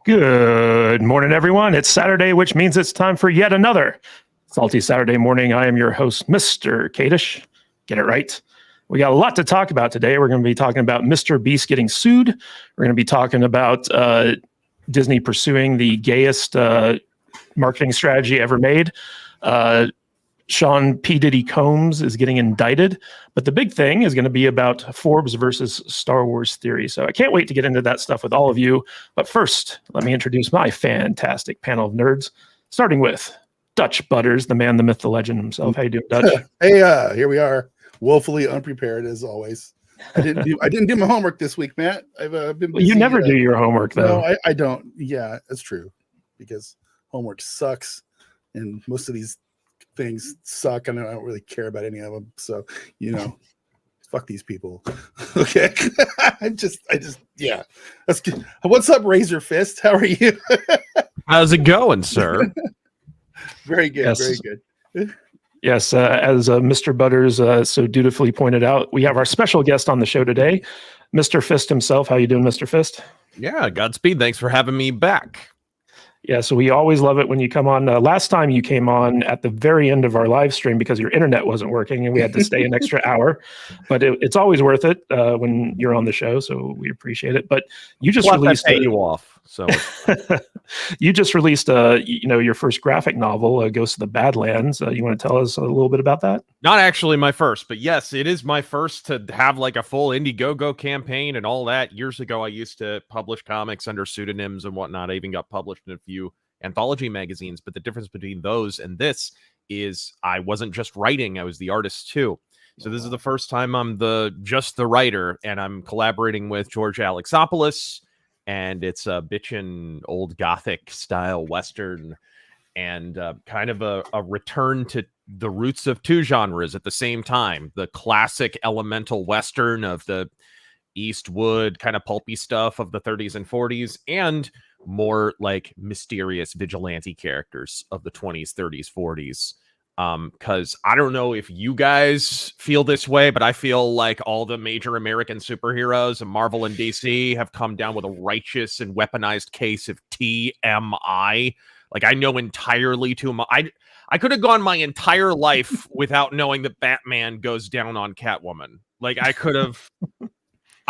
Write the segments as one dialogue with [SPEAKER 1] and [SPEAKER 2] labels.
[SPEAKER 1] Good morning, everyone. It's Saturday, which means it's time for yet another Salty Saturday morning. I am your host, Mr. Kadish. Get it right. We got a lot to talk about today. We're going to be talking about Mr. Beast getting sued. We're going to be talking about Disney pursuing the gayest marketing strategy ever made. Sean P. Diddy Combs is getting indicted. But the big thing is going to be about Forbes versus Star Wars theory. So I can't wait to get into that stuff with all of you. But first, let me introduce my fantastic panel of nerds, starting with Dutch Butters, the man, the myth, the legend himself. How you doing, Dutch?
[SPEAKER 2] Hey, here we are, woefully unprepared as always. I didn't do my homework this week, Matt. I've been busy.
[SPEAKER 1] Well, you never do your homework, though.
[SPEAKER 2] No, I don't. Yeah, that's true, because homework sucks, and most of these things suck, and I don't really care about any of them. So, fuck these people. Okay. I just, yeah. That's good. What's up, Razorfist? How are you?
[SPEAKER 3] How's it going, sir?
[SPEAKER 2] Very good.
[SPEAKER 1] Yes.
[SPEAKER 2] Very good.
[SPEAKER 1] Yes, as Mr. Butters so dutifully pointed out, we have our special guest on the show today, Mr. Fist himself. How you doing, Mr. Fist?
[SPEAKER 3] Yeah, Godspeed. Thanks for having me back.
[SPEAKER 1] Yeah, so we always love it when you come on. Last time you came on at the very end of our live stream because your internet wasn't working and we had to stay an extra hour. But it's always worth it when you're on the show, so we appreciate it. But you just released
[SPEAKER 3] pay you off. So
[SPEAKER 1] you just released your first graphic novel, Ghost of the Badlands. You want to tell us a little bit about that?
[SPEAKER 3] not actually my first, but yes, it is my first to have like a full Indiegogo campaign and all that. Years ago, I used to publish comics under pseudonyms and whatnot. I even got published in a few anthology magazines. But the difference between those and this is I wasn't just writing, I was the artist too. So this is the first time I'm just the writer, and I'm collaborating with George Alexopoulos. And it's a bitchin' old Gothic style Western, and kind of a return to the roots of two genres at the same time. The classic elemental Western of the Eastwood kind of pulpy stuff of the 30s and 40s, and more like mysterious vigilante characters of the 20s, 30s, 40s. Because I don't know if you guys feel this way, but I feel like all the major American superheroes and Marvel and DC have come down with a righteous and weaponized case of TMI. Like, I know entirely too much. I could have gone my entire life without knowing that Batman goes down on Catwoman. Like, I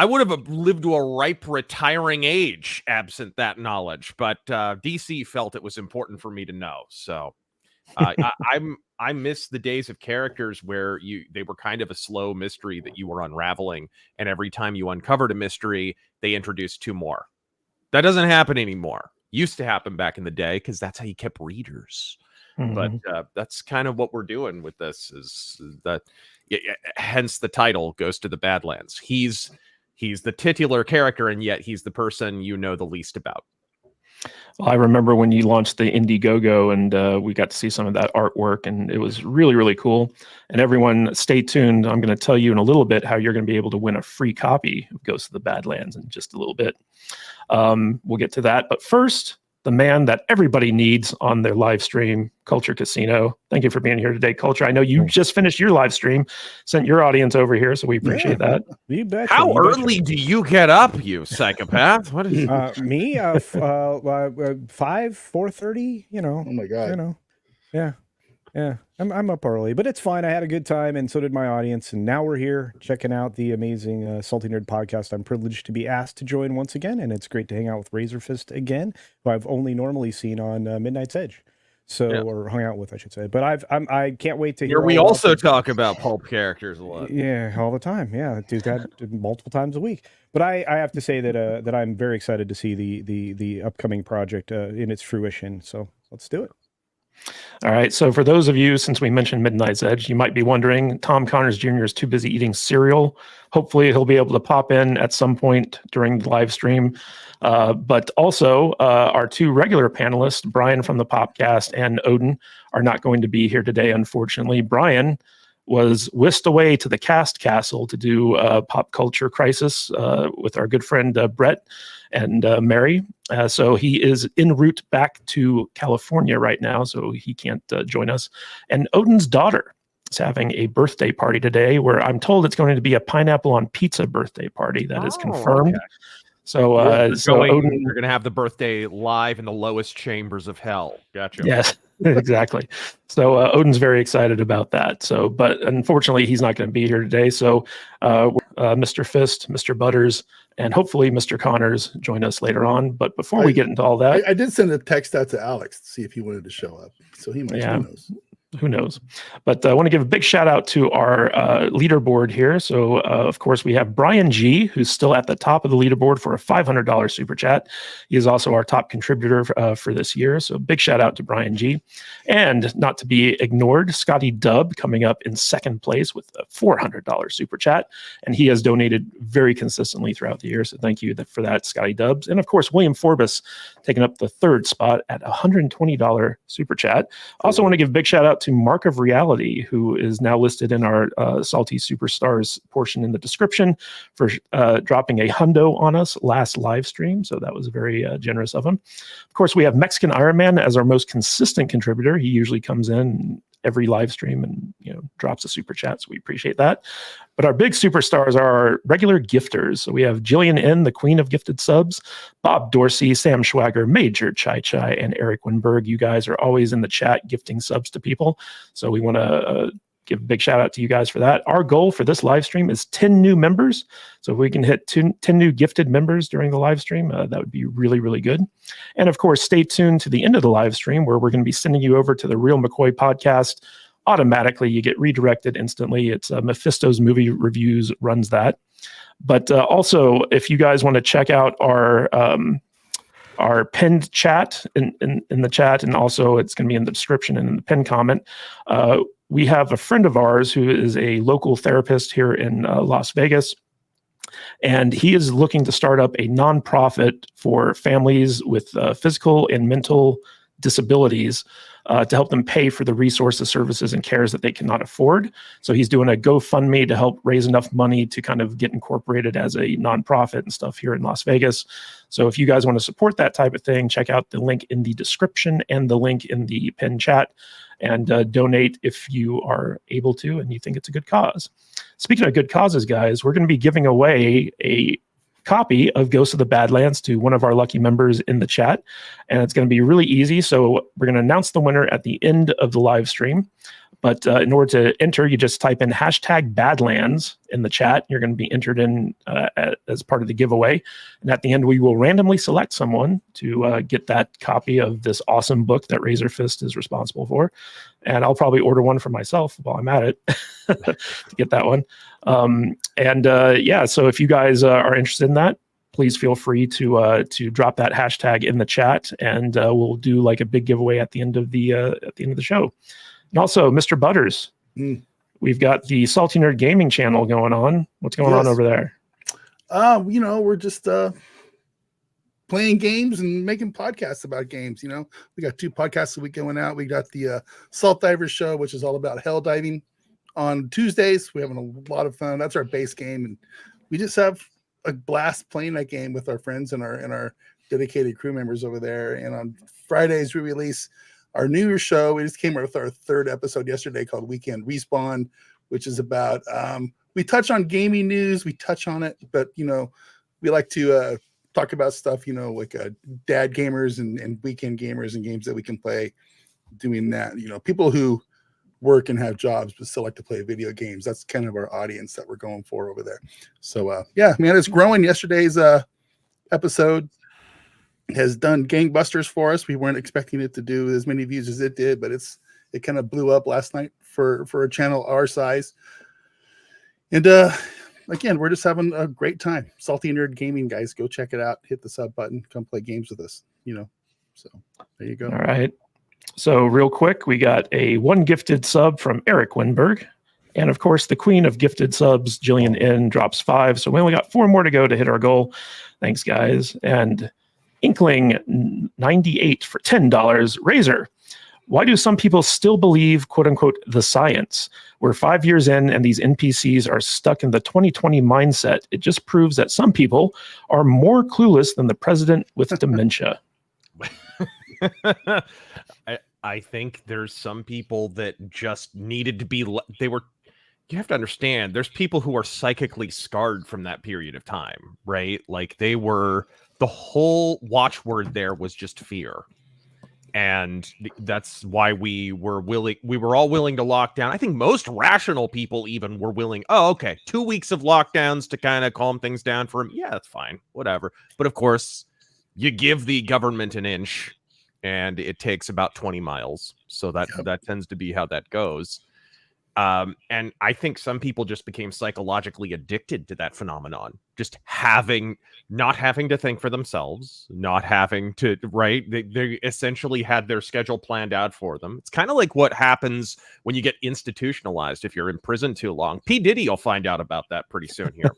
[SPEAKER 3] would have lived to a ripe retiring age absent that knowledge. But DC felt it was important for me to know. So I miss the days of characters where they were kind of a slow mystery that you were unraveling, and every time you uncovered a mystery, they introduced two more. That doesn't happen anymore. Used to happen back in the day because that's how you kept readers. Mm-hmm. But that's kind of what we're doing with this. Is that hence the title Ghost of the Badlands. He's the titular character, and yet he's the person you know the least about.
[SPEAKER 1] Well, I remember when you launched the Indiegogo, and we got to see some of that artwork, and it was really, really cool. And everyone, stay tuned. I'm going to tell you in a little bit how you're going to be able to win a free copy of Ghost of the Badlands in just a little bit. We'll get to that. But first, the man that everybody needs on their live stream, Culture Casino. Thank you for being here today, Culture. I know you just finished your live stream, sent your audience over here, so we appreciate that.
[SPEAKER 4] You betcha.
[SPEAKER 3] How early do you get up, you psychopath? What is
[SPEAKER 4] me? 4:30.
[SPEAKER 2] Oh my god.
[SPEAKER 4] Yeah. I'm up early, but it's fine. I had a good time, and so did my audience. And now we're here checking out the amazing Salty Nerd podcast. I'm privileged to be asked to join once again, and it's great to hang out with Razorfist again, who I've only normally seen on Midnight's Edge, or hung out with, I should say. But I can't wait to hear.
[SPEAKER 3] We also talk about pulp characters a lot.
[SPEAKER 4] Yeah, all the time. Yeah, do that multiple times a week. But I have to say that I'm very excited to see the upcoming project in its fruition. So let's do it.
[SPEAKER 1] All right. So for those of you, since we mentioned Midnight's Edge, you might be wondering, Tom Connors Jr. is too busy eating cereal. Hopefully he'll be able to pop in at some point during the live stream. But also our two regular panelists, Brian from the Popcast and Odin, are not going to be here today, unfortunately. Brian was whisked away to the Cast Castle to do a Pop Culture Crisis with our good friend Brett and Mary. So he is en route back to California right now, so he can't join us. And Odin's daughter is having a birthday party today, where I'm told it's going to be a pineapple on pizza birthday party. That is confirmed. Okay. So, Odin,
[SPEAKER 3] you're going to have the birthday live in the lowest chambers of hell. Gotcha.
[SPEAKER 1] yes, exactly. So Odin's very excited about that. So, but unfortunately, he's not going to be here today. So, Mr. Fist, Mr. Butters, and hopefully Mr. Connors join us later on. But before we get into all that,
[SPEAKER 2] I did send a text out to Alex to see if he wanted to show up. So he might.
[SPEAKER 1] Yeah.
[SPEAKER 2] Who knows?
[SPEAKER 1] Who knows? But I want to give a big shout out to our leaderboard here. So, of course, we have Brian G, who's still at the top of the leaderboard for a $500 super chat. He is also our top contributor for this year. So, big shout out to Brian G. And not to be ignored, Scotty Dubb coming up in second place with a $400 super chat. And he has donated very consistently throughout the year. So, thank you for that, Scotty Dubbs. And of course, William Forbes taking up the third spot at a $120 super chat. Also, want to give a big shout out to Mark of Reality, who is now listed in our Salty Superstars portion in the description for dropping a hundo on us last live stream. So that was very generous of him. Of course, we have Mexican Iron Man as our most consistent contributor. He usually comes in every live stream and drops a super chat, so we appreciate that. But our big superstars are our regular gifters. So we have Jillian N, the queen of gifted subs, Bob Dorsey, Sam Schwager, Major Chai Chai, and Eric Winberg. You guys are always in the chat gifting subs to people, so we want to give a big shout out to you guys for that. Our goal for this live stream is 10 new members. So if we can hit 10 new gifted members during the live stream, that would be really, really good. And of course, stay tuned to the end of the live stream where we're going to be sending you over to the Real McCoy podcast. Automatically, you get redirected instantly. It's Mephisto's Movie Reviews runs that. But also, if you guys want to check out our pinned chat in the chat, and also it's going to be in the description and in the pinned comment, we have a friend of ours who is a local therapist here in Las Vegas, and he is looking to start up a nonprofit for families with physical and mental disabilities to help them pay for the resources, services, and cares that they cannot afford. So he's doing a GoFundMe to help raise enough money to kind of get incorporated as a nonprofit and stuff here in Las Vegas. So if you guys want to support that type of thing, check out the link in the description and the link in the pinned chat, and donate if you are able to and you think it's a good cause. Speaking of good causes, guys, we're going to be giving away a copy of Ghosts of the Badlands to one of our lucky members in the chat, and it's going to be really easy. So we're going to announce the winner at the end of the live stream. But in order to enter, you just type in hashtag Badlands in the chat. You're going to be entered in as part of the giveaway. And at the end, we will randomly select someone to get that copy of this awesome book that Razorfist is responsible for. And I'll probably order one for myself while I'm at it to get that one. Yeah, so if you guys are interested in that, please feel free to drop that hashtag in the chat, and we'll do like a big giveaway at the end of the show. And also, Mr. Butters, we've got the Salty Nerd Gaming channel going on. What's going on over there?
[SPEAKER 2] We're just playing games and making podcasts about games. We got 2 podcasts a week going out. We got the Salt Divers show, which is all about hell diving on Tuesdays. We're having a lot of fun. That's our base game, and we just have a blast playing that game with our friends and our dedicated crew members over there. And on Fridays, we release our newer show. We just came out with our 3rd episode yesterday called Weekend Respawn, which is about we touch on gaming news. We touch on it, but we like to talk about stuff like dad gamers and weekend gamers and games that we can play. Doing that, people who work and have jobs but still like to play video games. That's kind of our audience that we're going for over there. So yeah, man, it's growing. Yesterday's episode has done gangbusters for us. We weren't expecting it to do as many views as it did, but it kind of blew up last night for a channel our size. And again, we're just having a great time. Salty Nerd Gaming, guys, go check it out. Hit the sub button. Come play games with us. So there you go.
[SPEAKER 1] All right. So real quick, we got a 1 gifted sub from Eric Winberg. And of course, the queen of gifted subs, Jillian N, drops 5. So we only got 4 more to go to hit our goal. Thanks, guys. And Inkling 98 for $10. Razor. Why do some people still believe, quote unquote, the science? We're 5 years in and these NPCs are stuck in the 2020 mindset. It just proves that some people are more clueless than the president with dementia.
[SPEAKER 3] I think there's some people that just needed to be, you have to understand, there's people who are psychically scarred from that period of time, right? Like the whole watchword there was just fear. And that's why we were all willing to lock down. I think most rational people even were willing. Oh, okay, 2 weeks of lockdowns to kind of calm things down for him. Yeah, that's fine, whatever. But of course, you give the government an inch and it takes about 20 miles. So that tends to be how that goes. And I think some people just became psychologically addicted to that phenomenon, just not having to think for themselves, not having to, right? They essentially had their schedule planned out for them. It's kind of like what happens when you get institutionalized if you're in prison too long. P Diddy will find out about that pretty soon here.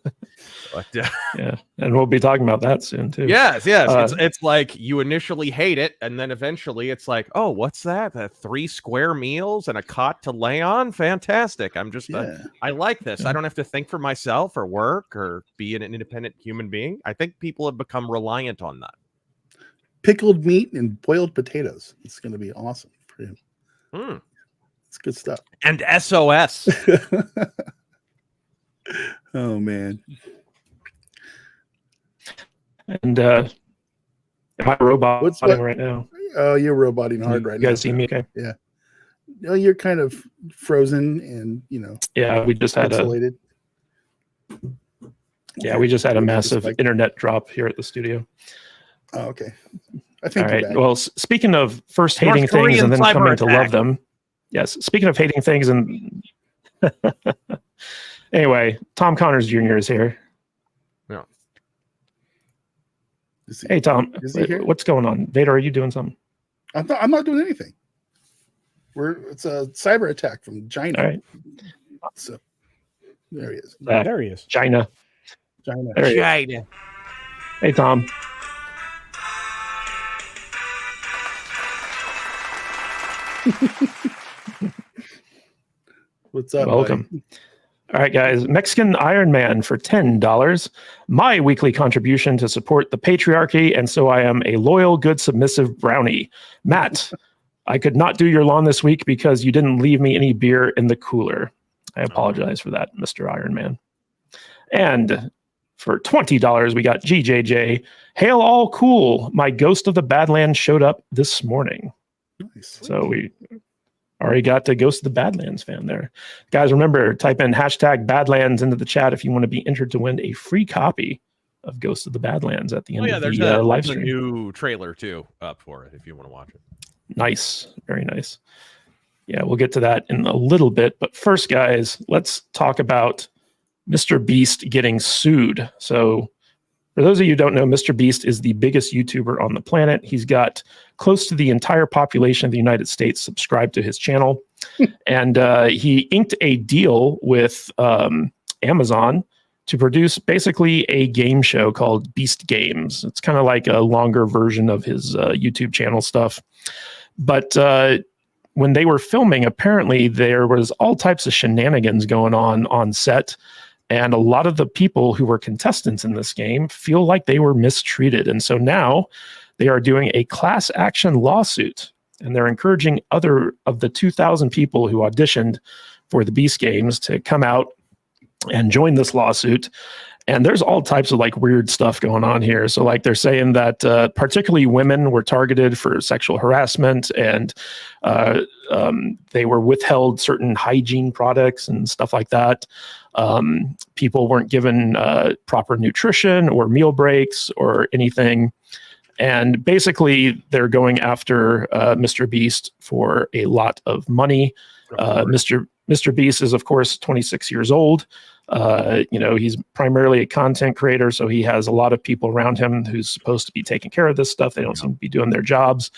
[SPEAKER 3] But
[SPEAKER 1] yeah, and we'll be talking about that soon too.
[SPEAKER 3] Yes. It's like you initially hate it, and then eventually it's like, oh, what's that? 3 square meals and a cot to lay on? Fantastic. I'm just I like this. I don't have to think for myself or work or be an independent human being. I think people have become reliant on that.
[SPEAKER 2] Pickled meat and boiled potatoes. It's going to be awesome for him. It's good stuff.
[SPEAKER 3] And SOS.
[SPEAKER 2] Oh man.
[SPEAKER 1] And am I roboting right now?
[SPEAKER 2] Oh, you're roboting hard right now.
[SPEAKER 1] You guys see me okay?
[SPEAKER 2] Yeah. No, you're kind of frozen and
[SPEAKER 1] Yeah, we just had
[SPEAKER 2] isolated.
[SPEAKER 1] we just had a massive internet drop here at the studio.
[SPEAKER 2] Oh, okay. I think.
[SPEAKER 1] All right. Well, speaking of first hating things and then coming to love them. Yes. Speaking of hating things and anyway, Tom Connors Jr. is here.
[SPEAKER 3] Yeah.
[SPEAKER 1] Hey, Tom.
[SPEAKER 2] Is he here?
[SPEAKER 1] What's going on? Vader, are you doing something?
[SPEAKER 2] I'm not doing anything. It's a cyber attack from China.
[SPEAKER 1] All right.
[SPEAKER 2] So there he is.
[SPEAKER 4] There he is.
[SPEAKER 1] China.
[SPEAKER 3] China.
[SPEAKER 1] Hey, Tom.
[SPEAKER 2] What's up?
[SPEAKER 1] Welcome.
[SPEAKER 2] Buddy?
[SPEAKER 1] All right, guys. Mexican Iron Man for $10. My weekly contribution to support the patriarchy, and so I am a loyal, good, submissive brownie. Matt, I could not do your lawn this week because you didn't leave me any beer in the cooler. I apologize for that, Mr. Iron Man. And for $20, we got GJJ. Hail all cool. My Ghost of the Badlands showed up this morning.
[SPEAKER 2] Nice.
[SPEAKER 1] So we already got the Ghost of the Badlands fan there. Guys, remember, type in hashtag Badlands into the chat if you want to be entered to win a free copy of Ghost of the Badlands at the end of the live stream.
[SPEAKER 3] There's a new trailer, too, up for it if you want to watch it.
[SPEAKER 1] Nice. Very nice. Yeah, we'll get to that in a little bit. But first, guys, let's talk about Mr. Beast getting sued. So for those of you who don't know, Mr. Beast is the biggest YouTuber on the planet. He's got close to the entire population of the United States subscribed to his channel. And he inked a deal with Amazon to produce basically a game show called Beast Games. It's kind of like a longer version of his YouTube channel stuff. But when they were filming, apparently there was all types of shenanigans going on set. And a lot of the people who were contestants in this game feel like they were mistreated. And so now they are doing a class action lawsuit. And they're encouraging other of the 2,000 people who auditioned for the Beast Games to come out and join this lawsuit. And there's all types of like weird stuff going on here. So like they're saying that particularly women were targeted for sexual harassment, and they were withheld certain hygiene products and stuff like that. People weren't given proper nutrition or meal breaks or anything. And basically they're going after Mr. Beast for a lot of money. Mr. Beast is, of course, 26 years old. He's primarily a content creator, so he has a lot of people around him who's supposed to be taking care of this stuff. They don't seem to be doing their jobs,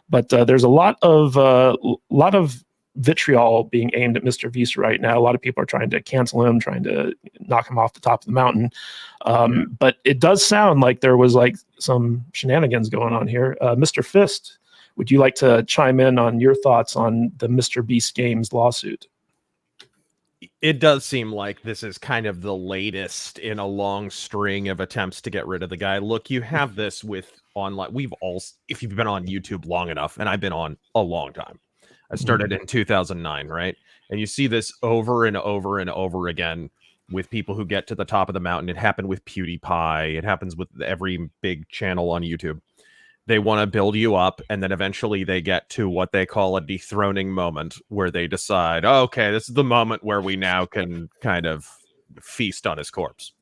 [SPEAKER 1] but there's a lot of vitriol being aimed at Mr. Beast right now. A lot of people are trying to cancel him, trying to knock him off the top of the mountain. But it does sound like there was like some shenanigans going on here. Mr. Fist, would you like to chime in on your thoughts on the Mr. Beast Games lawsuit?
[SPEAKER 3] It does seem like this is kind of the latest in a long string of attempts to get rid of the guy. Look, you have this with online. If you've been on YouTube long enough, and I've been on a long time, I started in 2009, right? And you see this over and over and over again with people who get to the top of the mountain. It happened with PewDiePie. It happens with every big channel on YouTube. They want to build you up, and then eventually they get to what they call a dethroning moment, where they decide, oh, okay, this is the moment where we now can kind of feast on his corpse.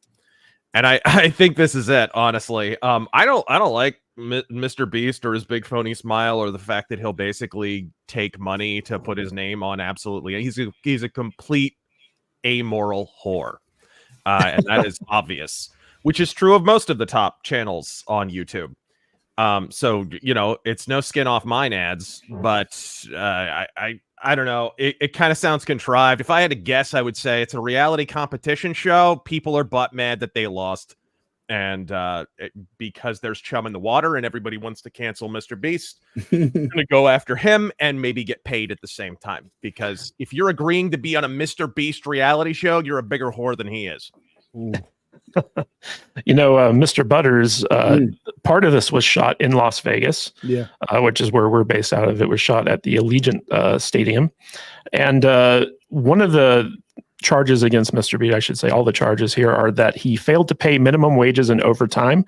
[SPEAKER 3] And I think this is it, honestly. I don't like Mr. Beast or his big phony smile, or the fact that he'll basically take money to put his name on absolutely. He's a complete amoral whore, and that is obvious, which is true of most of the top channels on YouTube. So, you know, it's no skin off mine ads, but I don't know. It kind of sounds contrived. If I had to guess, I would say it's a reality competition show. People are butt mad that they lost, and because there's chum in the water and everybody wants to cancel Mr. Beast, going to go after him and maybe get paid at the same time. Because if you're agreeing to be on a Mr. Beast reality show, you're a bigger whore than he is.
[SPEAKER 1] You know, Mr. Butters, part of this was shot in Las Vegas, which is where we're based out of. It was shot at the Allegiant Stadium. And one of the charges against Mr. B, I should say, all the charges here are that he failed to pay minimum wages and overtime,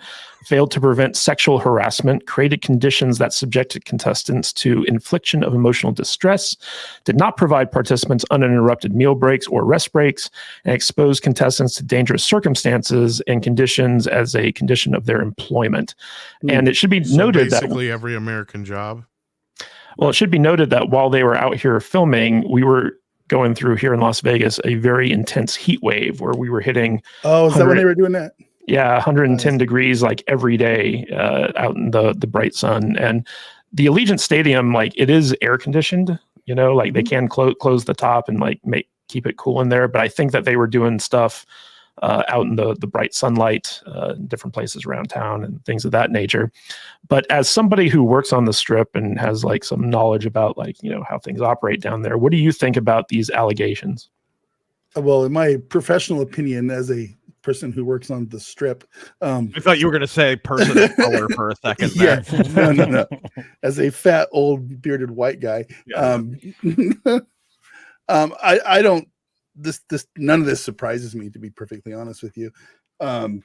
[SPEAKER 1] failed to prevent sexual harassment, created conditions that subjected contestants to infliction of emotional distress, did not provide participants uninterrupted meal breaks or rest breaks, and exposed contestants to dangerous circumstances and conditions as a condition of their employment. And it should be noted that
[SPEAKER 5] basically every American job.
[SPEAKER 1] Well, it should be noted that while they were out here filming, we were going through here in Las Vegas a very intense heat wave where we were hitting.
[SPEAKER 2] Oh, is that when they were doing that?
[SPEAKER 1] Yeah, 110 degrees like every day out in the bright sun. And the Allegiant Stadium, like, it is air conditioned, you know, like they can close the top and like keep it cool in there. But I think that they were doing stuff out in the bright sunlight in different places around town and things of that nature. But as somebody who works on the Strip and has like some knowledge about, like, you know, how things operate down there, what do you think about these allegations?
[SPEAKER 2] Well, in my professional opinion, as a person who works on the Strip,
[SPEAKER 3] I thought you were going to say person of color for a second there.
[SPEAKER 2] Yeah, no. As a fat old bearded white guy, I don't. This none of this surprises me, to be perfectly honest with you. I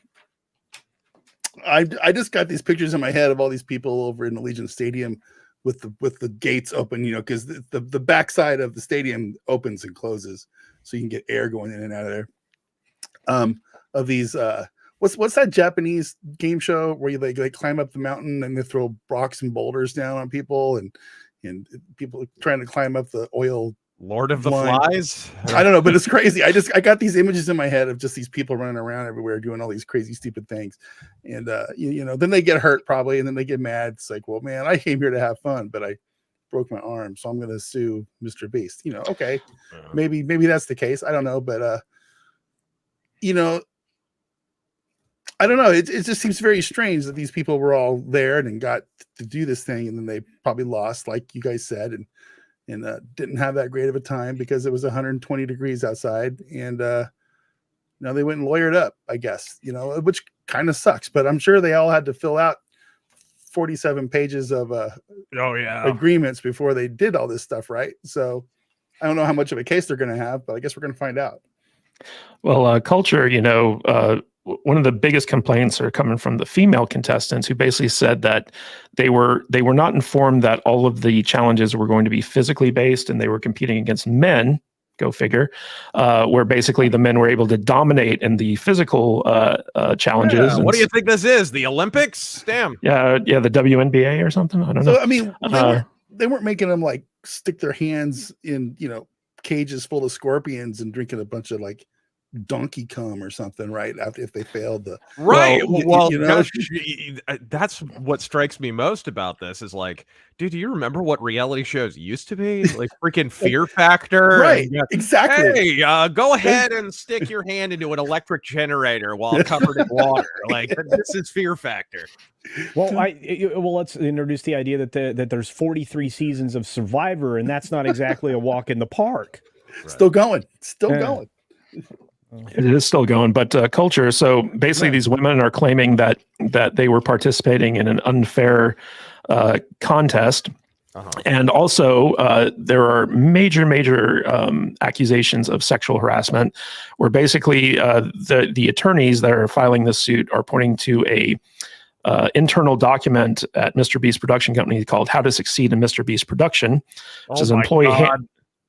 [SPEAKER 2] just got these pictures in my head of all these people over in Allegiant Stadium with the gates open, you know, because the backside of the stadium opens and closes, so you can get air going in and out of there. Of these, what's that Japanese game show where they climb up the mountain and they throw rocks and boulders down on people and people trying to climb up the oil.
[SPEAKER 3] Lord of the Flies?
[SPEAKER 2] I don't know, but it's crazy. I got these images in my head of just these people running around everywhere doing all these crazy, stupid things. And, you know, then they get hurt probably, and then they get mad. It's like, well, man, I came here to have fun, but I broke my arm, so I'm going to sue Mr. Beast. You know, okay, maybe that's the case. I don't know, but, you know, I don't know. It just seems very strange that these people were all there and got to do this thing, and then they probably lost, like you guys said, and didn't have that great of a time because it was 120 degrees outside, and now they went and lawyered up, I guess, you know, which kind of sucks, but I'm sure they all had to fill out 47 pages of agreements before they did all this stuff, right? So I don't know how much of a case they're going to have, but I guess we're going to find out.
[SPEAKER 1] Well, culture, you know, one of the biggest complaints are coming from the female contestants, who basically said that they were not informed that all of the challenges were going to be physically based, and they were competing against men. Go figure. Where basically the men were able to dominate in the physical challenges.
[SPEAKER 3] What do you think this is? The Olympics? Damn.
[SPEAKER 1] Yeah, the WNBA or something. I don't know.
[SPEAKER 2] So I mean, they weren't making them like stick their hands in, you know, cages full of scorpions and drinking a bunch of like donkey cum or something, right? After if they failed the
[SPEAKER 3] well,
[SPEAKER 2] you know?
[SPEAKER 3] That's what strikes me most about this is like, dude, do you remember what reality shows used to be? Like freaking Fear Factor,
[SPEAKER 2] right? Exactly.
[SPEAKER 3] Hey, go ahead and stick your hand into an electric generator while covered in water. Like, this is Fear Factor.
[SPEAKER 4] Well, let's introduce the idea that there's 43 seasons of Survivor, and that's not exactly a walk in the park.
[SPEAKER 2] Right. Still going.
[SPEAKER 1] It is still going, but culture. So basically, these women are claiming that they were participating in an unfair contest, And also, there are major accusations of sexual harassment, where basically the attorneys that are filing this suit are pointing to a internal document at Mr. Beast production company called "How to Succeed in Mr. Beast Production," which is an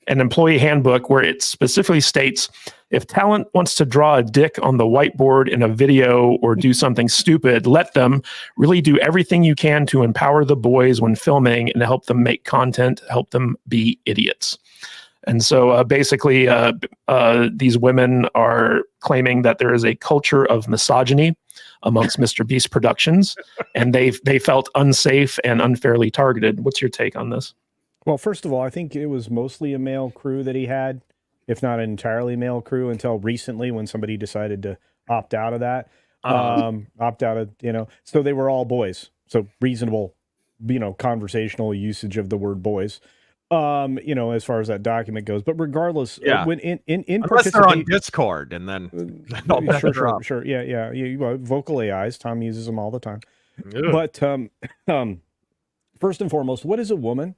[SPEAKER 1] employee handbook where it specifically states if talent wants to draw a dick on the whiteboard in a video or do something stupid, let them. Really do everything you can to empower the boys when filming and help them make content, help them be idiots. And so basically, these women are claiming that there is a culture of misogyny amongst Mr. Beast Productions, and they felt unsafe and unfairly targeted. What's your take on this?
[SPEAKER 4] Well, first of all, I think it was mostly a male crew that he had, if not an entirely male crew, until recently when somebody decided to opt out of that. Opt out of, so they were all boys. So reasonable, conversational usage of the word boys, as far as that document goes. But regardless, when in
[SPEAKER 3] unless they're on Discord, and then
[SPEAKER 4] sure. Yeah. Vocal AIs, Tom uses them all the time.
[SPEAKER 3] Yeah.
[SPEAKER 4] But first and foremost, what is a woman?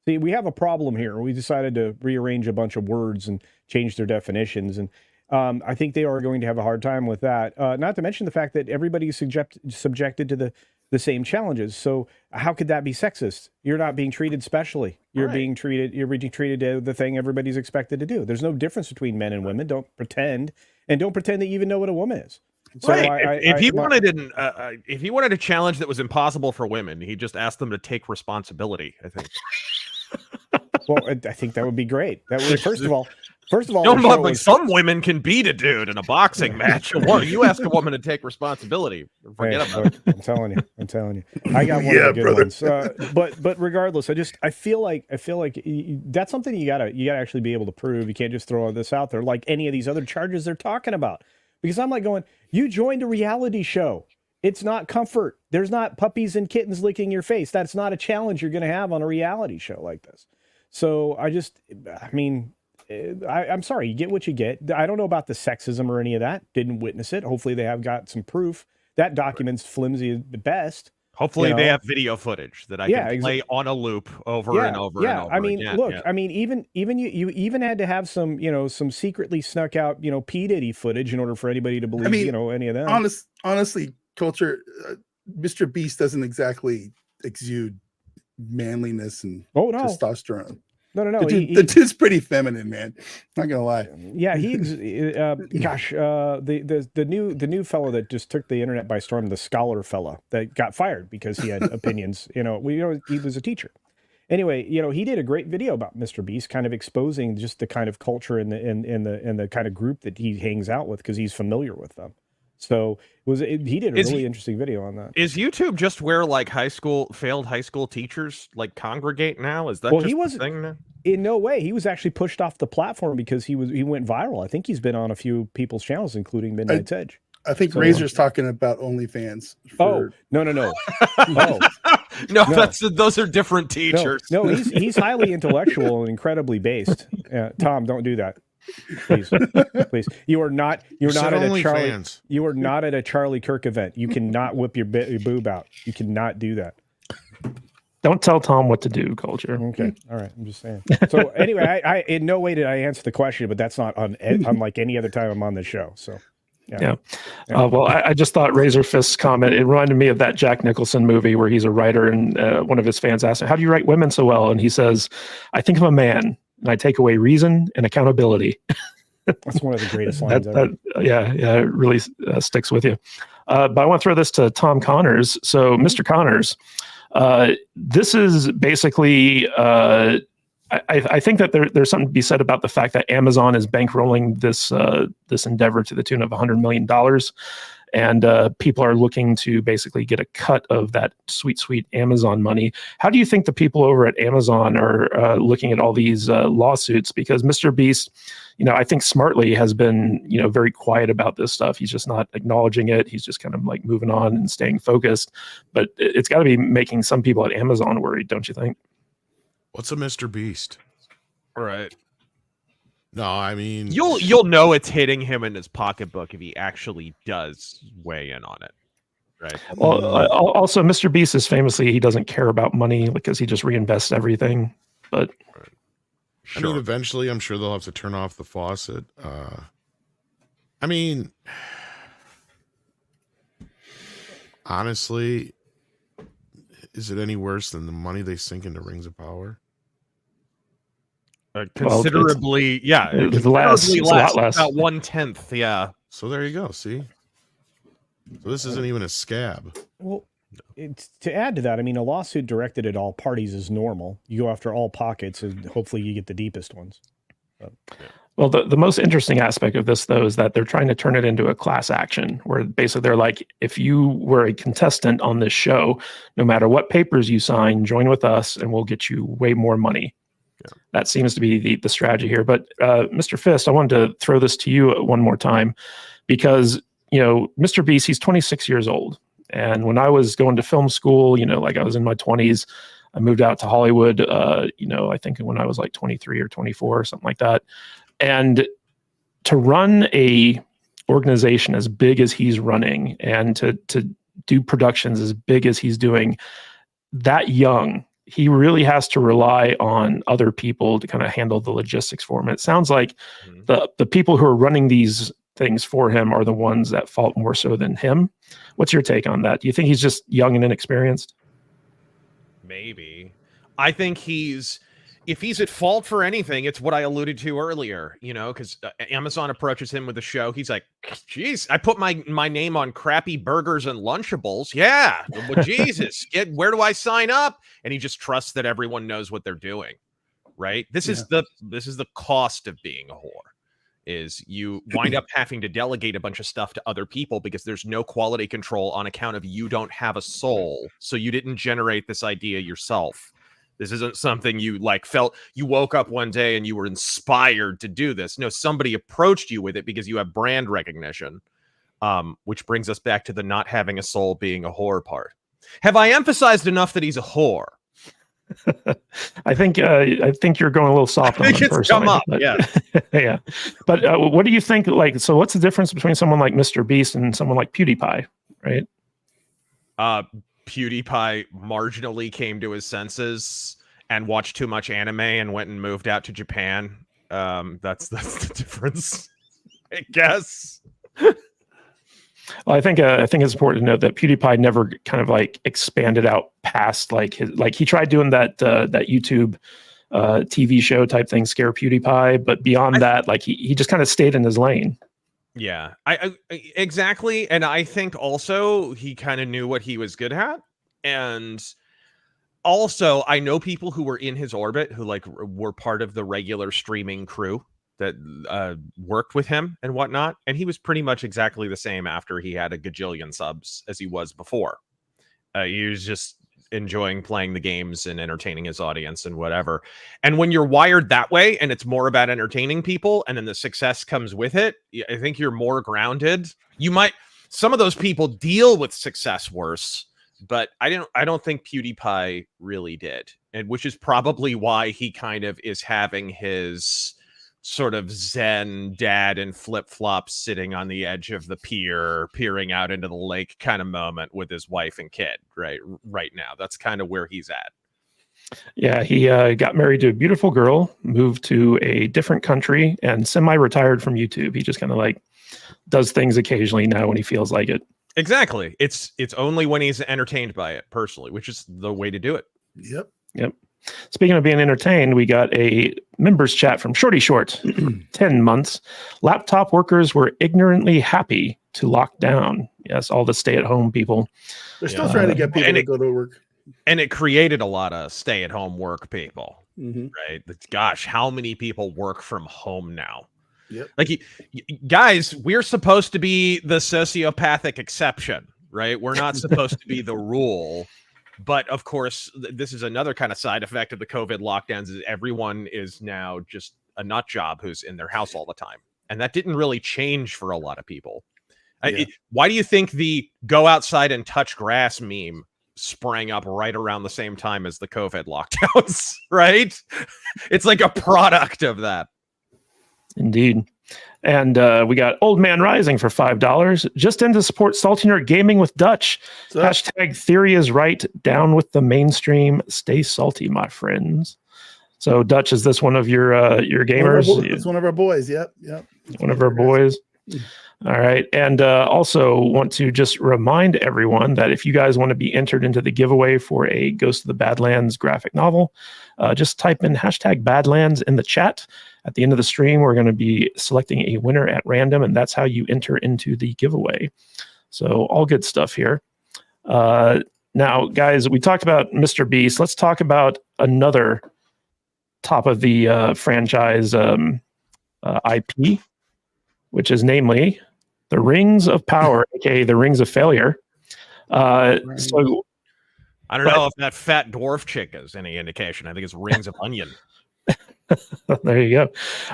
[SPEAKER 4] See, we have a problem here. We decided to rearrange a bunch of words and change their definitions. And I think they are going to have a hard time with that. Not to mention the fact that everybody is subjected to the same challenges. So how could that be sexist? You're not being treated specially. You're being treated to the thing everybody's expected to do. There's no difference between men and women. Don't pretend that you even know what a woman is. So
[SPEAKER 3] if he wanted a challenge that was impossible for women, he just asked them to take responsibility, I think.
[SPEAKER 4] Well, I think that would be great. That would, first of all,
[SPEAKER 3] some women can beat a dude in a boxing match. You ask a woman to take responsibility. Forget about it.
[SPEAKER 4] I'm telling you. I got one of the good ones. But regardless, I feel like that's something you gotta actually be able to prove. You can't just throw this out there like any of these other charges they're talking about. Because I'm like going, you joined a reality show. It's not comfort. There's not puppies and kittens licking your face. That's not a challenge you're going to have on a reality show like this. So I'm sorry, you get what you get. I don't know about the sexism or any of that. Didn't witness it. Hopefully they have got some proof. That document's flimsy at best.
[SPEAKER 3] Hopefully they have video footage that I can play on a loop over and over and over.
[SPEAKER 4] I mean,
[SPEAKER 3] again.
[SPEAKER 4] look, I mean, even you even had to have some, some secretly snuck out, P Diddy footage in order for anybody to believe, any of that.
[SPEAKER 2] Honestly, culture, Mr. Beast doesn't exactly exude manliness and testosterone.
[SPEAKER 4] No.
[SPEAKER 2] The dude's pretty feminine, man. Not gonna lie.
[SPEAKER 4] Yeah, the new fellow that just took the internet by storm, the scholar fella that got fired because he had opinions. He was a teacher. Anyway, he did a great video about Mr. Beast, kind of exposing just the kind of culture and the kind of group that he hangs out with because he's familiar with them. So he did a really interesting video on that.
[SPEAKER 3] Is YouTube just where like failed high school teachers like congregate now? Is that
[SPEAKER 4] he wasn't,
[SPEAKER 3] the thing now?
[SPEAKER 4] In no way. He was actually pushed off the platform because he went viral. I think he's been on a few people's channels, including Midnight's Edge.
[SPEAKER 2] I think Razor's talking about OnlyFans.
[SPEAKER 4] No.
[SPEAKER 3] Those are different teachers.
[SPEAKER 4] No, he's highly intellectual and incredibly based. Tom, don't do that. Please. You are not at a Charlie Kirk event. You cannot whip your boob out. You cannot do that.
[SPEAKER 1] Don't tell Tom what to do, Culture.
[SPEAKER 4] Okay. All right. I'm just saying. So anyway, I in no way did I answer the question, but that's not unlike any other time I'm on the show. So
[SPEAKER 1] yeah. Well, I just thought Razorfist's comment, it reminded me of that Jack Nicholson movie where he's a writer and one of his fans asked him, how do you write women so well? And he says, I think I'm a man and I take away reason and accountability.
[SPEAKER 4] That's one of the greatest lines ever.
[SPEAKER 1] It really sticks with you. But I want to throw this to Tom Connors. So, Mr. Connors, this is basically, I think that there's something to be said about the fact that Amazon is bankrolling this endeavor to the tune of $100 million. And people are looking to basically get a cut of that sweet Amazon money. How do you think the people over at Amazon are looking at all these lawsuits? Because Mr. Beast, I think smartly has been, very quiet about this stuff. He's just not acknowledging it. He's just kind of like moving on and staying focused. But it's got to be making some people at Amazon worried, don't you think?
[SPEAKER 5] What's a Mr. Beast?
[SPEAKER 3] Right.
[SPEAKER 5] No, I mean
[SPEAKER 3] you'll know it's hitting him in his pocketbook if he actually does weigh in on it. Right.
[SPEAKER 1] Well, also, Mr. Beast is famously, he doesn't care about money because he just reinvests everything. But
[SPEAKER 5] I mean, eventually, I'm sure they'll have to turn off the faucet. I mean, honestly, is it any worse than the money they sink into Rings of Power?
[SPEAKER 3] Considerably, yeah.
[SPEAKER 1] It's less. It's a lot less.
[SPEAKER 3] About 1/10, yeah.
[SPEAKER 5] So there you go. See? So this isn't even a scab.
[SPEAKER 4] Well, it's, to add to that, I mean, a lawsuit directed at all parties is normal. You go after all pockets, and hopefully you get the deepest ones.
[SPEAKER 1] Well, the most interesting aspect of this, though, is that they're trying to turn it into a class action, where basically they're like, if you were a contestant on this show, no matter what papers you sign, join with us, and we'll get you way more money. Yeah. That seems to be the strategy here. But Mr. Fist, I wanted to throw this to you one more time, because Mr. Beast, he's 26 years old, and when I was going to film school, like I was in my 20s, I moved out to Hollywood. I think when I was like 23 or 24 or something like that. And to run a organization as big as he's running, and to do productions as big as he's doing, that young, he really has to rely on other people to kind of handle the logistics for him. It sounds like the people who are running these things for him are the ones that fault more so than him. What's your take on that? Do you think he's just young and inexperienced?
[SPEAKER 3] Maybe. I think if he's at fault for anything, it's what I alluded to earlier, because Amazon approaches him with the show. He's like, geez, I put my name on crappy burgers and Lunchables. Yeah. Well, Jesus, where do I sign up? And he just trusts that everyone knows what they're doing. Right. This is the cost of being a whore, is you wind up having to delegate a bunch of stuff to other people because there's no quality control on account of you don't have a soul. So you didn't generate this idea yourself. This isn't something you felt you woke up one day and you were inspired to do this. No, somebody approached you with it because you have brand recognition, which brings us back to the not having a soul being a whore part. Have I emphasized enough that he's a whore?
[SPEAKER 1] I think you're going a little soft on him personally.
[SPEAKER 3] Come up,
[SPEAKER 1] but,
[SPEAKER 3] yeah.
[SPEAKER 1] Yeah. But what do you think? So what's the difference between someone like Mr. Beast and someone like PewDiePie, right?
[SPEAKER 3] PewDiePie marginally came to his senses and watched too much anime and went and moved out to Japan. That's the difference, I guess.
[SPEAKER 1] Well, I think it's important to note that PewDiePie never kind of expanded out past he tried doing that YouTube TV show type thing, Scare PewDiePie, but beyond that, he just kind of stayed in his lane.
[SPEAKER 3] Yeah, I exactly. And I think also he kind of knew what he was good at. And also I know people who were in his orbit who were part of the regular streaming crew that worked with him and whatnot. And he was pretty much exactly the same after he had a gajillion subs as he was before. He was just enjoying playing the games and entertaining his audience and whatever. And when you're wired that way and it's more about entertaining people and then the success comes with it, I think you're more grounded. Some of those people deal with success worse, but I don't think PewDiePie really did. And which is probably why he kind of is having his sort of zen dad in flip-flops sitting on the edge of the pier, peering out into the lake kind of moment with his wife and kid right now. That's kind of where he's at.
[SPEAKER 1] Yeah, he got married to a beautiful girl, moved to a different country, and semi-retired from YouTube. He just kind of does things occasionally now when he feels like it.
[SPEAKER 3] Exactly. It's only when he's entertained by it personally, which is the way to do it.
[SPEAKER 2] Yep.
[SPEAKER 1] Speaking of being entertained, we got a members chat from Shorty Short. 10 months. Laptop workers were ignorantly happy to lock down. Yes, all the stay-at-home people.
[SPEAKER 2] They're still trying to get people to go to work.
[SPEAKER 3] And it created a lot of stay-at-home work people.
[SPEAKER 2] Mm-hmm.
[SPEAKER 3] Right? Gosh, how many people work from home now?
[SPEAKER 2] Yep.
[SPEAKER 3] Guys, we're supposed to be the sociopathic exception, right? We're not supposed to be the rule. But of course, this is another kind of side effect of the COVID lockdowns is everyone is now just a nut job who's in their house all the time. And that didn't really change for a lot of people. Yeah. Why do you think the go outside and touch grass meme sprang up right around the same time as the COVID lockdowns, right? It's like a product of that.
[SPEAKER 1] Indeed. And we got Old Man Rising for $5. Just in to support Salty Nerd Gaming with Dutch. Hashtag theory is right. Down with the mainstream. Stay salty, my friends. So Dutch, is this one of your gamers?
[SPEAKER 2] It's one of our boys. Yep.
[SPEAKER 1] One of our boys. All right. And also want to just remind everyone that if you guys want to be entered into the giveaway for a Ghost of the Badlands graphic novel, just type in hashtag Badlands in the chat. At the end of the stream, we're going to be selecting a winner at random, and that's how you enter into the giveaway. So all good stuff here. Now, guys, we talked about Mr. Beast. Let's talk about another top of the franchise IP, which is namely the Rings of Power, aka the Rings of Failure. So
[SPEAKER 3] I don't know if that fat dwarf chick is any indication. I think it's Rings of Onion.
[SPEAKER 1] There you go.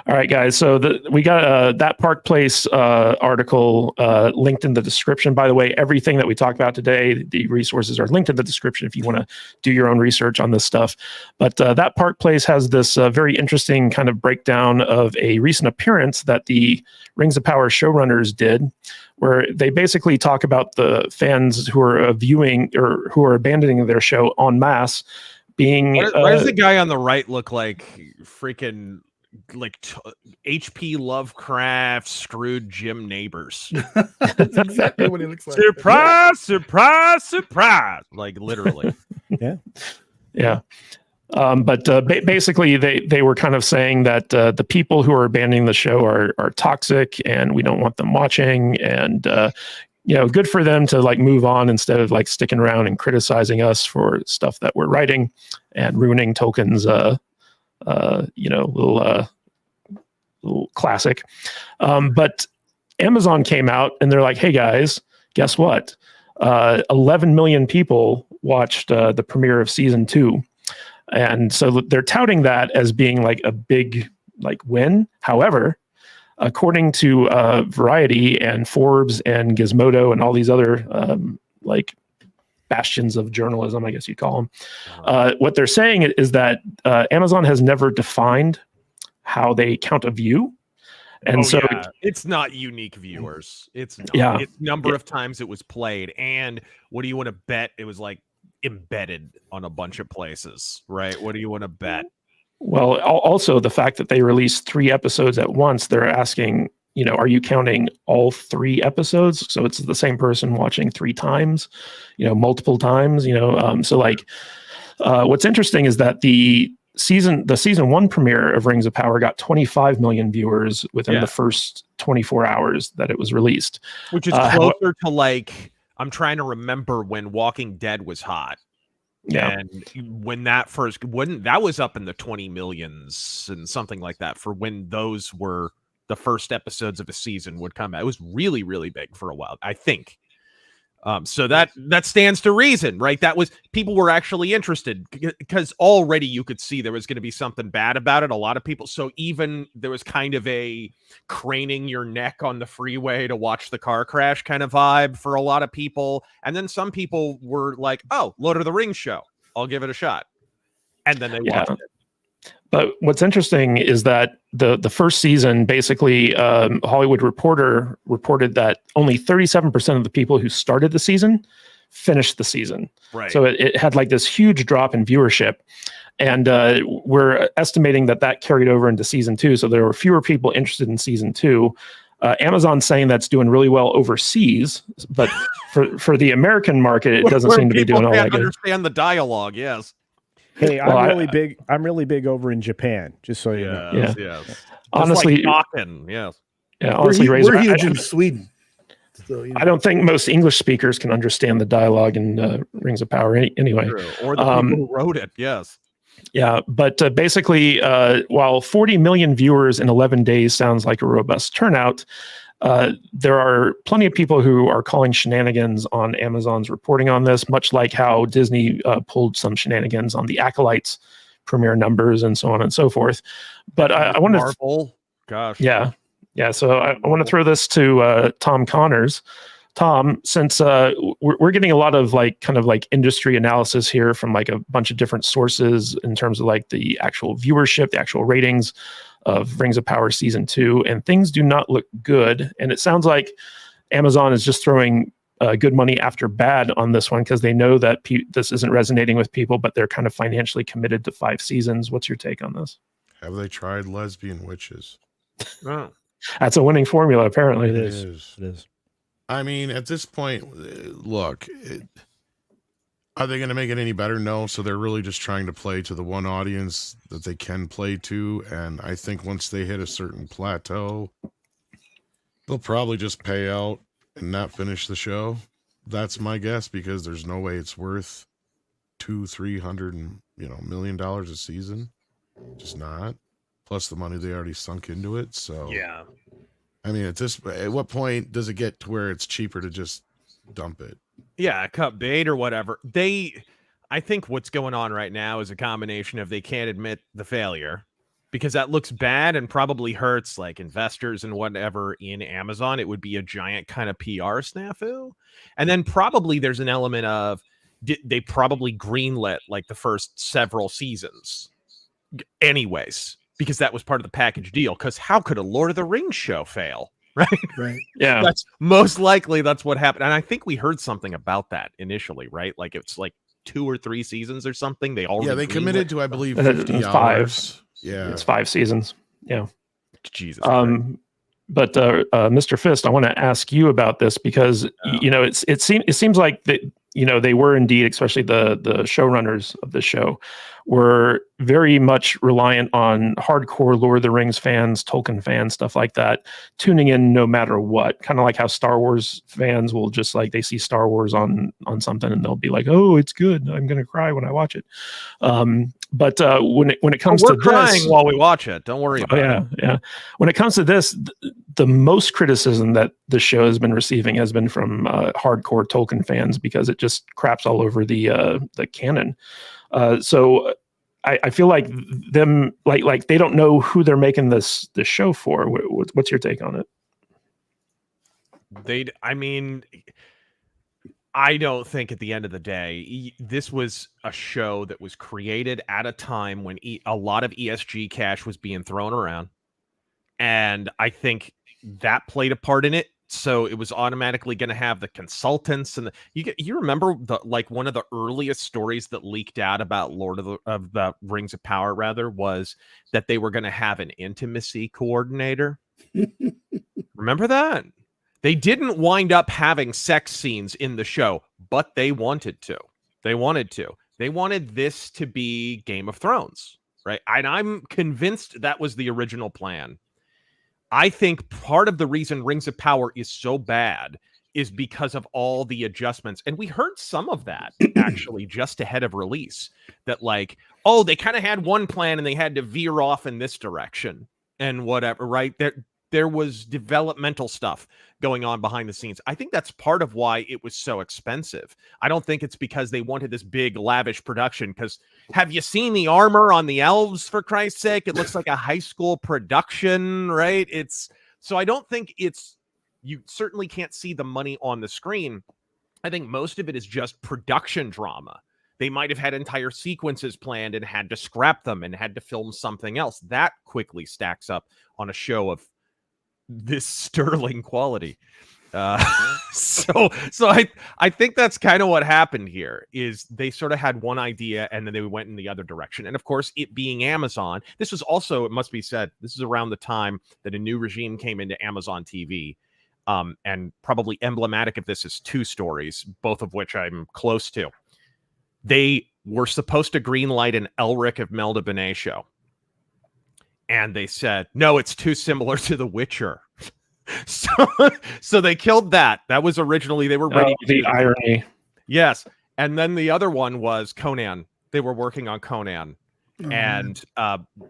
[SPEAKER 1] All right, guys. So we got that Park Place article linked in the description. By the way, everything that we talked about today, the resources are linked in the description if you want to do your own research on this stuff. But that Park Place has this very interesting kind of breakdown of a recent appearance that the Rings of Power showrunners did, where they basically talk about the fans who are viewing or who are abandoning their show en masse. Why
[SPEAKER 3] does the guy on the right look like freaking H.P. Lovecraft screwed Jim Neighbors?
[SPEAKER 2] That's exactly what he looks like.
[SPEAKER 3] Surprise, surprise, surprise! Like literally.
[SPEAKER 1] Yeah. But basically, they were kind of saying that the people who are abandoning the show are toxic, and we don't want them watching, and good for them to like move on instead of like sticking around and criticizing us for stuff that we're writing and ruining Tolkien's, little classic. But Amazon came out and they're like, hey guys, guess what? 11 million people watched the premiere of season 2. And so they're touting that as being like a big like win. However, according to Variety and Forbes and Gizmodo and all these other like bastions of journalism, I guess you'd call them, what they're saying is that Amazon has never defined how they count a view. And
[SPEAKER 3] it's not unique viewers. It's not.
[SPEAKER 1] Yeah.
[SPEAKER 3] It's number of times it was played. And what do you want to bet? It was like embedded on a bunch of places, right? What do you want to bet?
[SPEAKER 1] Well, also the fact that they released 3 episodes at once, they're asking, are you counting all 3 episodes? So it's the same person watching 3 times, multiple times, so like, what's interesting is that the season 1 premiere of Rings of Power got 25 million viewers within the first 24 hours that it was released.
[SPEAKER 3] Which is closer to like, I'm trying to remember when Walking Dead was hot.
[SPEAKER 1] Yeah.
[SPEAKER 3] And when that that was up in the 20 millions and something like that for when those were the first episodes of a season would come out. It was really, really big for a while, I think. So that stands to reason, right? That was, people were actually interested because already you could see there was going to be something bad about it. A lot of people. So even there was kind of a craning your neck on the freeway to watch the car crash kind of vibe for a lot of people. And then some people were like, oh, Lord of the Rings show, I'll give it a shot. And then they watched it.
[SPEAKER 1] But what's interesting is that the first season, basically, Hollywood Reporter reported that only 37% of the people who started the season finished the season.
[SPEAKER 3] Right.
[SPEAKER 1] So it had like this huge drop in viewership. And we're estimating that carried over into season 2. So there were fewer people interested in season 2. Amazon's saying that's doing really well overseas, but for the American market, it doesn't seem to be doing all that good.
[SPEAKER 3] Understand the dialogue, yes.
[SPEAKER 4] Hey, I'm really big over in Japan, just so you know.
[SPEAKER 3] Yes.
[SPEAKER 1] Honestly,
[SPEAKER 3] like talking, yes.
[SPEAKER 1] Yeah, honestly,
[SPEAKER 2] we're huge in Sweden. So,
[SPEAKER 1] I don't think most English speakers can understand the dialogue in Rings of Power anyway.
[SPEAKER 3] True. Or the people who wrote it, yes.
[SPEAKER 1] Yeah, but basically, while 40 million viewers in 11 days sounds like a robust turnout, there are plenty of people who are calling shenanigans on Amazon's reporting on this, much like how Disney pulled some shenanigans on the Acolytes premiere numbers and so on and so forth. But I want to...
[SPEAKER 3] Marvel? Gosh.
[SPEAKER 1] Yeah. So I want to throw this to Tom Connors. Tom, since we're getting a lot of kind of industry analysis here from like a bunch of different sources in terms of like the actual viewership, the actual ratings. of Rings of Power season 2, and things do not look good. And it sounds like Amazon is just throwing good money after bad on this one because they know that this isn't resonating with people, but they're kind of financially committed to 5 seasons. What's your take on this?
[SPEAKER 5] Have they tried lesbian witches?
[SPEAKER 3] Oh.
[SPEAKER 1] That's a winning formula, apparently.
[SPEAKER 5] It is.
[SPEAKER 4] It is.
[SPEAKER 5] I mean, at this point, look, are they going to make it any better? No. So they're really just trying to play to the one audience that they can play to. And I think once they hit a certain plateau, they'll probably just pay out and not finish the show. That's my guess, because there's no way it's worth $200-300 million a season. Just not. Plus the money they already sunk into it. So
[SPEAKER 3] Yeah.
[SPEAKER 5] I mean, at what point does it get to where it's cheaper to just dump it?
[SPEAKER 3] Yeah, cut bait or whatever. I think what's going on right now is a combination of they can't admit the failure, because that looks bad and probably hurts like investors and whatever in Amazon. It would be a giant kind of PR snafu. And then probably there's an element of they probably greenlit like the first several seasons anyways, because that was part of the package deal. Because how could a Lord of the Rings show fail? Right.
[SPEAKER 1] Yeah.
[SPEAKER 3] That's most likely that's what happened. And I think we heard something about that initially, right? Like it's like 2 or 3 seasons or something. They
[SPEAKER 5] committed to, I believe,
[SPEAKER 1] It's
[SPEAKER 5] 50 hours.
[SPEAKER 1] 5.
[SPEAKER 5] Yeah.
[SPEAKER 1] It's 5 seasons. Yeah.
[SPEAKER 3] Jesus.
[SPEAKER 1] But Mr. Fist, I want to ask you about this because it seems like that they were indeed, especially the showrunners of the show, were very much reliant on hardcore Lord of the Rings fans, Tolkien fans, stuff like that, tuning in no matter what. Kind of like how Star Wars fans will just like they see Star Wars on something and they'll be like, "Oh, it's good. I'm gonna cry when I watch it." But when it comes to
[SPEAKER 3] crying
[SPEAKER 1] this,
[SPEAKER 3] while we watch it, don't worry about it.
[SPEAKER 1] Yeah. When it comes to this, the most criticism that the show has been receiving has been from hardcore Tolkien fans because it just craps all over the canon. So I feel like them like they don't know who they're making this show for. What's your take on it?
[SPEAKER 3] I don't think at the end of the day, this was a show that was created at a time when a lot of ESG cash was being thrown around. And I think that played a part in it. So it was automatically going to have the consultants and you remember one of the earliest stories that leaked out about Lord of the Rings of Power was that they were going to have an intimacy coordinator. Remember that? They didn't wind up having sex scenes in the show, but they wanted to. They wanted this to be Game of Thrones, right? And I'm convinced that was the original plan. I think part of the reason Rings of Power is so bad is because of all the adjustments. And we heard some of that actually just ahead of release, that they kind of had one plan and they had to veer off in this direction and whatever, right? There was developmental stuff going on behind the scenes. I think that's part of why it was so expensive. I don't think it's because they wanted this big, lavish production. Because have you seen the armor on the elves, for Christ's sake? It looks like a high school production, right? So I don't think you certainly can't see the money on the screen. I think most of it is just production drama. They might have had entire sequences planned and had to scrap them and had to film something else. That quickly stacks up on a show of this sterling quality. So I think that's kind of what happened here is they sort of had one idea and then they went in the other direction. And of course, it being Amazon, this was also, it must be said, this is around the time that a new regime came into Amazon TV. And probably emblematic of this is 2 stories, both of which I'm close to. They were supposed to greenlight an Elric of Melda Benet show. And they said, no, it's too similar to The Witcher. So they killed that. That was originally, they were ready.
[SPEAKER 1] The irony.
[SPEAKER 3] Yes. And then the other one was Conan. They were working on Conan. And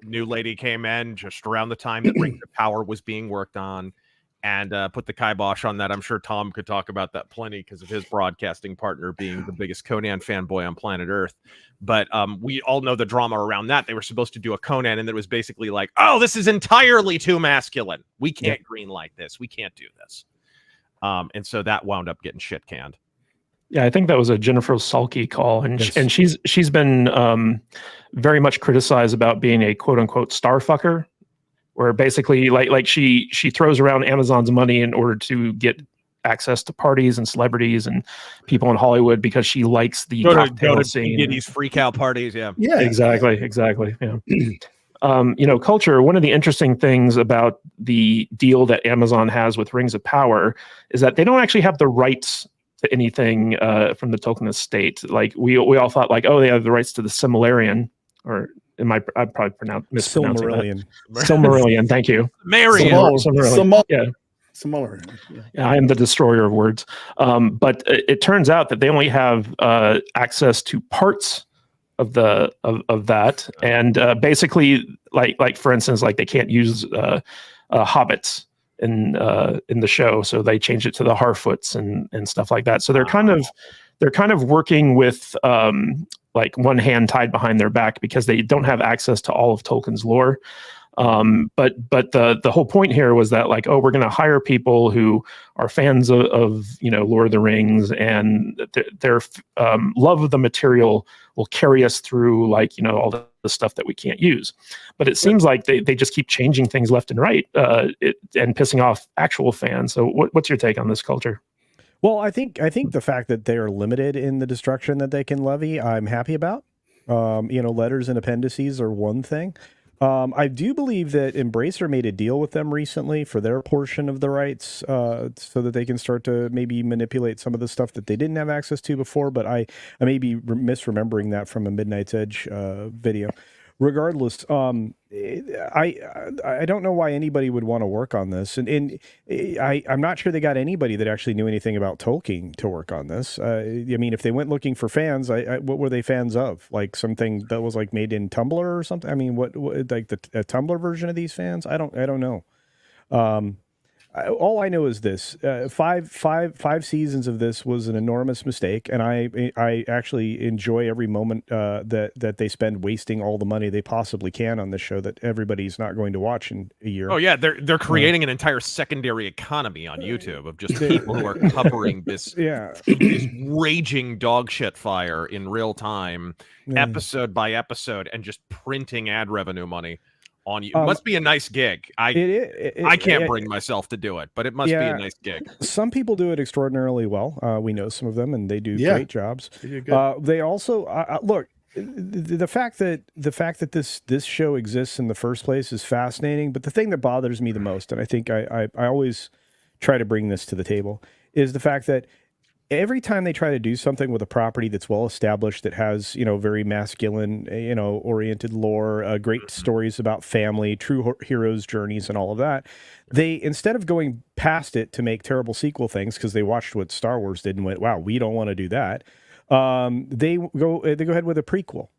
[SPEAKER 3] new lady came in just around the time that Rings of Power was being worked on and put the kibosh on that. I'm sure Tom could talk about that plenty because of his broadcasting partner being the biggest Conan fanboy on planet Earth. But we all know the drama around that. They were supposed to do a Conan, and it was basically like, oh, this is entirely too masculine. We can't greenlight this. We can't do this. And so that wound up getting shit canned.
[SPEAKER 1] Yeah, I think that was a Jennifer Salke call, and she's been very much criticized about being a quote unquote star fucker. where basically like she throws around Amazon's money in order to get access to parties and celebrities and people in Hollywood because she likes the cocktail scene.
[SPEAKER 3] Diddy's freak out parties. Yeah.
[SPEAKER 1] Exactly. Yeah. Culture, one of the interesting things about the deal that Amazon has with Rings of Power is that they don't actually have the rights to anything from the Tolkien estate. Like we all thought like, oh, they have the rights to the Silmarillion, or I probably mispronouncing
[SPEAKER 4] Silmarillion.
[SPEAKER 1] that. Silmarillion, thank you.
[SPEAKER 2] Silmarillion.
[SPEAKER 1] Yeah.
[SPEAKER 2] Silmarillion.
[SPEAKER 1] Yeah, I am the destroyer of words. But it turns out that they only have access to parts of that, and basically, like for instance, like they can't use hobbits in the show, so they changed it to the Harfoots and stuff like that. So they're kind of working with like one hand tied behind their back because they don't have access to all of Tolkien's lore. But the whole point here was that like, oh, we're going to hire people who are fans of Lord of the Rings, and their love of the material will carry us through like all the stuff that we can't use. But it seems like they just keep changing things left and right, and pissing off actual fans. So what's your take on this culture?
[SPEAKER 4] Well, I think the fact that they are limited in the destruction that they can levy, I'm happy about. Letters and appendices are one thing. I do believe that Embracer made a deal with them recently for their portion of the rights, so that they can start to maybe manipulate some of the stuff that they didn't have access to before. But I may be misremembering that from a Midnight's Edge video. Regardless, I don't know why anybody would want to work on this, and I'm not sure they got anybody that actually knew anything about Tolkien to work on this. I mean, if they went looking for fans, what were they fans of? Like something that was like made in Tumblr or something? I mean, what like a Tumblr version of these fans? I don't know. All I know is this: five seasons of this was an enormous mistake, and I actually enjoy every moment that they spend wasting all the money they possibly can on this show that everybody's not going to watch in a year.
[SPEAKER 3] Oh yeah, they're creating an entire secondary economy on YouTube of just people who are covering this this raging dog shit fire in real time, episode by episode, and just printing ad revenue money on you. It must be a nice gig. I can't bring myself to do it, but it must be a nice gig. Some
[SPEAKER 4] people do it extraordinarily well. We know some of them, and they do great jobs. They also look. The fact that this show exists in the first place is fascinating. But the thing that bothers me the most, and I think I always try to bring this to the table, is the fact that every time they try to do something with a property that's well established, that has, very masculine, oriented lore, great stories about family, true heroes' journeys, and all of that, they, instead of going past it to make terrible sequel things, because they watched what Star Wars did and went, wow, we don't want to do that. They go ahead with a prequel.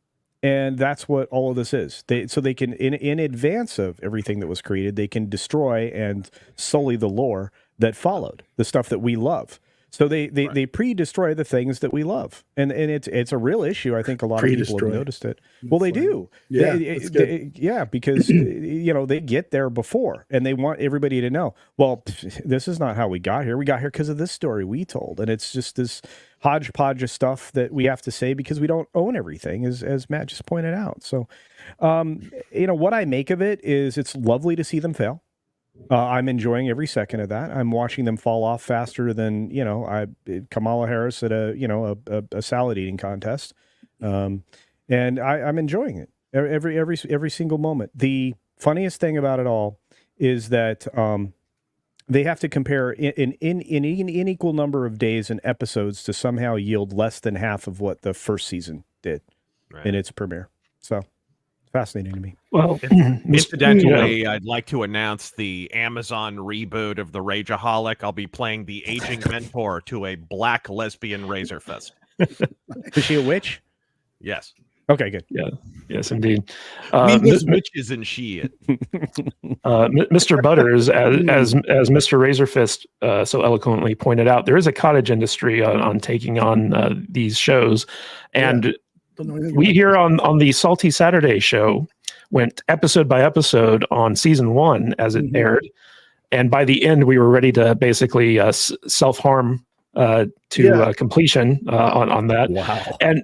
[SPEAKER 4] And that's what all of this is. So they can, in advance of everything that was created, they can destroy and sully the lore that followed, the stuff that we love. So they pre-destroy the things that we love, and it's a real issue. I think a lot of people have noticed it. Well, they do, because they get there before, and they want everybody to know. Well, this is not how we got here. We got here because of this story we told, and it's just this hodgepodge of stuff that we have to say because we don't own everything, as Matt just pointed out. So, what I make of it is it's lovely to see them fail. I'm enjoying every second of that. I'm watching them fall off faster than Kamala Harris at a salad eating contest, and I'm enjoying it every single moment. The funniest thing about it all is that they have to compare in an equal number of days and episodes to somehow yield less than half of what the first season did in its premiere. So. Fascinating to me.
[SPEAKER 1] Well,
[SPEAKER 3] incidentally, I'd like to announce the Amazon reboot of the Rageaholic. I'll be playing the aging mentor to a black lesbian Razorfist.
[SPEAKER 4] Is she a witch?
[SPEAKER 3] Yes.
[SPEAKER 4] Okay, good.
[SPEAKER 1] Yeah. Yes, indeed.
[SPEAKER 3] There's witches and shit.
[SPEAKER 1] Mr. Butters, as Mr. Razorfist so eloquently pointed out, there is a cottage industry on taking on these shows, and. We here on the Salty Saturday show went episode by episode on season 1 as it aired, and by the end we were ready to basically self-harm to completion on that.
[SPEAKER 4] Wow!
[SPEAKER 1] And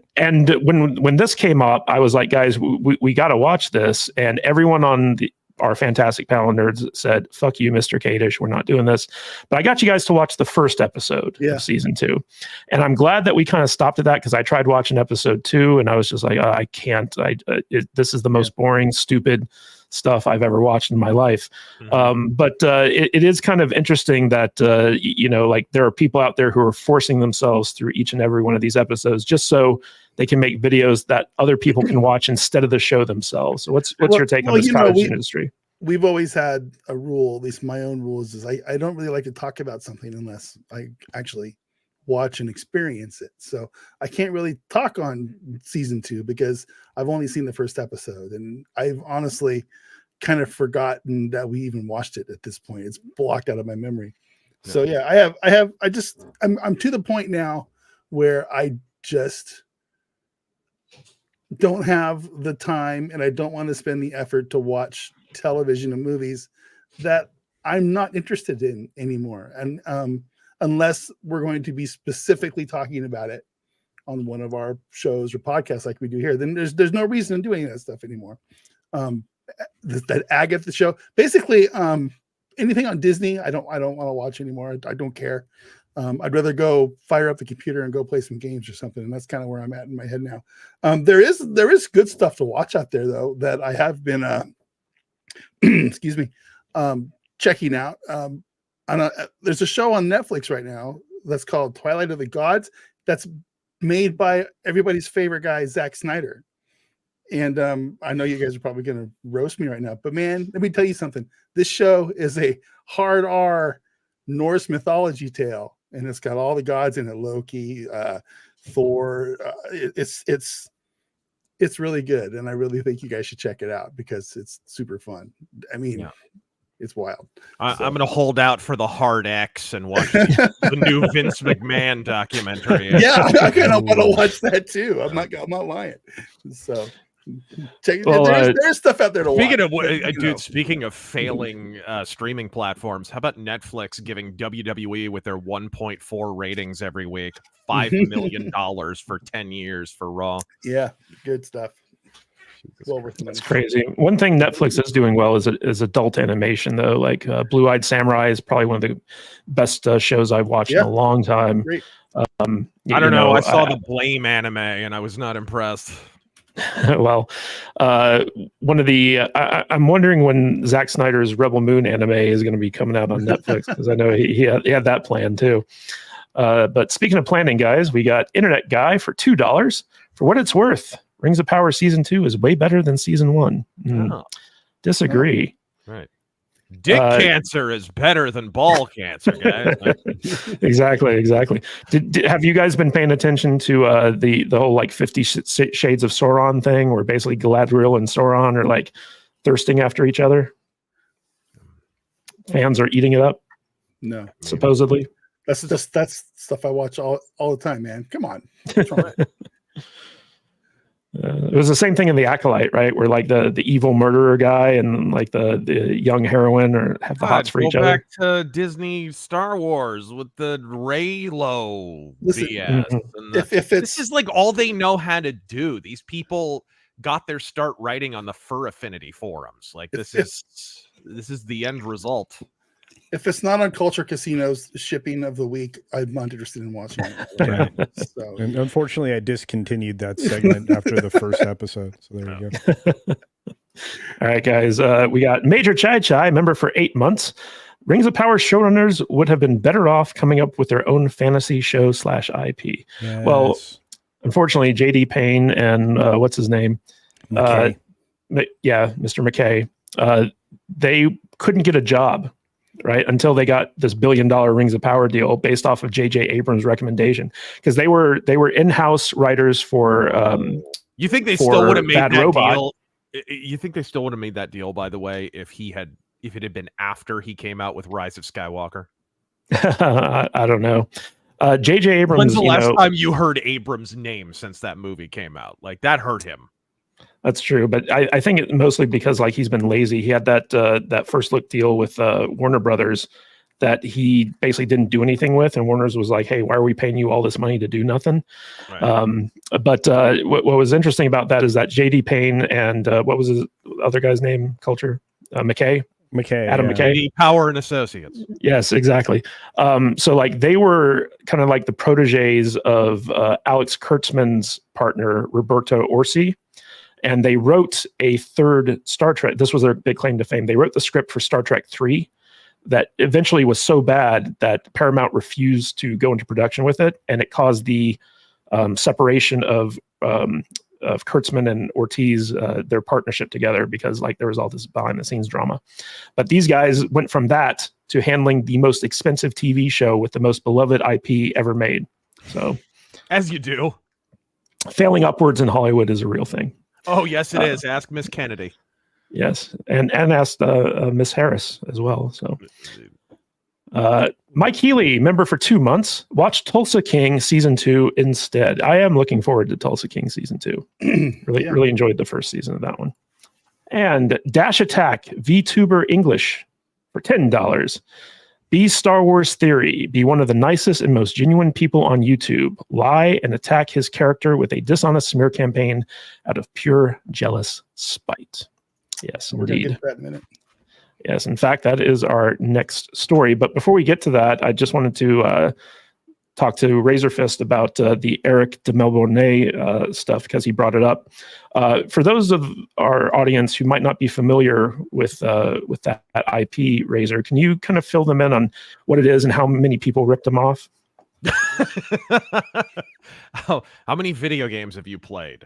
[SPEAKER 1] when this came up, I was like, guys, we got to watch this, and everyone on our fantastic panel of nerds said, "Fuck you, Mr. Kadish, we're not doing this." But I got you guys to watch the first episode of season 2, and I'm glad that we kind of stopped at that, because I tried watching episode 2 and I was just like, I can't. This is the most boring, stupid stuff I've ever watched in my life. But it is kind of interesting that like there are people out there who are forcing themselves through each and every one of these episodes just so they can make videos that other people can watch instead of the show themselves. So what's your take on this television industry?
[SPEAKER 2] We've always had a rule, at least my own rules, is I don't really like to talk about something unless I actually watch and experience it. So I can't really talk on season 2 because I've only seen the first episode, and I've honestly kind of forgotten that we even watched it at this point. It's blocked out of my memory. So yeah, I'm to the point now where I just don't have the time, and I don't want to spend the effort to watch television and movies that I'm not interested in anymore. And unless we're going to be specifically talking about it on one of our shows or podcasts like we do here, then there's no reason to do any of that stuff anymore. That Agatha show, basically, anything on Disney, I don't want to watch anymore. I don't care. I'd rather go fire up the computer and go play some games or something. And that's kind of where I'm at in my head now. There is good stuff to watch out there though, that I have been, excuse me, checking out. There's a show on Netflix right now that's called Twilight of the Gods. That's made by everybody's favorite guy, Zack Snyder. And I know you guys are probably going to roast me right now, but man, let me tell you something. This show is a hard R Norse mythology tale, and it's got all the gods in it: Loki, Thor. It's really good, and I really think you guys should check it out because it's super fun. I mean, it's wild.
[SPEAKER 3] I'm going to hold out for the Hard X and watch the new Vince McMahon documentary.
[SPEAKER 2] Yeah, I kind of want to watch that too. I'm not lying. So. There's stuff out there to watch.
[SPEAKER 3] Speaking of failing streaming platforms, how about Netflix giving WWE with their 1.4 ratings every week $5 million for 10 years for Raw?
[SPEAKER 2] Yeah, good stuff. Well worth it.
[SPEAKER 1] That's crazy. One thing Netflix is doing well is adult animation, though. Like Blue-Eyed Samurai is probably one of the best shows I've watched in a long time.
[SPEAKER 2] Great.
[SPEAKER 3] I don't know. I saw the Blame anime and I was not impressed.
[SPEAKER 1] Well, one of the I'm wondering when Zack Snyder's Rebel Moon anime is going to be coming out on Netflix, because I know he had that plan too. But speaking of planning, guys, we got Internet Guy for $2. For what it's worth, Rings of Power season 2 is way better than season 1. Disagree.
[SPEAKER 3] Right. Dick cancer is better than ball cancer, guys.
[SPEAKER 1] Exactly. Have you guys been paying attention to the whole like 50 Shades of Sauron thing, where basically Galadriel and Sauron are like thirsting after each other? Fans are eating it up.
[SPEAKER 2] No,
[SPEAKER 1] supposedly.
[SPEAKER 2] That's stuff I watch all the time, man. Come on.
[SPEAKER 1] It was the same thing in The Acolyte, right? Where like the evil murderer guy and like the young heroine have the hots for each other.
[SPEAKER 3] Go back to Disney Star Wars with the Reylo BS. This is like all they know how to do. These people got their start writing on the Fur Affinity forums. Like this is the end result.
[SPEAKER 2] If it's not on Culture Casino's shipping of the week, I'm not interested in watching it.
[SPEAKER 4] Right. So. And unfortunately, I discontinued that segment after the first episode. So there you go.
[SPEAKER 1] All right, guys. We got Major Chai Chai, member for 8 months. Rings of Power showrunners would have been better off coming up with their own fantasy show /IP.
[SPEAKER 4] Yes.
[SPEAKER 1] Well, unfortunately, JD Payne and what's his name?
[SPEAKER 4] McKay.
[SPEAKER 1] Mr. McKay. They couldn't get a job. Right, until they got this $1 billion Rings of Power deal based off of J.J. Abrams' recommendation, because they were in-house writers for.
[SPEAKER 3] You think they still would have made that deal? You think they still would have made that deal? By the way, if it had been after he came out with Rise of Skywalker,
[SPEAKER 1] I don't know. J.J. Abrams.
[SPEAKER 3] When's the last time you heard Abrams' name since that movie came out? Like that hurt him.
[SPEAKER 1] That's true, but I think it mostly because like he's been lazy. He had that first look deal with Warner Brothers that he basically didn't do anything with, and Warner's was like, "Hey, why are we paying you all this money to do nothing?" Right. But what was interesting about that is that JD Payne and what was his other guy's name? Culture. McKay. Adam
[SPEAKER 4] yeah.
[SPEAKER 1] McKay.
[SPEAKER 3] The Power and Associates.
[SPEAKER 1] Yes, exactly. So like they were kind of like the proteges of Alex Kurtzman's partner, Roberto Orsi. And they wrote a third Star Trek. This was their big claim to fame. They wrote the script for Star Trek 3 that eventually was so bad that Paramount refused to go into production with it. And it caused the separation of Kurtzman and Ortiz, their partnership together, because like there was all this behind the scenes drama. But these guys went from that to handling the most expensive TV show with the most beloved IP ever made. So
[SPEAKER 3] As you do.
[SPEAKER 1] failing upwards in Hollywood is a real thing.
[SPEAKER 3] Oh, yes, it is. Ask Miss Kennedy.
[SPEAKER 1] Yes, and asked Miss Harris as well. So, Mike Healy, member for 2 months, watched Tulsa King season 2 instead. I am looking forward to Tulsa King season 2. Really enjoyed the first season of that one. And Dash Attack VTuber English for $10. Be Star Wars Theory. Be one of the nicest and most genuine people on YouTube. Lie and attack his character with a dishonest smear campaign out of pure jealous spite. Yes,
[SPEAKER 2] We're gonna
[SPEAKER 1] indeed.
[SPEAKER 2] get to that in a minute.
[SPEAKER 1] Yes, in fact, that is our next story. But before we get to that, I just wanted to talk to Razorfist about the Eric de Melbourne stuff, because he brought it up. For those of our audience who might not be familiar with that IP, Razor, can you kind of fill them in on what it is and how many people ripped them off?
[SPEAKER 3] Oh, how many video games have you played?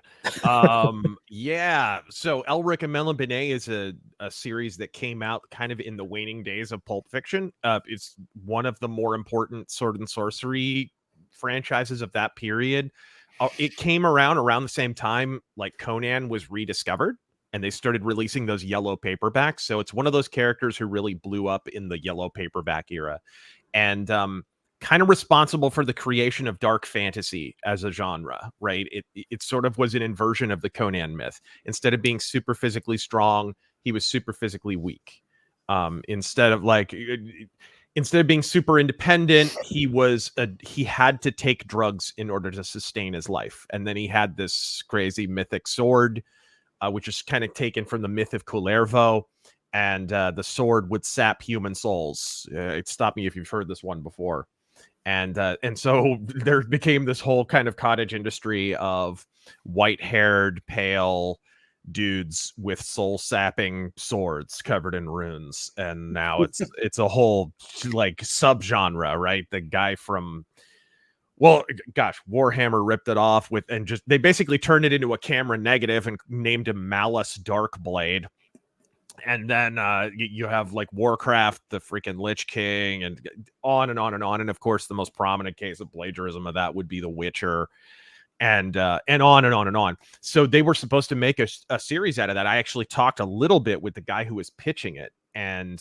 [SPEAKER 3] Yeah. So Elric and Melbourne is a series that came out kind of in the waning days of Pulp Fiction. It's one of the more important sword and sorcery franchises of that period. It came around the same time like Conan was rediscovered, and they started releasing those yellow paperbacks. So it's one of those characters who really blew up in the yellow paperback era, and kind of responsible for the creation of dark fantasy as a genre, right? It sort of was an inversion of the Conan myth. Instead of being super physically strong, he was super physically weak. Instead of being super independent, he had to take drugs in order to sustain his life. And then he had this crazy mythic sword, which is kind of taken from the myth of Kullervo. And the sword would sap human souls. Stop me if you've heard this one before. And so there became this whole kind of cottage industry of white-haired, pale dudes with soul-sapping swords covered in runes. And now it's a whole like subgenre, right? The guy from, well, gosh, Warhammer ripped it off they basically turned it into a camera negative and named him Malice Darkblade. And then you have like Warcraft, the freaking Lich King, and on and on and on. And of course, the most prominent case of plagiarism of that would be The Witcher, and on and on and on. So they were supposed to make a series out of that. I actually talked a little bit with the guy who was pitching it, and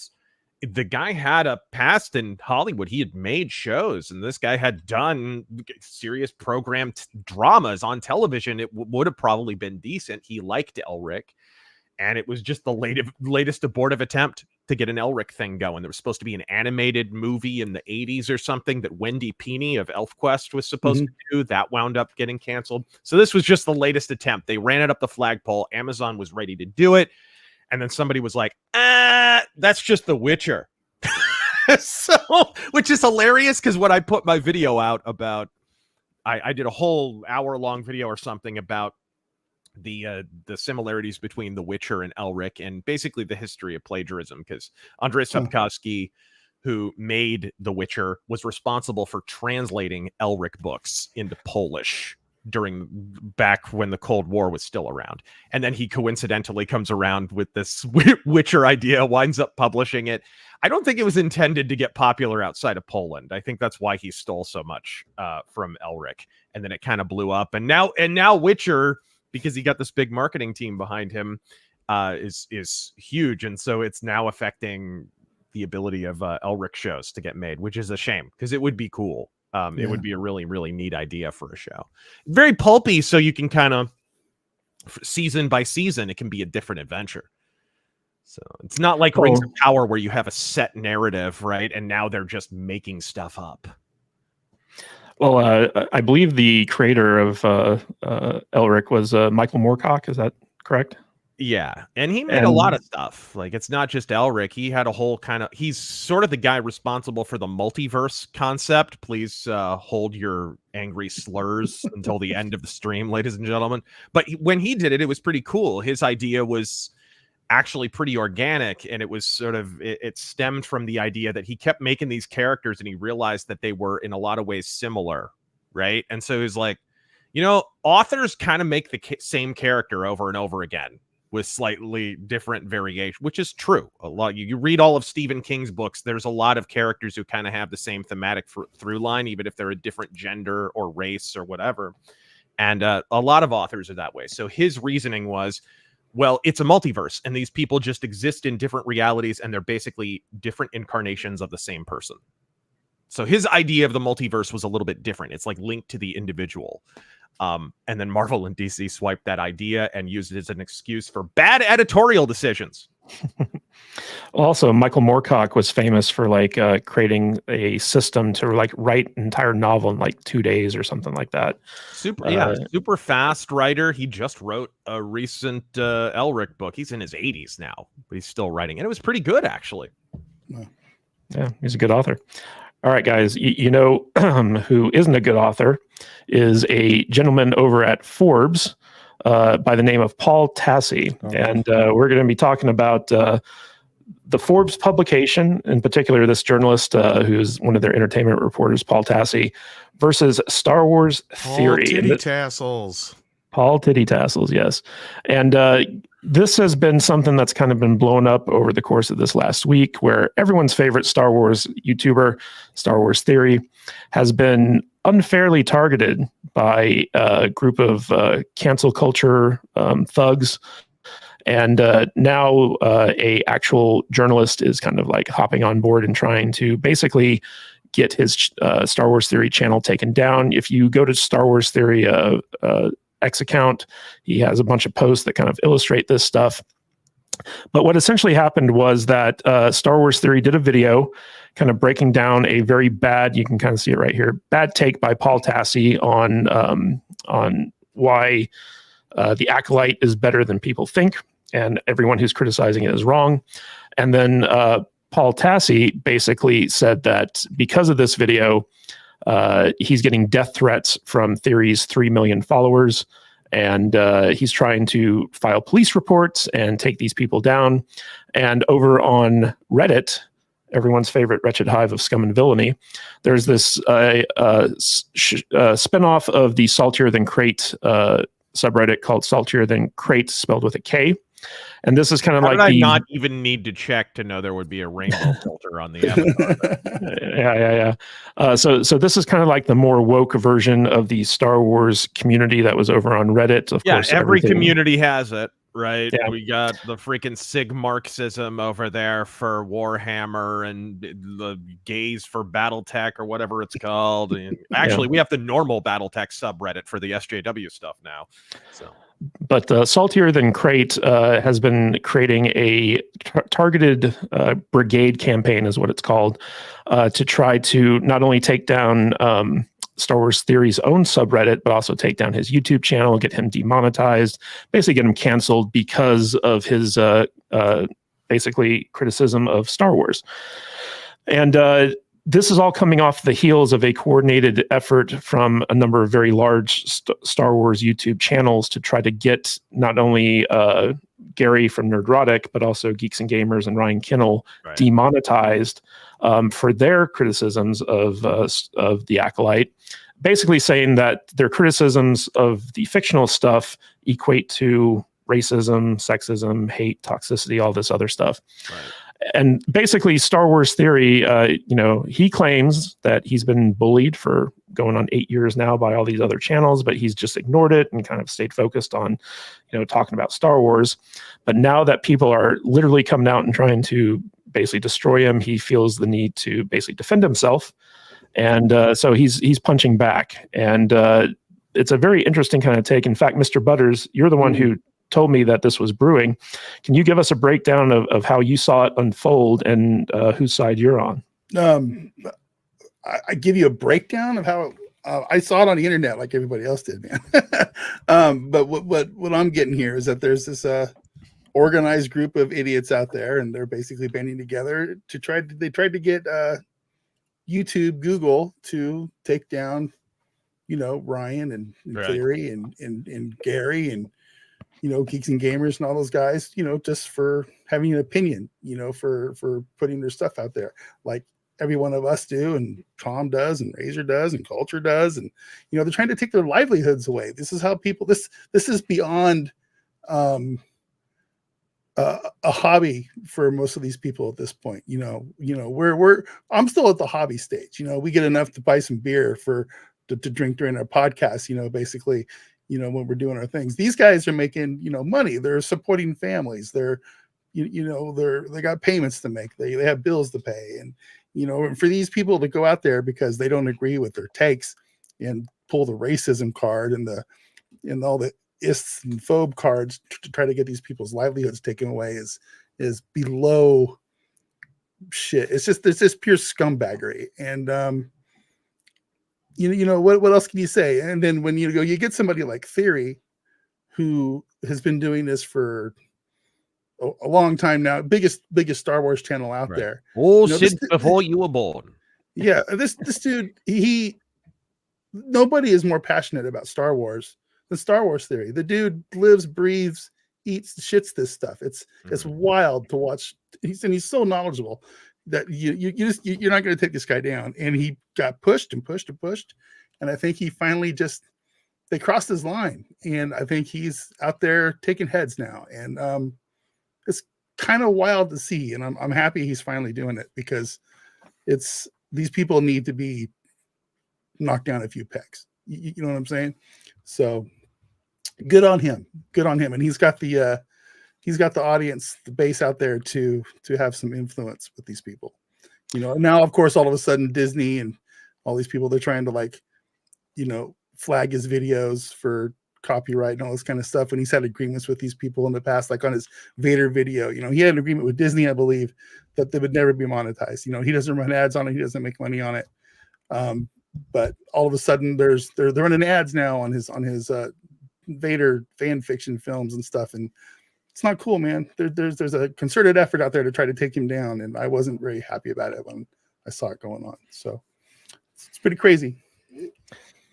[SPEAKER 3] the guy had a past in Hollywood. He had made shows, and this guy had done serious programmed dramas on television. It would have probably been decent. He liked Elric. And it was just the latest abortive attempt to get an Elric thing going. There was supposed to be an animated movie in the 80s or something that Wendy Peeney of ElfQuest was supposed to do. That wound up getting canceled. So this was just the latest attempt. They ran it up the flagpole. Amazon was ready to do it. And then somebody was like, that's just The Witcher. So, which is hilarious, because when I put my video out about, I did a whole hour-long video or something about the similarities between The Witcher and Elric, and basically the history of plagiarism, because Andrzej Sapkowski, who made The Witcher, was responsible for translating Elric books into Polish back when the Cold War was still around. And then he coincidentally comes around with this Witcher idea, winds up publishing it. I don't think it was intended to get popular outside of Poland. I think that's why he stole so much from Elric. And then it kind of blew up. And now Witcher, because he got this big marketing team behind him, is huge. And so it's now affecting the ability of Elric shows to get made, which is a shame, because it would be cool. It would be a really, really neat idea for a show. Very pulpy, so you can kind of, season by season, it can be a different adventure. So it's not like Rings of Power where you have a set narrative, right? And now they're just making stuff up.
[SPEAKER 1] Well, I believe the creator of Elric was Michael Moorcock. Is that correct?
[SPEAKER 3] Yeah, and he made a lot of stuff. Like, it's not just Elric. He had a whole kind of... He's sort of the guy responsible for the multiverse concept. Please hold your angry slurs until the end of the stream, ladies and gentlemen. But when he did it, it was pretty cool. His idea was actually pretty organic, and it was sort of... It stemmed from the idea that he kept making these characters, and he realized that they were, in a lot of ways, similar, right? And so he was like, you know, authors kind of make the same character over and over again, with slightly different variation, which is true. A lot. You read all of Stephen King's books, there's a lot of characters who kind of have the same thematic through line, even if they're a different gender or race or whatever. And a lot of authors are that way. So his reasoning was, well, it's a multiverse, and these people just exist in different realities, and they're basically different incarnations of the same person. So his idea of the multiverse was a little bit different. It's like linked to the individual. And then Marvel and DC swiped that idea and used it as an excuse for bad editorial decisions.
[SPEAKER 1] Also, Michael Moorcock was famous for like
[SPEAKER 3] creating
[SPEAKER 1] a system to like write an entire novel in like 2 days or something like that.
[SPEAKER 3] Super fast writer. He just wrote a recent Elric book. He's in his 80s now, but he's still writing, and it was pretty good, actually.
[SPEAKER 1] Yeah, he's a good author. All right, guys, you know who isn't a good author is a gentleman over at Forbes by the name of Paul Tassi. And we're going to be talking about the Forbes publication, in particular, this journalist who's one of their entertainment reporters, Paul Tassi, versus Star Wars Theory.
[SPEAKER 5] Paul Titty Tassels.
[SPEAKER 1] Paul Titty Tassels, yes. And this has been something that's kind of been blown up over the course of this last week, where everyone's favorite Star Wars YouTuber, Star Wars Theory, has been unfairly targeted by a group of cancel culture thugs. And now a actual journalist is kind of like hopping on board and trying to basically get his Star Wars Theory channel taken down. If you go to Star Wars Theory X account, he has a bunch of posts that kind of illustrate this stuff. But what essentially happened was that Star Wars Theory did a video kind of breaking down a very bad, you can kind of see it right here, bad take by Paul Tassi on why the Acolyte is better than people think, and everyone who's criticizing it is wrong. And then Paul Tassi basically said that because of this video, he's getting death threats from Theory's 3 million followers, and he's trying to file police reports and take these people down. And over on Reddit, everyone's favorite wretched hive of scum and villainy, there's this spinoff of the Saltier Than Crate subreddit called Saltier Than Crate, spelled with a K. And this is kind of
[SPEAKER 3] I not even need to check to know there would be a rainbow filter on the avatar.
[SPEAKER 1] Yeah. So this is kind of like the more woke version of the Star Wars community that was over on Reddit. Of course,
[SPEAKER 3] every community has it, right?
[SPEAKER 1] Yeah.
[SPEAKER 3] We got the freaking Sig Marxism over there for Warhammer, and the gays for BattleTech or whatever it's called. And actually, we have the normal BattleTech subreddit for the SJW stuff now. So.
[SPEAKER 1] But Saltier Than Crate has been creating a targeted brigade campaign, is what it's called, to try to not only take down Star Wars Theory's own subreddit, but also take down his YouTube channel, get him demonetized, basically get him canceled because of his basically criticism of Star Wars. And this is all coming off the heels of a coordinated effort from a number of very large Star Wars YouTube channels to try to get not only Gary from Nerdrotic, but also Geeks and Gamers and Ryan Kinnell demonetized for their criticisms of the Acolyte, basically saying that their criticisms of the fictional stuff equate to racism, sexism, hate, toxicity, all this other stuff. Right. And basically, Star Wars Theory, he claims that he's been bullied for going on 8 years now by all these other channels, but he's just ignored it and kind of stayed focused on, talking about Star Wars. But now that people are literally coming out and trying to basically destroy him, he feels the need to basically defend himself. And so he's punching back. And it's a very interesting kind of take. In fact, Mr. Butters, you're the one who told me that this was brewing. Can you give us a breakdown of how you saw it unfold and whose side you're on?
[SPEAKER 2] I give you a breakdown of how I saw it on the internet like everybody else did, man. But what I'm getting here is that there's this organized group of idiots out there, and they're basically banding together to they tried to get YouTube, Google to take down, Ryan and
[SPEAKER 3] Right.
[SPEAKER 2] Theory and Gary and, Geeks and Gamers and all those guys, just for having an opinion, for putting their stuff out there, like every one of us do, and Tom does, and Razor does, and Culture does, and they're trying to take their livelihoods away. This is how people. This is beyond a hobby for most of these people at this point. I'm still at the hobby stage. We get enough to buy some beer to drink during our podcast. Basically, when we're doing our things. These guys are making money. They're supporting families. They got payments to make. They have bills to pay, and for these people to go out there because they don't agree with their takes and pull the racism card and all the ists and phobe cards to try to get these people's livelihoods taken away is below shit. It's just pure scumbaggery. And what else can you say? And then when you get somebody like Theory, who has been doing this for a long time now, biggest Star Wars channel out there.
[SPEAKER 3] Since before you were born.
[SPEAKER 2] Yeah, this dude, nobody is more passionate about Star Wars than Star Wars Theory. The dude lives, breathes, eats, shits this stuff. It's wild to watch. He's so knowledgeable that you're not going to take this guy down. And he got pushed and pushed and pushed, and I think he finally they crossed his line, and I think he's out there taking heads now, and it's kind of wild to see, and I'm happy he's finally doing it, because these people need to be knocked down a few pegs. You know what I'm saying? So good on him, and he's got the audience, the base out there to have some influence with these people. Now of course all of a sudden Disney and all these people, they're trying to flag his videos for copyright and all this kind of stuff, and he's had agreements with these people in the past, like on his Vader video. He had an agreement with Disney, I believe, that they would never be monetized. He doesn't run ads on it, he doesn't make money on it, but all of a sudden they're running ads now on his Vader fan fiction films and stuff, and it's not cool, man. There's a concerted effort out there to try to take him down, and I wasn't very happy about it when I saw it going on. So it's pretty crazy.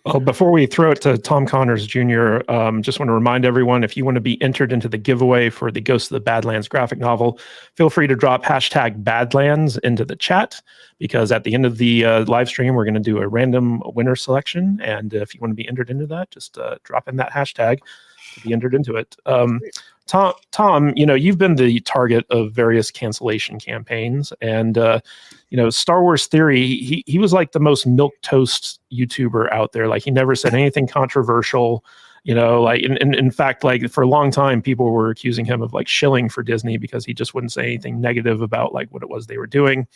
[SPEAKER 1] Well, before we throw it to Tom Connors Jr., just want to remind everyone, if you want to be entered into the giveaway for the Ghost of the Badlands graphic novel, feel free to drop hashtag Badlands into the chat, because at the end of the live stream, we're going to do a random winner selection. And if you want to be entered into that, just drop in that hashtag to be entered into it. Tom, you've been the target of various cancellation campaigns, and Star Wars Theory, he was like the most milquetoast YouTuber out there. Like, he never said anything controversial. In fact, like, for a long time, people were accusing him of like shilling for Disney because he just wouldn't say anything negative about like what it was they were doing.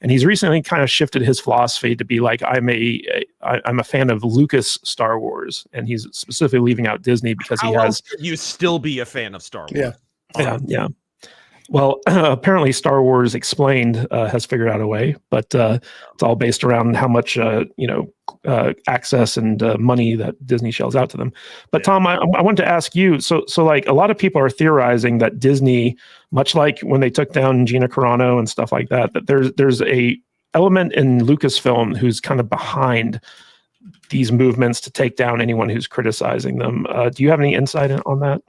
[SPEAKER 1] And he's recently kind of shifted his philosophy to be like, I'm a fan of Lucas Star Wars, and he's specifically leaving out Disney because
[SPEAKER 3] How else could you still be a fan of Star Wars?
[SPEAKER 1] Yeah. Well, apparently Star Wars Explained has figured out a way, but it's all based around how much access and money that Disney shells out to them. But Tom, I wanted to ask you, so like, a lot of people are theorizing that Disney, much like when they took down Gina Carano and stuff like that, that there's a element in Lucasfilm who's kind of behind these movements to take down anyone who's criticizing them. Do you have any insight on that?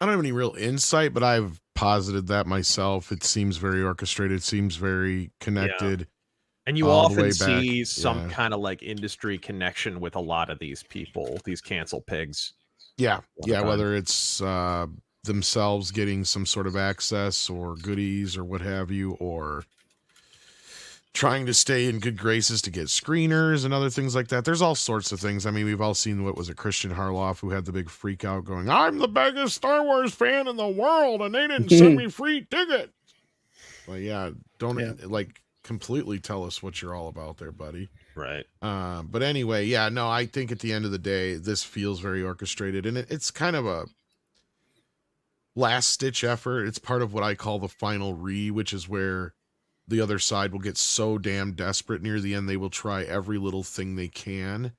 [SPEAKER 5] I don't have any real insight, but I've posited that myself. It seems very orchestrated, seems very connected.
[SPEAKER 3] Yeah. And you
[SPEAKER 5] all the way
[SPEAKER 3] often see
[SPEAKER 5] back.
[SPEAKER 3] some kind of like industry connection with a lot of these people, these cancel pigs.
[SPEAKER 5] Yeah. Whether it's themselves getting some sort of access or goodies or what have you, or trying to stay in good graces to get screeners and other things like that. There's all sorts of things. I mean, we've all seen, what was it, Christian Harloff, who had the big freak out going, I'm the biggest Star Wars fan in the world, and they didn't send me free tickets. Well, don't completely tell us what you're all about there, buddy.
[SPEAKER 3] Right.
[SPEAKER 5] But anyway, I think at the end of the day, this feels very orchestrated, and it's kind of a last stitch effort. It's part of what I call the final which is where the other side will get so damn desperate near the end, they will try every little thing they can.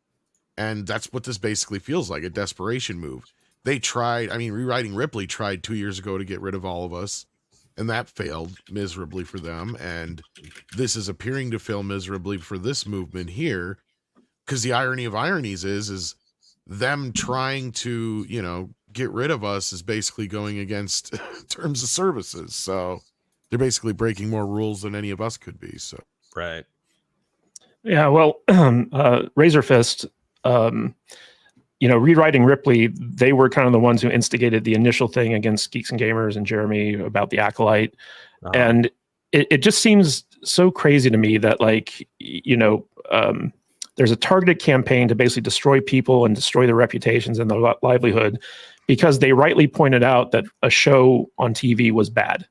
[SPEAKER 5] And that's what this basically feels like, a desperation move. they tried. I mean, Rewriting Ripley tried 2 years ago to get rid of all of us, and that failed miserably for them. And this is appearing to fail miserably for this movement here, because the irony of ironies is them trying to, you know, get rid of us is basically going against terms of services. So they're basically breaking more rules than any of us could be. So
[SPEAKER 3] Right.
[SPEAKER 1] Yeah, well, Razorfist, you know, Rewriting Ripley, they were kind of the ones who instigated the initial thing against Geeks and Gamers and Jeremy about the Acolyte. And it just seems so crazy to me that, like, you know, there's a targeted campaign to basically destroy people and destroy their reputations and their livelihood because they rightly pointed out that a show on TV was bad.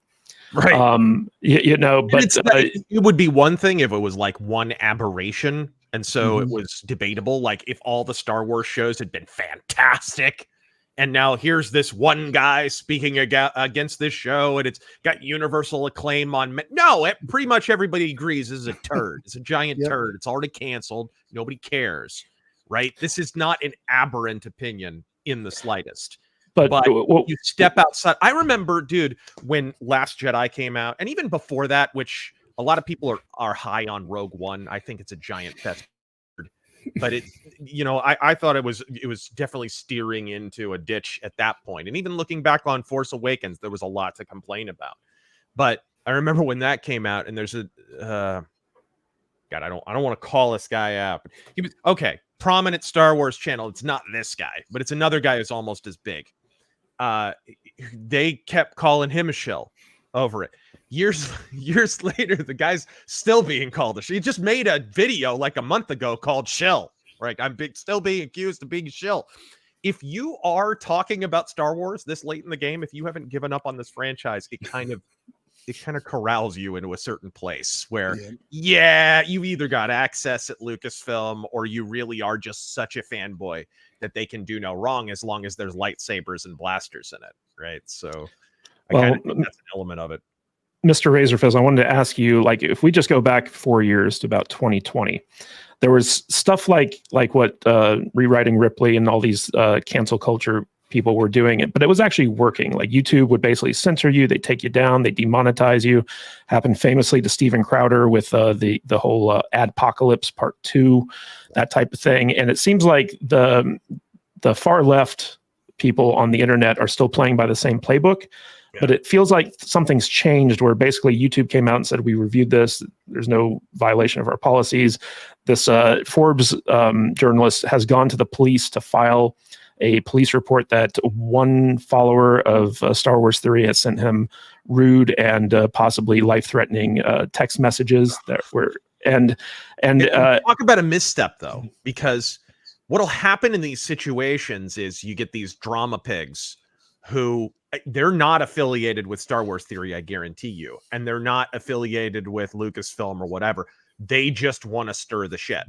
[SPEAKER 3] Right.
[SPEAKER 1] You know, but
[SPEAKER 3] it would be one thing if it was like one aberration. And so it
[SPEAKER 1] Mhm.
[SPEAKER 3] was debatable. Like if all the Star Wars shows had been fantastic, and now here's this one guy speaking against this show, and it's got universal acclaim on. No, pretty much everybody agrees this is a turd. It's a giant
[SPEAKER 2] Yep.
[SPEAKER 3] turd. It's already canceled. Nobody cares, right? This is not an aberrant opinion in the slightest. But you step outside. I remember, dude, when Last Jedi came out, and even before that, which a lot of people are high on Rogue One. I think it's a giant fest. But it, you know, I thought it was definitely steering into a ditch at that point. And even looking back on Force Awakens, there was a lot to complain about. But I remember when that came out, and there's a God, I don't want to call this guy out. He was okay, prominent Star Wars channel. It's not this guy, but it's another guy who's almost as big. They kept calling him a shill over it. Years later, the guy's still being called a shill. He just made a video like a month ago called shill. Right, I'm still being accused of being a shill. If you are talking about Star Wars this late in the game, if you haven't given up on this franchise, it kind of corrals you into a certain place where, yeah, you either got access at Lucasfilm or you really are just such a fanboy that they can do no wrong as long as there's lightsabers and blasters in it, right? So I kind of think that's an element of it.
[SPEAKER 1] Mr. Razorfist, I wanted to ask you, like, if we just go back 4 years to about 2020, there was stuff like what Rewriting Ripley and all these cancel culture people were doing it, but it was actually working. Like YouTube would basically censor you, they take you down, they demonetize you. Happened famously to Steven Crowder with the whole Adpocalypse Part 2, that type of thing. And it seems like the far left people on the internet are still playing by the same playbook. Yeah. But it feels like something's changed where basically YouTube came out and said, we reviewed this. There's no violation of our policies. This Forbes journalist has gone to the police to file a police report that one follower of Star Wars Theory has sent him rude and possibly life-threatening text messages that were and
[SPEAKER 3] talk about a misstep though, because what'll happen in these situations is you get these drama pigs who they're not affiliated with Star Wars Theory, I guarantee you, and they're not affiliated with Lucasfilm or whatever. They just want to stir the shit.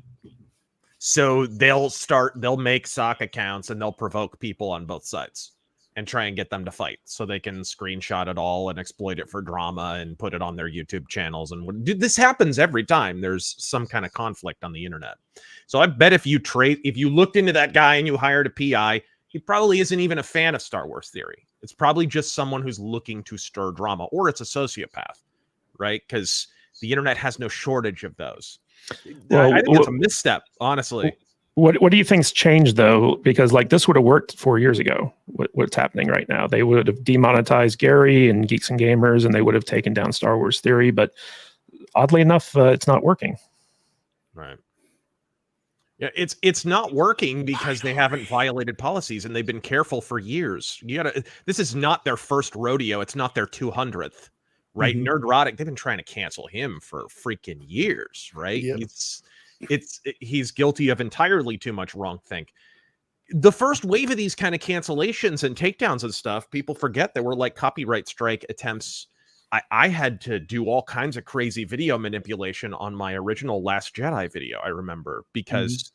[SPEAKER 3] So they'll make sock accounts and they'll provoke people on both sides and try and get them to fight so they can screenshot it all and exploit it for drama and put it on their YouTube channels. And this happens every time there's some kind of conflict on the internet. So I bet if you looked into that guy and you hired a PI, he probably isn't even a fan of Star Wars Theory. It's probably just someone who's looking to stir drama, or it's a sociopath, right? Because the internet has no shortage of those. Well, I think it's a misstep, honestly.
[SPEAKER 1] What do you think's changed though? Because like this would have worked 4 years ago. What's happening right now? They would have demonetized Gary and Geeks and Gamers, and they would have taken down Star Wars Theory. But oddly enough, it's not working.
[SPEAKER 3] Right. Yeah, it's not working because they haven't violated policies and they've been careful for years. This is not their first rodeo. It's not their 200th, right? Mm-hmm. Nerdrotic, they've been trying to cancel him for freaking years, right? Yep. He's guilty of entirely too much wrongthink. The first wave of these kind of cancellations and takedowns and stuff, people forget there were like copyright strike attempts. I had to do all kinds of crazy video manipulation on my original Last Jedi video, I remember, because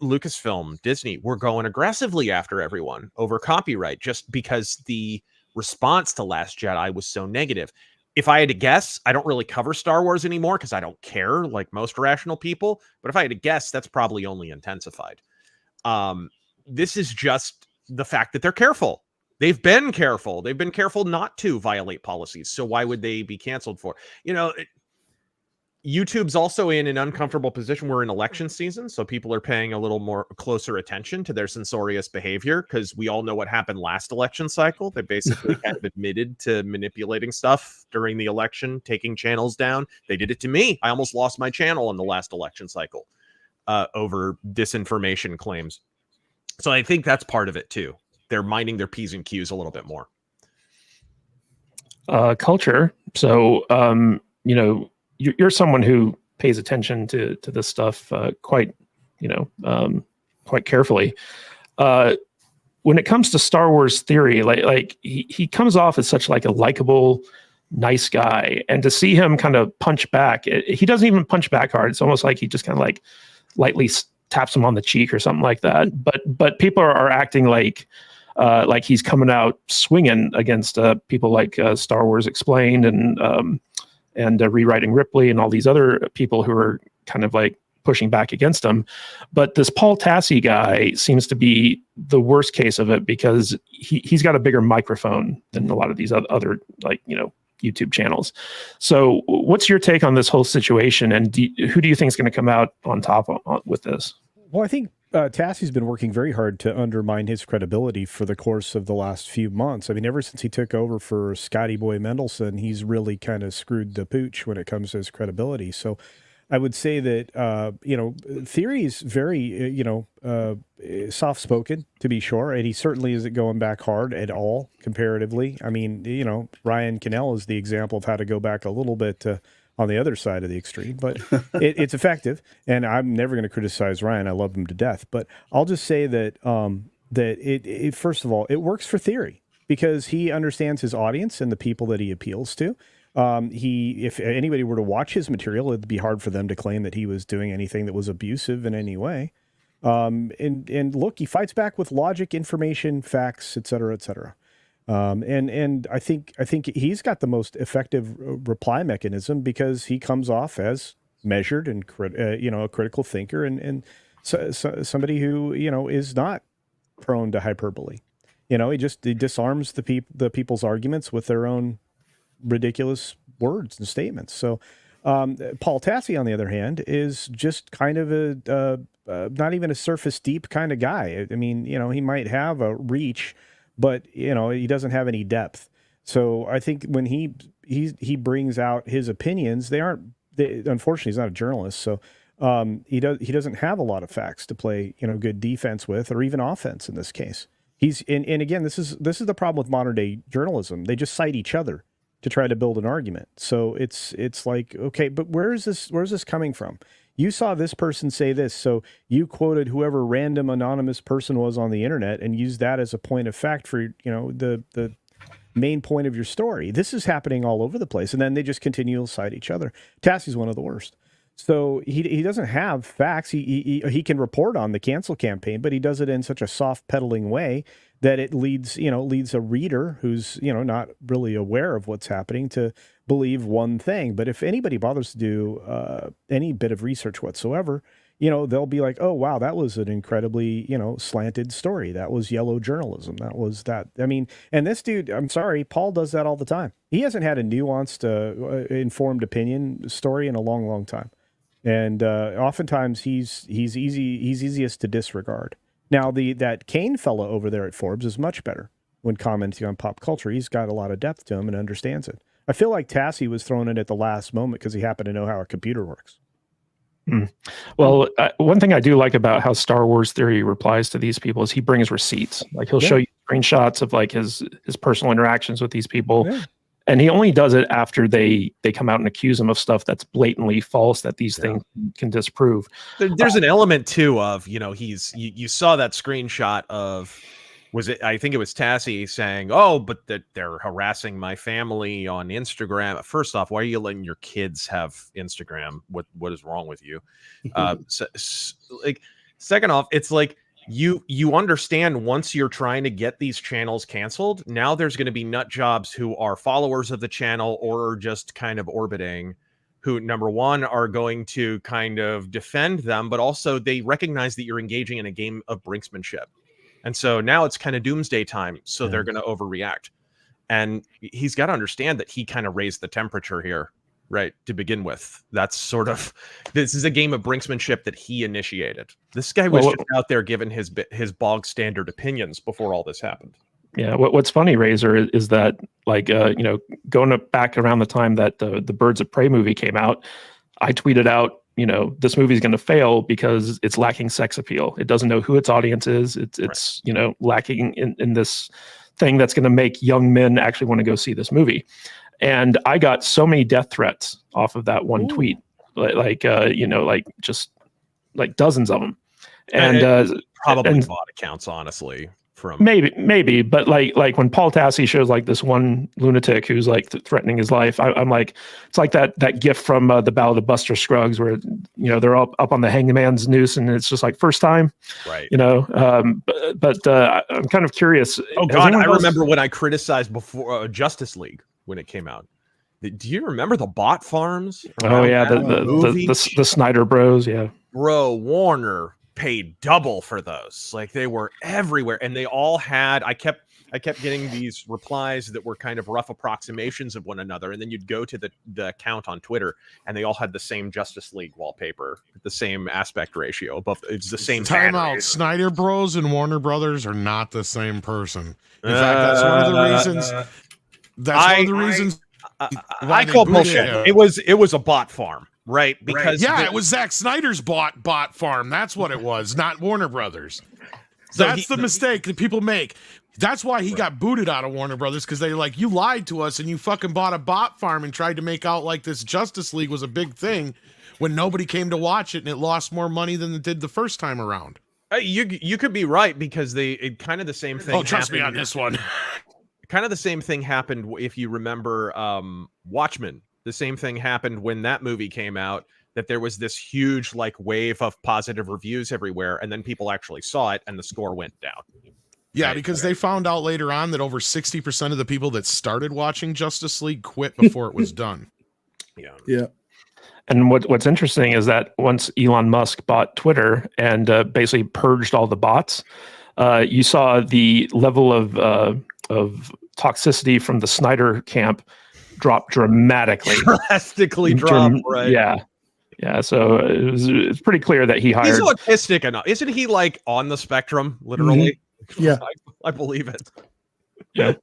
[SPEAKER 3] Lucasfilm, Disney were going aggressively after everyone over copyright just because the response to Last Jedi was so negative. If I had to guess, I don't really cover Star Wars anymore because I don't care like most rational people. But if I had to guess, that's probably only intensified. This is just the fact that they're careful. They've been careful. They've been careful not to violate policies. So why would they be canceled for? YouTube's also in an uncomfortable position. We're in election season, so people are paying a little more closer attention to their censorious behavior, because we all know what happened last election cycle. They basically kind of admitted to manipulating stuff during the election, taking channels down. They did it to me. I almost lost my channel in the last election cycle over disinformation claims. So I think that's part of it too. They're minding their P's and Q's a little bit more.
[SPEAKER 1] Culture. So, you're someone who pays attention to this stuff quite carefully. When it comes to Star Wars theory, like he comes off as such like a likable, nice guy, and to see him kind of punch back, he doesn't even punch back hard. It's almost like he just kind of like lightly taps him on the cheek or something like that. But people are acting like he's coming out swinging against people like Star Wars Explained and rewriting Ripley and all these other people who are kind of like pushing back against him. But this Paul Tassi guy seems to be the worst case of it, because he's got a bigger microphone than a lot of these other YouTube channels. So what's your take on this whole situation, and who do you think is going to come out on top with this?
[SPEAKER 4] Well, I think Tassi's been working very hard to undermine his credibility for the course of the last few months. I mean, ever since he took over for Scotty Boy Mendelson, he's really kind of screwed the pooch when it comes to his credibility. So I would say that, Theory is very, soft-spoken, to be sure, and he certainly isn't going back hard at all, comparatively. I mean, Ryan Cannell is the example of how to go back a little bit on the other side of the extreme, but it's effective, and I'm never going to criticize Ryan. I love him to death, but I'll just say that it first of all, it works for Theory, because he understands his audience and the people that he appeals to. If anybody were to watch his material, it'd be hard for them to claim that he was doing anything that was abusive in any way. And look, he fights back with logic, information, facts, et cetera, et cetera. And I think he's got the most effective reply mechanism, because he comes off as measured and a critical thinker, and somebody who is not prone to hyperbole. He disarms the people's arguments with their own ridiculous words and statements. So Paul Tassi, on the other hand, is just kind of a not even a surface deep kind of guy. I mean, he might have a reach, but he doesn't have any depth. So I think when he brings out his opinions, unfortunately he's not a journalist, so he doesn't have a lot of facts to play good defense with, or even offense in this case. And again, this is the problem with modern day journalism. They just cite each other to try to build an argument. So it's like, okay, but where's this coming from? You saw this person say this, so you quoted whoever random anonymous person was on the internet and used that as a point of fact for the main point of your story. This is happening all over the place, and then they just continue to cite each other. Tassi's one of the worst. So he doesn't have facts. He can report on the cancel campaign, but he does it in such a soft peddling way that it leads a reader who's not really aware of what's happening to believe one thing. But if anybody bothers to do any bit of research whatsoever, they'll be like, oh wow, that was an incredibly slanted story. That was yellow journalism. That was that. I mean, and this dude, I'm sorry, Paul does that all the time. He hasn't had a nuanced, informed opinion story in a long, long time. And oftentimes he's easiest to disregard. Now that Kane fella over there at Forbes is much better when commenting on pop culture. He's got a lot of depth to him and understands it. I feel like Tassi was thrown in at the last moment because he happened to know how a computer works.
[SPEAKER 1] Well, one thing I do like about how Star Wars Theory replies to these people is he brings receipts. Like he'll show you screenshots of like his personal interactions with these people. Yeah. And he only does it after they come out and accuse him of stuff that's blatantly false that these things can disprove.
[SPEAKER 3] There's an element too of, you saw that screenshot of, I think it was Tassi saying, oh, but that they're harassing my family on Instagram. First off, why are you letting your kids have Instagram? What is wrong with you? Second off, it's like, you understand once you're trying to get these channels canceled, now there's going to be nut jobs who are followers of the channel or are just kind of orbiting, who, number one, are going to kind of defend them, but also they recognize that you're engaging in a game of brinksmanship. And so now it's kind of doomsday time. So they're going to overreact. And he's got to understand that he kind of raised the temperature here, right? To begin with, that's sort of, this is a game of brinksmanship that he initiated. This guy was just out there giving his bog standard opinions before all this happened.
[SPEAKER 1] Yeah. What's funny, Razor, is that like, going back around the time that the Birds of Prey movie came out, I tweeted out, this movie's going to fail because it's lacking sex appeal. It doesn't know who its audience is. It's
[SPEAKER 3] right.
[SPEAKER 1] Lacking in this thing that's going to make young men actually want to go see this movie. And I got so many death threats off of that one tweet, like just like dozens of them. And
[SPEAKER 3] probably bot accounts, honestly. From
[SPEAKER 1] maybe, but like when Paul Tassi shows like this one lunatic who's like threatening his life, I'm like, it's like that gif from the Ballad of Buster Scruggs where they're up on the hangman's noose and it's just like first time,
[SPEAKER 3] right?
[SPEAKER 1] But I'm kind of curious.
[SPEAKER 3] Oh God, I remember when I criticized before Justice League when it came out. Do you remember the bot farms?
[SPEAKER 1] Oh yeah, the Snyder Bros. Yeah,
[SPEAKER 3] bro, Warner paid double for those. Like they were everywhere, and they all had. I kept getting these replies that were kind of rough approximations of one another, and then you'd go to the account on Twitter, and they all had the same Justice League wallpaper, the same aspect ratio. Above, it's the same.
[SPEAKER 5] Time out. Snyder Bros and Warner Brothers are not the same person. In fact, that's one of the reasons. That's one of the reasons.
[SPEAKER 3] I call bullshit. It was a bot farm. Right, because
[SPEAKER 5] it was Zack Snyder's bot farm. That's what it was, not Warner Brothers. So that's the mistake that people make. That's why he got booted out of Warner Brothers, because they like, you lied to us and you fucking bought a bot farm and tried to make out like this Justice League was a big thing when nobody came to watch it and it lost more money than it did the first time around.
[SPEAKER 3] You could be right, because kind of the same thing.
[SPEAKER 5] Oh, trust me on this one.
[SPEAKER 3] Kind of the same thing happened if you remember Watchmen. The same thing happened when that movie came out, that there was this huge like wave of positive reviews everywhere, and then people actually saw it and the score went down.
[SPEAKER 5] Yeah, right? Because they found out later on that over 60% of the people that started watching Justice League quit before it was done.
[SPEAKER 2] Yeah.
[SPEAKER 1] And what's interesting is that once Elon Musk bought Twitter and basically purged all the bots, you saw the level of toxicity from the Snyder camp drop dramatically.
[SPEAKER 3] Drastically drop, right?
[SPEAKER 1] Yeah. So it's pretty clear that he hired.
[SPEAKER 3] He's autistic enough, isn't he? Like on the spectrum, literally.
[SPEAKER 2] Mm-hmm. Yeah,
[SPEAKER 3] I believe it.
[SPEAKER 1] Yeah.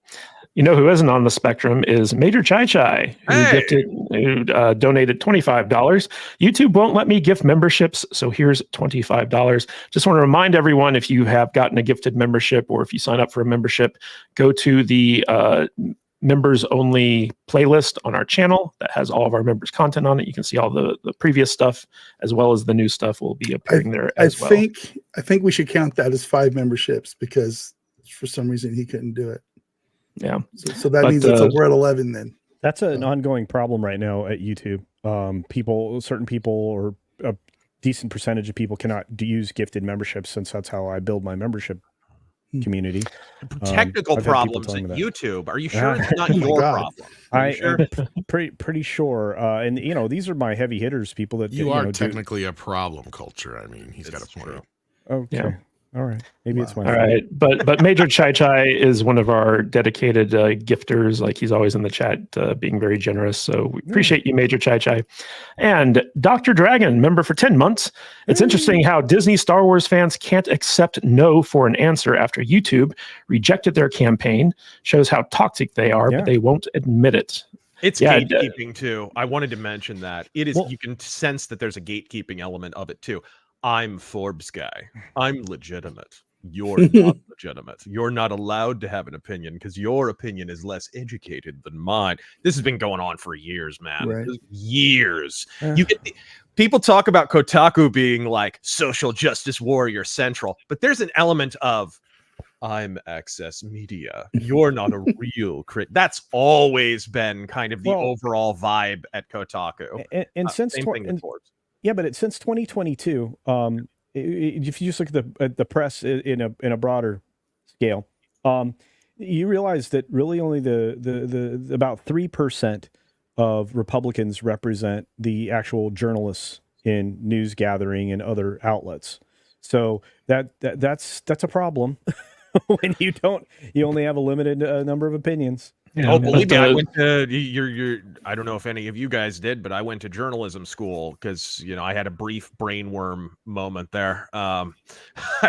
[SPEAKER 1] Who isn't on the spectrum is Major Chai Chai, who donated $25. YouTube won't let me gift memberships, so here's $25. Just want to remind everyone, if you have gotten a gifted membership or if you sign up for a membership, go to the members only playlist on our channel that has all of our members content on it. You can see all the previous stuff as well as the new stuff will be appearing there as well.
[SPEAKER 2] I think we should count that as 5 memberships, because for some reason he couldn't do it.
[SPEAKER 1] Yeah.
[SPEAKER 2] So that means we're at 11 then.
[SPEAKER 4] That's an ongoing problem right now at YouTube. Certain people, or a decent percentage of people, cannot use gifted memberships, since that's how I build my membership community.
[SPEAKER 3] Technical problems at YouTube. Are you sure it's not your problem?
[SPEAKER 4] I'm pretty sure. And these are my heavy hitters, people that
[SPEAKER 5] you are technically a problem culture. I mean, he's got a point.
[SPEAKER 4] Okay. Yeah. All right. Maybe it's my
[SPEAKER 1] fault. All right. But Major Chai Chai is one of our dedicated gifters. Like, he's always in the chat being very generous. So we appreciate you, Major Chai Chai. And Dr. Dragon, member for 10 months. It's interesting how Disney Star Wars fans can't accept no for an answer after YouTube rejected their campaign. Shows how toxic they are, but they won't admit it.
[SPEAKER 3] It's gatekeeping too. I wanted to mention that. It is. You can sense that there's a gatekeeping element of it too. I'm Forbes guy. I'm legitimate. You're not legitimate. You're not allowed to have an opinion because your opinion is less educated than mine. This has been going on for years, man.
[SPEAKER 2] Right.
[SPEAKER 3] Years. People talk about Kotaku being like social justice warrior central, but there's an element of I'm access media. You're not a real crit. That's always been kind of the overall vibe at Kotaku.
[SPEAKER 4] And since
[SPEAKER 3] Forbes.
[SPEAKER 4] Yeah, but since 2022, if you just look at the press in a broader scale, you realize that really only the about 3% of Republicans represent the actual journalists in news gathering and other outlets. So that's a problem when you only have a limited number of opinions.
[SPEAKER 1] Yeah,
[SPEAKER 3] Oh, believe me,
[SPEAKER 1] but,
[SPEAKER 3] I went to you're. I don't know if any of you guys did, but I went to journalism school because I had a brief brainworm moment there. I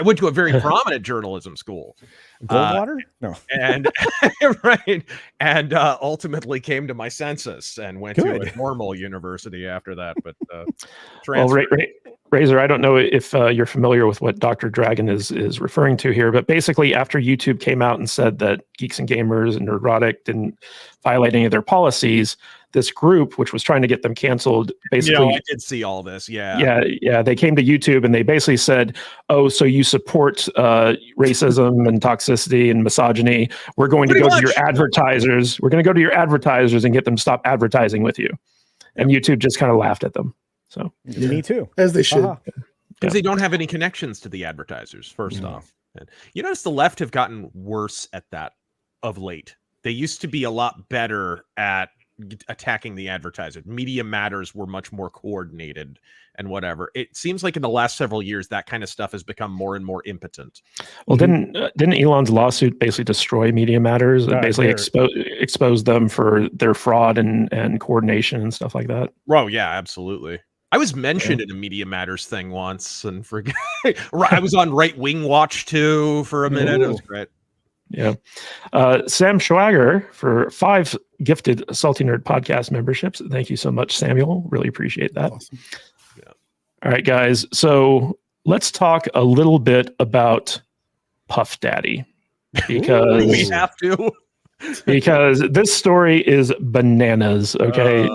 [SPEAKER 3] went to a very prominent journalism school,
[SPEAKER 4] Goldwater? No.
[SPEAKER 3] and right, and ultimately came to my senses and went to
[SPEAKER 4] Good.
[SPEAKER 3] a normal university after that. But
[SPEAKER 1] well,
[SPEAKER 3] transferred.
[SPEAKER 1] Razor, I don't know if you're familiar with what Dr. Dragon is referring to here, but basically after YouTube came out and said that Geeks and Gamers and Nerdrotic didn't violate any of their policies, this group, which was trying to get them canceled, basically...
[SPEAKER 3] I did see all this, yeah.
[SPEAKER 1] Yeah, they came to YouTube and they basically said, oh, so you support racism and toxicity and misogyny. We're going to go to your advertisers. We're going to go to your advertisers and get them to stop advertising with you. And YouTube just kind of laughed at them. So
[SPEAKER 4] Me too.
[SPEAKER 2] As they should.
[SPEAKER 3] Because they don't have any connections to the advertisers, first off. And you notice the left have gotten worse at that of late. They used to be a lot better at attacking the advertiser. Media Matters were much more coordinated and whatever. It seems like in the last several years, that kind of stuff has become more and more impotent.
[SPEAKER 1] Well, didn't Elon's lawsuit basically destroy Media Matters and basically expose them for their fraud and coordination and stuff like that?
[SPEAKER 3] Oh, yeah, absolutely. I was mentioned in a Media Matters thing once and forget. I was on Right Wing Watch too for a minute. It was great.
[SPEAKER 1] Yeah. Sam Schwager for 5 gifted Salty Nerd podcast memberships. Thank you so much, Samuel. Really appreciate that.
[SPEAKER 2] Awesome.
[SPEAKER 3] Yeah.
[SPEAKER 1] All right, guys. So let's talk a little bit about Puff Daddy because
[SPEAKER 3] we have to.
[SPEAKER 1] Because this story is bananas. Okay.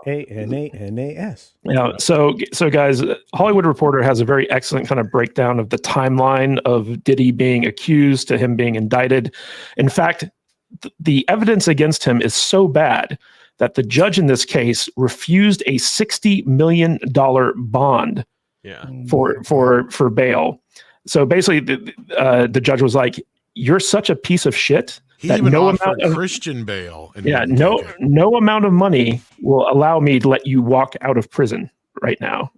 [SPEAKER 4] Bananas.
[SPEAKER 1] Yeah. So guys, Hollywood Reporter has a very excellent kind of breakdown of the timeline of Diddy being accused to him being indicted. In fact, the evidence against him is so bad that the judge in this case refused a $60 million bond for bail. So basically, the judge was like, "You're such a piece of shit."
[SPEAKER 5] He even offered Christian bail.
[SPEAKER 1] No amount of money will allow me to let you walk out of prison right now.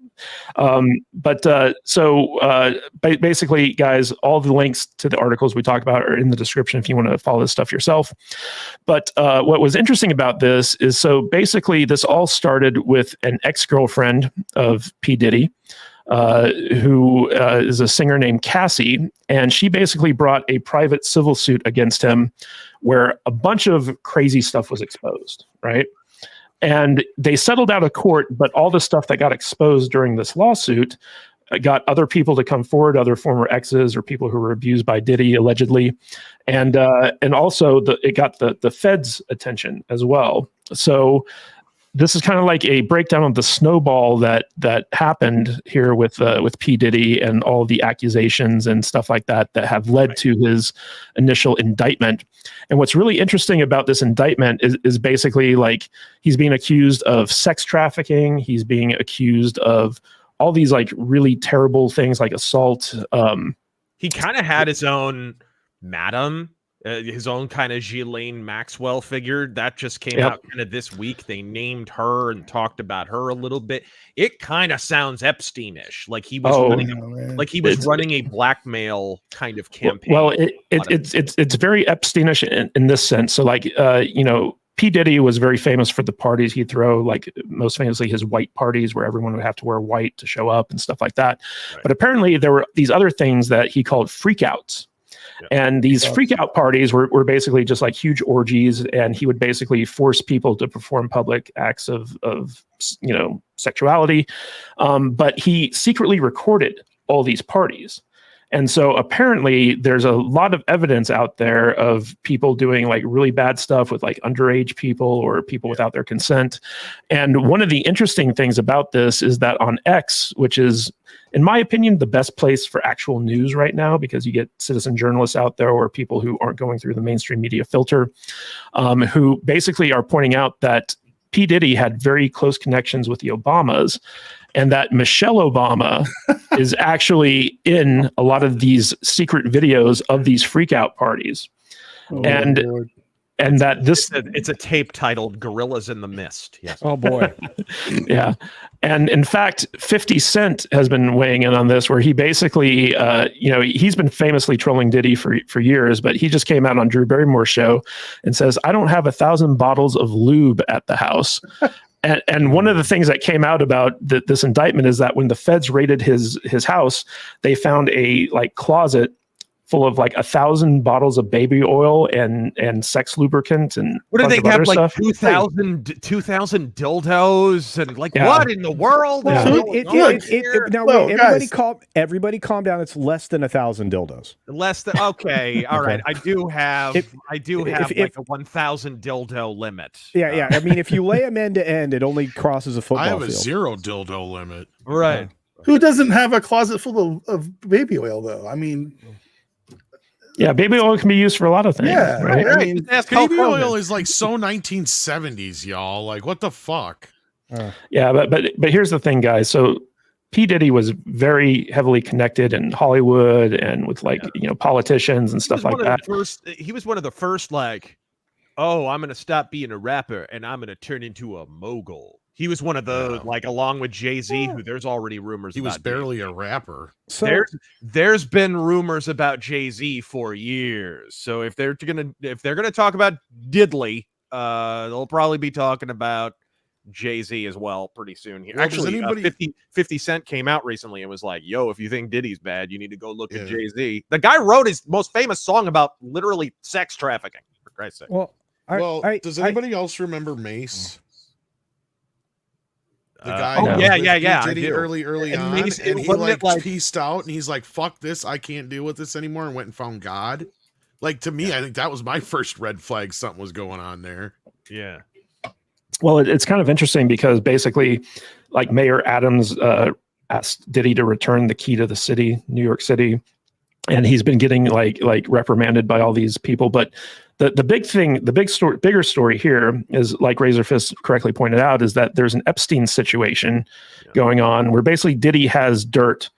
[SPEAKER 1] Basically, guys, all the links to the articles we talk about are in the description if you want to follow this stuff yourself. But what was interesting about this is, so basically this all started with an ex-girlfriend of P Diddy, who is a singer named Cassie, and she basically brought a private civil suit against him where a bunch of crazy stuff was exposed, right? And they settled out of court, but all the stuff that got exposed during this lawsuit got other people to come forward, other former exes or people who were abused by Diddy allegedly, and also it got the feds' attention as well. So this is kind of like a breakdown of the snowball that happened here with P Diddy and all the accusations and stuff like that have led to his initial indictment. And what's really interesting about this indictment is basically like he's being accused of sex trafficking. He's being accused of all these like really terrible things like assault.
[SPEAKER 3] He kind of had his own madam. His own kind of Ghislaine Maxwell figure that just came out kind of this week. They named her and talked about her a little bit. It kind of sounds Epstein-ish, like he was running a blackmail kind of campaign.
[SPEAKER 1] Well, it's very Epstein-ish in this sense. So like P Diddy was very famous for the parties he'd throw, like most famously his white parties where everyone would have to wear white to show up and stuff like that. Right. But apparently there were these other things that he called freakouts. And these freak out parties were basically just like huge orgies, and he would basically force people to perform public acts of sexuality. But he secretly recorded all these parties. And so apparently there's a lot of evidence out there of people doing like really bad stuff with like underage people or people without their consent. And one of the interesting things about this is that on X, which is, in my opinion, the best place for actual news right now, because you get citizen journalists out there or people who aren't going through the mainstream media filter, who basically are pointing out that P. Diddy had very close connections with the Obamas, and that Michelle Obama is actually in a lot of these secret videos of these freakout parties. And that this
[SPEAKER 3] it's a tape titled "Gorillas in the Mist." Yes.
[SPEAKER 4] Oh boy.
[SPEAKER 1] Yeah. And in fact, 50 Cent has been weighing in on this, where he basically, he's been famously trolling Diddy for years, but he just came out on Drew Barrymore's show and says, I don't have 1,000 bottles of lube at the house. And one of the things that came out about this indictment is that when the feds raided his house, they found a closet full of 1,000 bottles of baby oil and sex lubricant and
[SPEAKER 3] what do they have, like
[SPEAKER 1] stuff.
[SPEAKER 3] 2,000 dildos and what in the world?
[SPEAKER 4] Everybody calm down. It's less than 1,000 dildos.
[SPEAKER 3] Less than okay, all right. I do have a 1,000 dildo limit.
[SPEAKER 4] Yeah. I mean, if you lay them end to end, it only crosses a football field.
[SPEAKER 5] I have a 0 dildo limit.
[SPEAKER 3] Right.
[SPEAKER 2] Who doesn't have a closet full of baby oil though? I mean.
[SPEAKER 1] Yeah, baby oil can be used for a lot of things.
[SPEAKER 2] Yeah,
[SPEAKER 1] right?
[SPEAKER 2] I mean,
[SPEAKER 5] baby oil is so 1970s, y'all. What the fuck?
[SPEAKER 1] Yeah, but here's the thing, guys. So P Diddy was very heavily connected in Hollywood and with politicians and stuff like that.
[SPEAKER 3] He was one of the first oh, I'm gonna stop being a rapper and I'm gonna turn into a mogul. He was one of those, along with Jay-Z, who there's already rumors.
[SPEAKER 5] He was barely a rapper.
[SPEAKER 3] So there's been rumors about Jay-Z for years. So if they're gonna talk about Diddley, they'll probably be talking about Jay-Z as well pretty soon here.
[SPEAKER 5] Well,
[SPEAKER 3] actually, 50 Cent came out recently and was like, yo, if you think Diddy's bad, you need to go look at Jay-Z. The guy wrote his most famous song about literally sex trafficking, for Christ's sake.
[SPEAKER 5] Well, does anybody else remember Mace? The guy, Diddy early on, Mace, and he pieced out, and he's like, "Fuck this, I can't deal with this anymore," and went and found God. To me, I think that was my first red flag. Something was going on there.
[SPEAKER 3] Yeah.
[SPEAKER 1] Well, it's kind of interesting because basically, Mayor Adams asked Diddy to return the key to the city, New York City, and he's been getting reprimanded by all these people, but. The bigger story here is, like Razorfist correctly pointed out, is that there's an Epstein situation going on where basically Diddy has dirt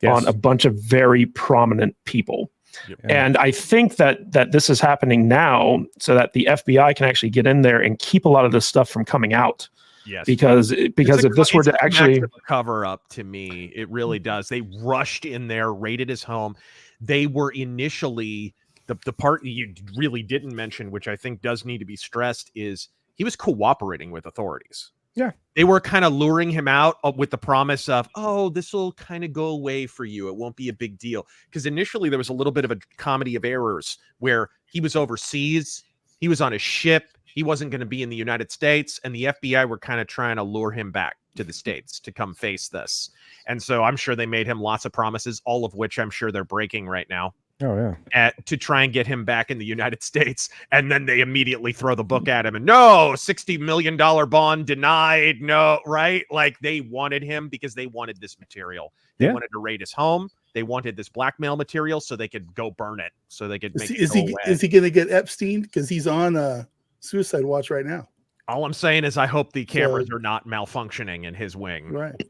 [SPEAKER 1] on a bunch of very prominent people. Yep. And I think that this is happening now so that the FBI can actually get in there and keep a lot of this stuff from coming out.
[SPEAKER 3] Yes.
[SPEAKER 1] Because if this were to actually
[SPEAKER 3] cover up, to me, it really does. They rushed in there, raided his home. They were initially... The part you really didn't mention, which I think does need to be stressed, is he was cooperating with authorities.
[SPEAKER 4] Yeah.
[SPEAKER 3] They were kind of luring him out with the promise of, oh, this will kind of go away for you. It won't be a big deal. Because initially there was a little bit of a comedy of errors where he was overseas. He was on a ship. He wasn't going to be in the United States. And the FBI were kind of trying to lure him back to the States to come face this. And so I'm sure they made him lots of promises, all of which I'm sure they're breaking right now.
[SPEAKER 4] Oh yeah.
[SPEAKER 3] To try and get him back in the United States, and then they immediately throw the book at him and no, $60 million bond denied. No, right? They wanted him because they wanted this material. They wanted to raid his home. They wanted this blackmail material so they could go burn it. So they could make it go away.
[SPEAKER 2] Is he going to get Epstein? Because he's on suicide watch right now.
[SPEAKER 3] All I'm saying is I hope the cameras are not malfunctioning in his wing.
[SPEAKER 2] Right.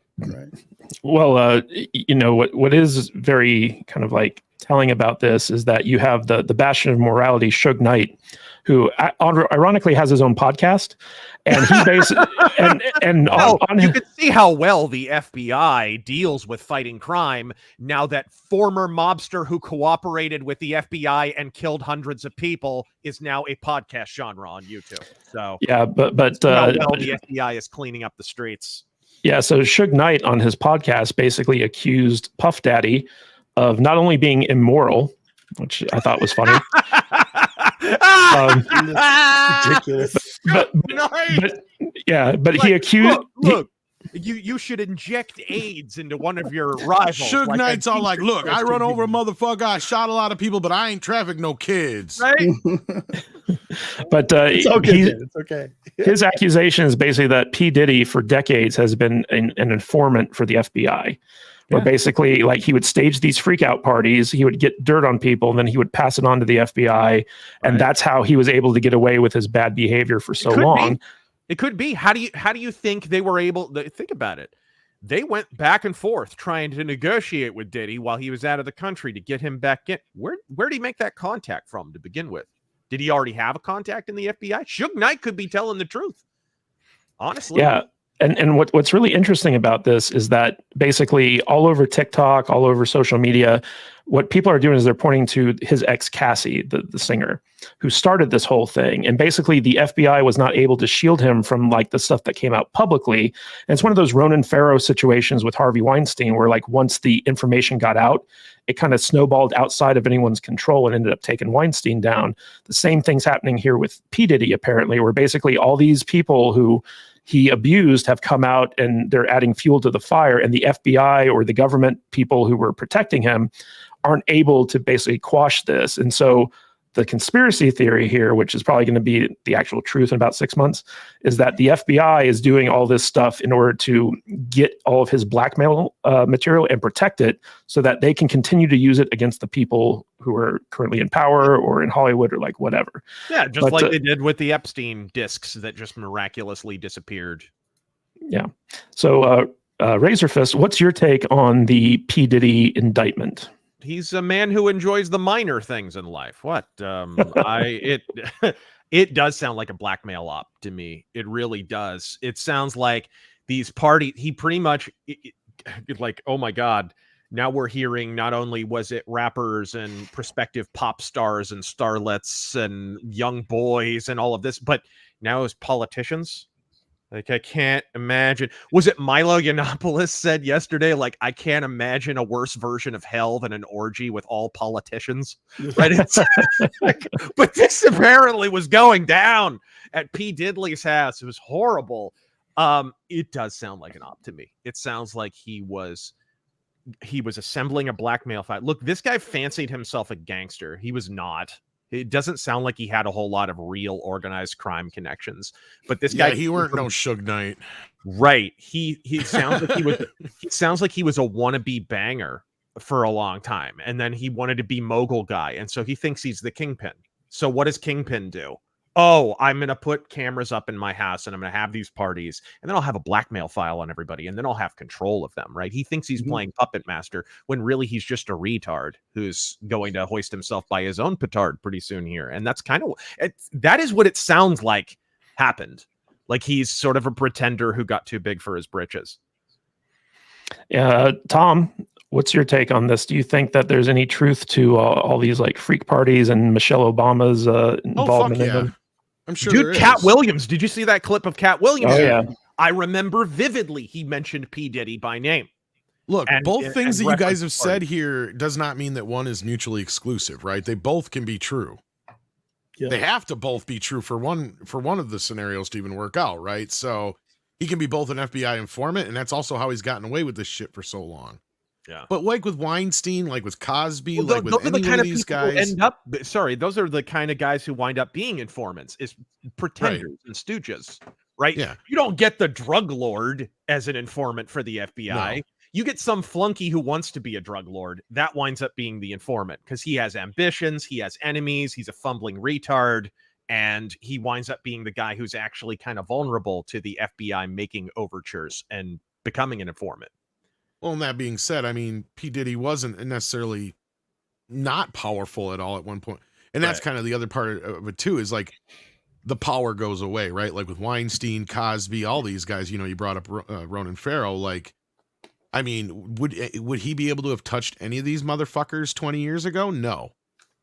[SPEAKER 1] Well, what is very kind of telling about this is that you have the bastion of morality, Suge Knight, who ironically has his own podcast, and he basically you can
[SPEAKER 3] see how well the FBI deals with fighting crime now that former mobster who cooperated with the FBI and killed hundreds of people is now a podcast genre on YouTube. So
[SPEAKER 1] yeah, but
[SPEAKER 3] how well the FBI is cleaning up the streets.
[SPEAKER 1] Yeah, so Suge Knight on his podcast basically accused Puff Daddy of not only being immoral, which I thought was funny.
[SPEAKER 2] Ridiculous.
[SPEAKER 1] But he accused.
[SPEAKER 3] Look, you should inject AIDS into one of your rivals.
[SPEAKER 5] Suge Knight's all look, I run over a motherfucker, I shot a lot of people, but I ain't trafficked no kids.
[SPEAKER 3] Right?
[SPEAKER 1] But
[SPEAKER 2] it's okay. It's okay.
[SPEAKER 1] His accusation is basically that P Diddy for decades has been an informant for the FBI. Where basically, he would stage these freak out parties, he would get dirt on people, and then he would pass it on to the FBI, and that's how he was able to get away with his bad behavior for so long.
[SPEAKER 3] It could be. How do you think they were able to think about it? They went back and forth trying to negotiate with Diddy while he was out of the country to get him back in. Where did he make that contact from to begin with? Did he already have a contact in the FBI? Suge Knight could be telling the truth. Honestly.
[SPEAKER 1] Yeah. And what's really interesting about this is that basically all over TikTok, all over social media, what people are doing is they're pointing to his ex Cassie, the singer, who started this whole thing. And basically the FBI was not able to shield him from like the stuff that came out publicly. And it's one of those Ronan Farrow situations with Harvey Weinstein, where like once the information got out, it kind of snowballed outside of anyone's control and ended up taking Weinstein down. The same thing's happening here with P Diddy, apparently, where basically all these people who he abused have come out and they're adding fuel to the fire, and the FBI or the government people who were protecting him aren't able to basically quash this. And so the conspiracy theory here, which is probably going to be the actual truth in about 6 months, is that the FBI is doing all this stuff in order to get all of his blackmail material and protect it so that they can continue to use it against the people who are currently in power or in Hollywood or like whatever.
[SPEAKER 3] Yeah, just like they did with the Epstein discs that just miraculously disappeared.
[SPEAKER 1] Yeah. So Razorfist, what's your take on the P Diddy indictment?
[SPEAKER 3] He's a man who enjoys the minor things in life. What? It does sound like a blackmail op to me. It really does. It sounds like these parties, he pretty much like, oh my God, now we're hearing not only was it rappers and prospective pop stars and starlets and young boys and all of this, but now it's politicians. Like, I can't imagine. Was it Milo Yiannopoulos said yesterday, like, I can't imagine a worse version of hell than an orgy with all politicians, right? It's like, but this apparently was going down at P. Diddley's house. It was horrible. It does sound like an op to me. It sounds like he was assembling a blackmail fight. Look, this guy fancied himself a gangster. He was not. It doesn't sound like he had a whole lot of real organized crime connections, but this guy,
[SPEAKER 5] he weren't no Suge Knight,
[SPEAKER 3] right? He sounds like he was. He sounds like he was a wannabe banger for a long time, and then he wanted to be mogul guy, and so he thinks he's the kingpin. So what does Kingpin do? Oh, I'm going to put cameras up in my house and I'm going to have these parties and then I'll have a blackmail file on everybody and then I'll have control of them, right? He thinks he's playing puppet master when really he's just a retard who's going to hoist himself by his own petard pretty soon here. And that's kind of, that is what it sounds like happened. Like he's sort of a pretender who got too big for his britches.
[SPEAKER 1] Tom, what's your take on this? Do you think that there's any truth to all these like freak parties and Michelle Obama's involvement in them?
[SPEAKER 5] I'm sure.
[SPEAKER 3] Dude, Cat Williams. Did you see that clip of Cat Williams?
[SPEAKER 1] Oh, yeah.
[SPEAKER 3] I remember vividly he mentioned P. Diddy by name.
[SPEAKER 5] Look, both things that you guys have said here does not mean that one is mutually exclusive, right? They both can be true. Yeah. They have to both be true for one of the scenarios to even work out, right? So he can be both an FBI informant, and that's also how he's gotten away with this shit for so long. Yeah, but like with Weinstein, like with Cosby, like with any one of these guys,
[SPEAKER 3] those are the kind of guys who wind up being informants, is pretenders and stooges, right?
[SPEAKER 5] Yeah,
[SPEAKER 3] you don't get the drug lord as an informant for the FBI. No. You get some flunky who wants to be a drug lord. That winds up being the informant because he has ambitions, he has enemies, he's a fumbling retard, and he winds up being the guy who's actually kind of vulnerable to the FBI making overtures and becoming an informant.
[SPEAKER 5] Well, and that being said, I mean, P. Diddy wasn't necessarily not powerful at all at one point. And that's kind of the other part of it too, is like the power goes away, right? Like with Weinstein, Cosby, all these guys, you know, you brought up Ronan Farrow. Like, I mean, would he be able to have touched any of these motherfuckers 20 years ago? No.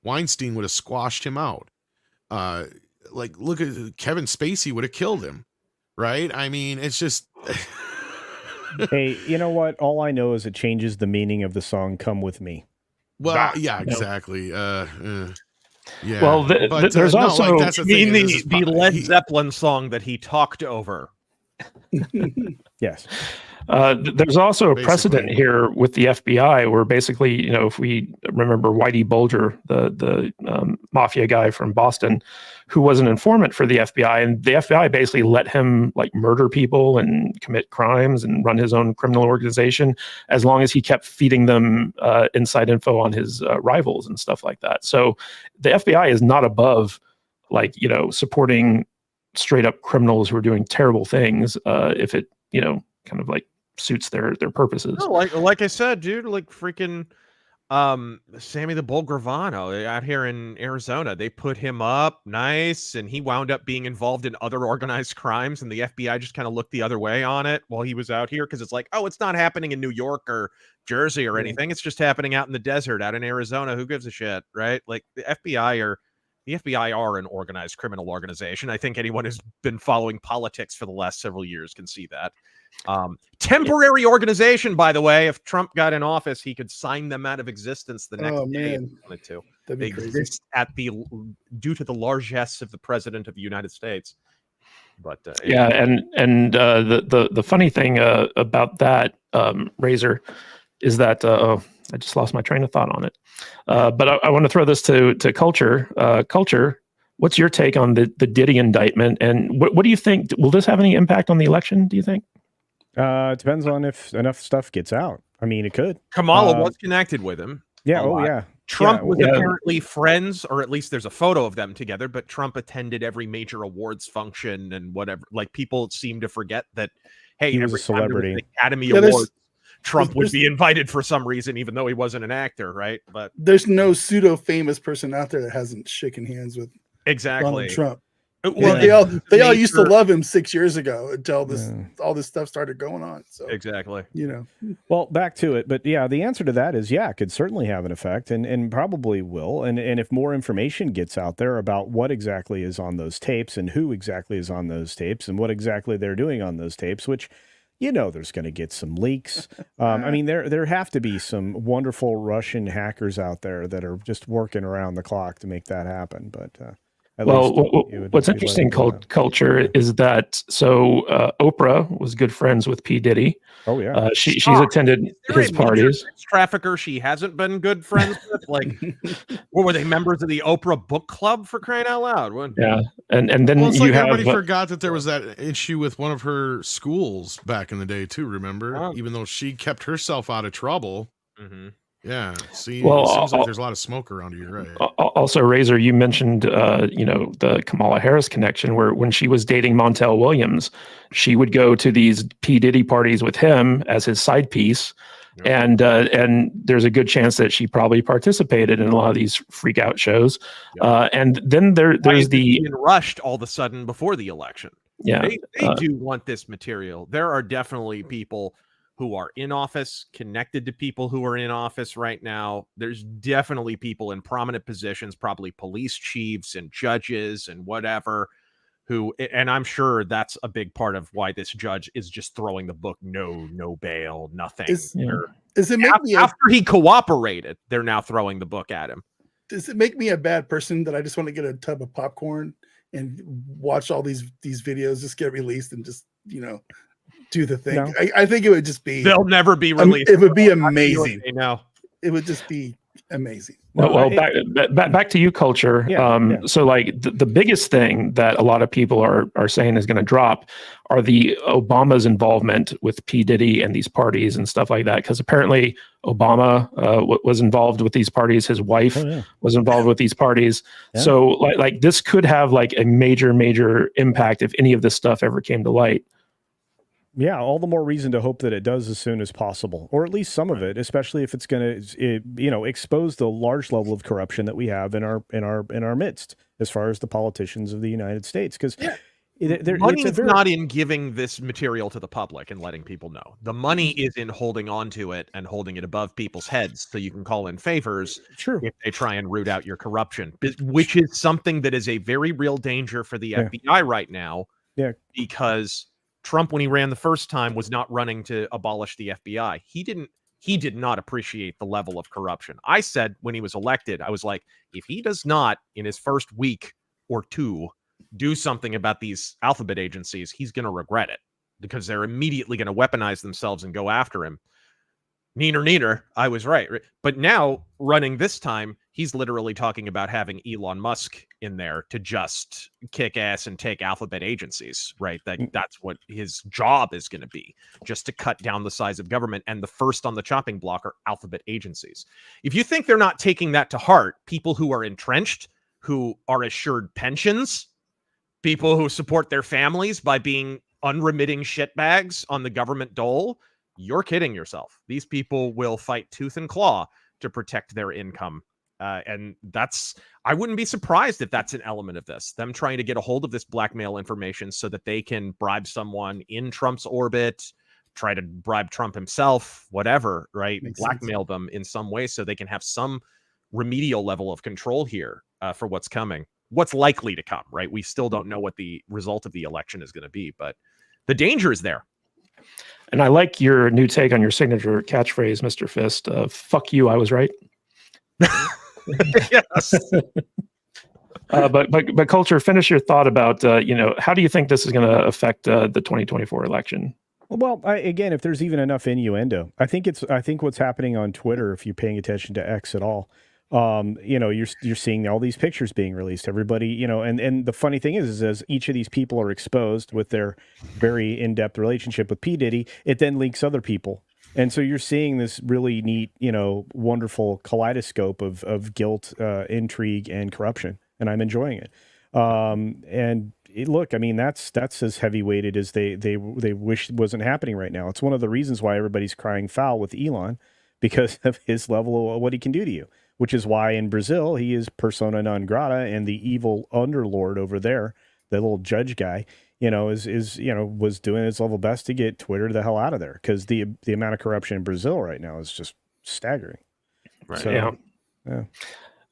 [SPEAKER 5] Weinstein would have squashed him out. Like, look at Kevin Spacey would have killed him, right? I mean, it's just...
[SPEAKER 4] Hey, you know what? All I know is it changes the meaning of the song "Come With Me."
[SPEAKER 5] Well, yeah, exactly. Yeah.
[SPEAKER 1] Well, there's also
[SPEAKER 3] the Led Zeppelin song that he talked over.
[SPEAKER 4] Yes.
[SPEAKER 1] There's also a precedent here with the FBI where basically, you know, if we remember Whitey Bulger, the mafia guy from Boston, who was an informant for the FBI, and the FBI basically let him like murder people and commit crimes and run his own criminal organization as long as he kept feeding them inside info on his rivals and stuff like that. So the FBI is not above like, you know, supporting straight up criminals who are doing terrible things if it, you know, kind of like suits their purposes.
[SPEAKER 3] No, like I said, dude, like freaking Sammy the Bull Gravano out here in Arizona, they put him up nice, and he wound up being involved in other organized crimes, and the FBI just kind of looked the other way on it while he was out here, because it's like, oh, it's not happening in New York or Jersey or anything. It's just happening out in the desert, out in Arizona. Who gives a shit, right? Like the FBI are an organized criminal organization. I think anyone who's been following politics for the last several years can see that. Temporary organization, by the way. If Trump got in office, he could sign them out of existence the next day if he wanted to. They exist due to the largesse of the president of the United States. But
[SPEAKER 1] yeah, and the funny thing about that, Razor, is that I just lost my train of thought on it. But I want to throw this to Culture. Culture, what's your take on the Diddy indictment, and what do you think? Will this have any impact on the election, do you think?
[SPEAKER 4] It depends on if enough stuff gets out. I mean, it could.
[SPEAKER 3] Kamala was connected with him.
[SPEAKER 4] Yeah. Oh, yeah.
[SPEAKER 3] Trump was apparently friends, or at least there's a photo of them together, but Trump attended every major awards function and whatever. Like, people seem to forget that, hey,
[SPEAKER 4] he was a celebrity.
[SPEAKER 3] Academy Awards, Trump would be invited for some reason, even though he wasn't an actor, right? But
[SPEAKER 2] there's no pseudo-famous person out there that hasn't shaken hands with Donald Trump. Well, they all used to love him 6 years ago until all this stuff started going on. So
[SPEAKER 3] exactly,
[SPEAKER 4] Well, back to it, but yeah, the answer to that is it could certainly have an effect, and probably will. And if more information gets out there about what exactly is on those tapes and who exactly is on those tapes and what exactly they're doing on those tapes, which there's going to get some leaks. I mean, there have to be some wonderful Russian hackers out there that are just working around the clock to make that happen. But
[SPEAKER 1] what's interesting, Culture, is that Oprah was good friends with P Diddy.
[SPEAKER 4] Oh yeah,
[SPEAKER 1] she's attended his parties.
[SPEAKER 3] Trafficker she hasn't been good friends with. Like, what were they, members of the Oprah Book Club, for crying out loud?
[SPEAKER 1] Yeah, and then
[SPEAKER 5] everybody forgot that there was that issue with one of her schools back in the day too. Remember, even though she kept herself out of trouble.
[SPEAKER 3] Mm-hmm.
[SPEAKER 5] Yeah. See, it seems like there's a lot of smoke around here, right?
[SPEAKER 1] Also, Razor, you mentioned, the Kamala Harris connection, where when she was dating Montel Williams, she would go to these P Diddy parties with him as his side piece. Yep. And there's a good chance that she probably participated in a lot of these freak out shows. Yep. And then there's being
[SPEAKER 3] rushed all of a sudden before the election.
[SPEAKER 1] Yeah.
[SPEAKER 3] They do want this material. There are definitely people who are in office, connected to people who are in office right now. There's definitely people in prominent positions, probably police chiefs and judges and whatever, and I'm sure that's a big part of why this judge is just throwing the book, no bail, nothing. After he cooperated, they're now throwing the book at him.
[SPEAKER 2] Does it make me a bad person that I just want to get a tub of popcorn and watch all these videos just get released and just, do the thing? No. I think it would just be,
[SPEAKER 3] they'll never be released.
[SPEAKER 2] It would be amazing. It would just be amazing.
[SPEAKER 1] Well, back to you, Culture. So like the biggest thing that a lot of people are saying is going to drop are the Obama's involvement with P Diddy and these parties and stuff like that, because apparently Obama was involved with these parties. His wife was involved with these parties. So like this could have like a major impact if any of this stuff ever came to light.
[SPEAKER 4] Yeah, all the more reason to hope that it does as soon as possible, or at least some of it, especially if it's going to, expose the large level of corruption that we have in our midst, as far as the politicians of the United States. Because
[SPEAKER 3] money is not in giving this material to the public and letting people know. The money is in holding on to it and holding it above people's heads, so you can call in favors if they try and root out your corruption, which is something that is a very real danger for the FBI right now.
[SPEAKER 4] Yeah,
[SPEAKER 3] because Trump, when he ran the first time, was not running to abolish the FBI. He did not appreciate the level of corruption. I said when he was elected, I was like, if he does not, in his first week or two, do something about these alphabet agencies, he's going to regret it, because they're immediately going to weaponize themselves and go after him. Neener, I was right. But now, running this time, he's literally talking about having Elon Musk in there to just kick ass and take alphabet agencies, right? That's what his job is going to be, just to cut down the size of government. And the first on the chopping block are alphabet agencies. If you think they're not taking that to heart, people who are entrenched, who are assured pensions, people who support their families by being unremitting shitbags on the government dole, you're kidding yourself. These people will fight tooth and claw to protect their income. And I wouldn't be surprised if that's an element of this, them trying to get a hold of this blackmail information so that they can bribe someone in Trump's orbit, try to bribe Trump himself, whatever, right?
[SPEAKER 2] Makes
[SPEAKER 3] Blackmail
[SPEAKER 2] sense.
[SPEAKER 3] them in some way so they can have some remedial level of control here for what's coming, what's likely to come, right? We still don't know what the result of the election is going to be, but the danger is there.
[SPEAKER 1] And I like your new take on your signature catchphrase, Mr. Fist. Fuck you, I was right.
[SPEAKER 3] Yes.
[SPEAKER 1] But Culture, finish your thought about how do you think this is going to affect the 2024 election?
[SPEAKER 4] Well, again, if there's even enough innuendo, I think what's happening on Twitter, if you're paying attention to X at all, you're seeing all these pictures being released. Everybody, and the funny thing is as each of these people are exposed with their very in-depth relationship with P Diddy, it then leaks other people. And so you're seeing this really neat, wonderful kaleidoscope of guilt, intrigue, and corruption, and I'm enjoying it. Look, I mean, that's as heavy-weighted as they wish wasn't happening right now. It's one of the reasons why everybody's crying foul with Elon, because of his level of what he can do to you, which is why in Brazil he is persona non grata, and the evil underlord over there, the little judge guy, was doing his level best to get Twitter the hell out of there, because the amount of corruption in Brazil right now is just staggering.
[SPEAKER 3] Right.
[SPEAKER 4] So, yeah.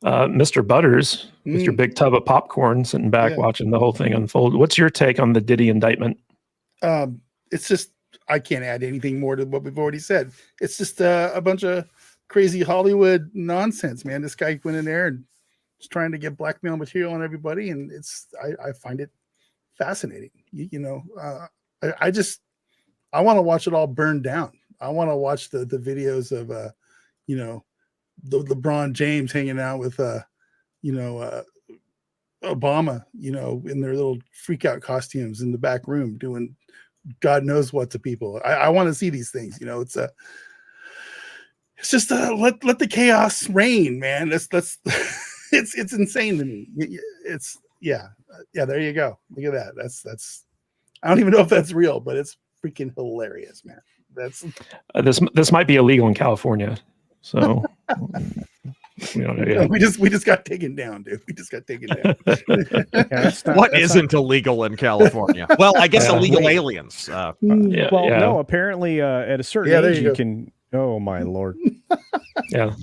[SPEAKER 1] Mr. Butters, with your big tub of popcorn, sitting back watching the whole thing unfold. What's your take on the Diddy indictment?
[SPEAKER 2] It's just, I can't add anything more to what we've already said. It's just a bunch of crazy Hollywood nonsense, man. This guy went in there and was trying to get blackmail material on everybody, and I find it fascinating. I want to watch it all burn down. I want to watch the videos of the LeBron James hanging out with Obama, in their little freak out costumes in the back room doing God knows what to people. I want to see these things. It's just let the chaos reign, man. That's it's insane to me. It's there you go. Look at that. That's I don't even know if that's real, but it's freaking hilarious, man. That's
[SPEAKER 1] this might be illegal in California, so we don't know yet.
[SPEAKER 2] We just got taken down, dude. We just got taken down.
[SPEAKER 3] What isn't illegal in California? Well, I guess illegal aliens.
[SPEAKER 4] No. Apparently, at a certain age, you can. Oh my lord!
[SPEAKER 1] Yeah,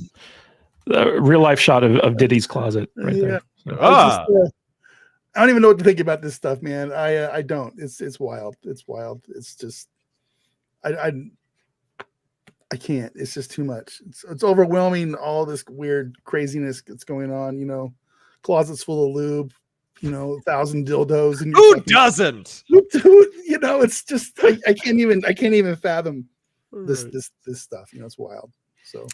[SPEAKER 1] the real life shot of Diddy's closet right there. So.
[SPEAKER 2] I don't even know what to think about this stuff, man. I don't. It's wild. It's wild. It's just I can't. It's just too much. It's overwhelming. All this weird craziness that's going on. Closets full of lube. 1,000 dildos. And
[SPEAKER 3] who doesn't?
[SPEAKER 2] It's just I can't even fathom this stuff. It's wild. So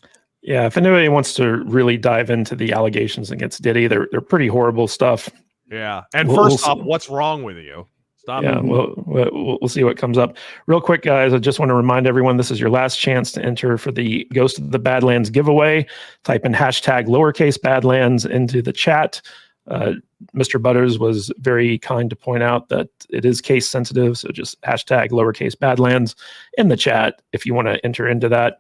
[SPEAKER 1] yeah, if anybody wants to really dive into the allegations against Diddy, they're pretty horrible stuff.
[SPEAKER 3] Yeah, and first off, what's wrong with you? Stop.
[SPEAKER 1] Yeah, we'll see what comes up. Real quick, guys, I just want to remind everyone this is your last chance to enter for the Ghost of the Badlands giveaway. Type in hashtag lowercase Badlands into the chat. Mr. Butters was very kind to point out that it is case sensitive, so just hashtag lowercase Badlands in the chat if you want to enter into that.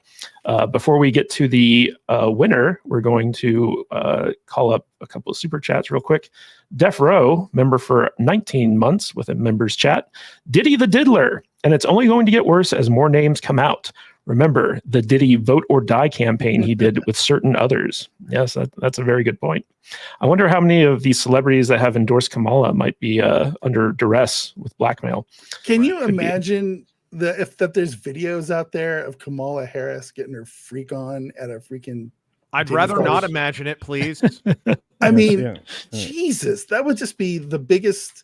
[SPEAKER 1] Before we get to the winner, we're going to call up a couple of super chats real quick. Def Row, member for 19 months with a members chat. Diddy the Diddler, and it's only going to get worse as more names come out. Remember the Diddy Vote or Die campaign he did with certain others. Yes, that's a very good point. I wonder how many of these celebrities that have endorsed Kamala might be under duress with blackmail.
[SPEAKER 2] Can you imagine if there's videos out there of Kamala Harris getting her freak on at a freaking...
[SPEAKER 3] I'd rather not imagine it, please.
[SPEAKER 2] I mean, Jesus, that would just be the biggest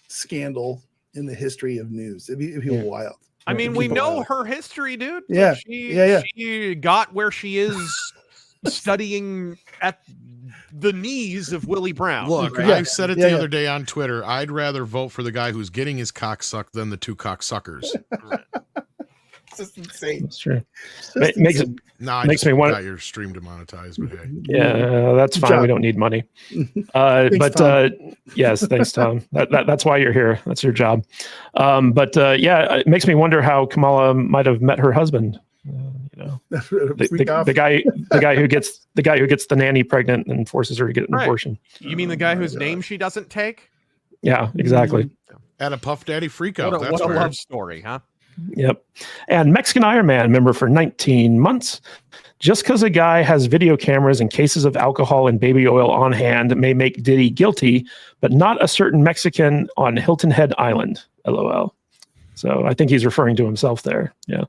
[SPEAKER 2] scandal in the history of news. It'd be wild.
[SPEAKER 3] I mean, we know her history, dude.
[SPEAKER 2] Yeah.
[SPEAKER 3] She got where she is studying at the knees of Willie Brown.
[SPEAKER 5] Look, I said it the other day on Twitter. I'd rather vote for the guy who's getting his cock sucked than the two cocksuckers.
[SPEAKER 2] It's just insane.
[SPEAKER 1] That's true. Makes me want
[SPEAKER 5] got your stream demonetized, but hey.
[SPEAKER 1] Yeah, that's fine. We don't need money. Yes, thanks, Tom. That's why you're here. That's your job. It makes me wonder how Kamala might have met her husband. The guy who gets the nanny pregnant and forces her to get an abortion.
[SPEAKER 3] You mean the guy whose name she doesn't take?
[SPEAKER 1] Yeah, exactly.
[SPEAKER 5] At a Puff Daddy freakout.
[SPEAKER 3] What a love story, huh?
[SPEAKER 1] Yep. And Mexican Iron Man member for 19 months. Just because a guy has video cameras and cases of alcohol and baby oil on hand may make Diddy guilty, but not a certain Mexican on Hilton Head Island. LOL. So I think he's referring to himself there. Yeah.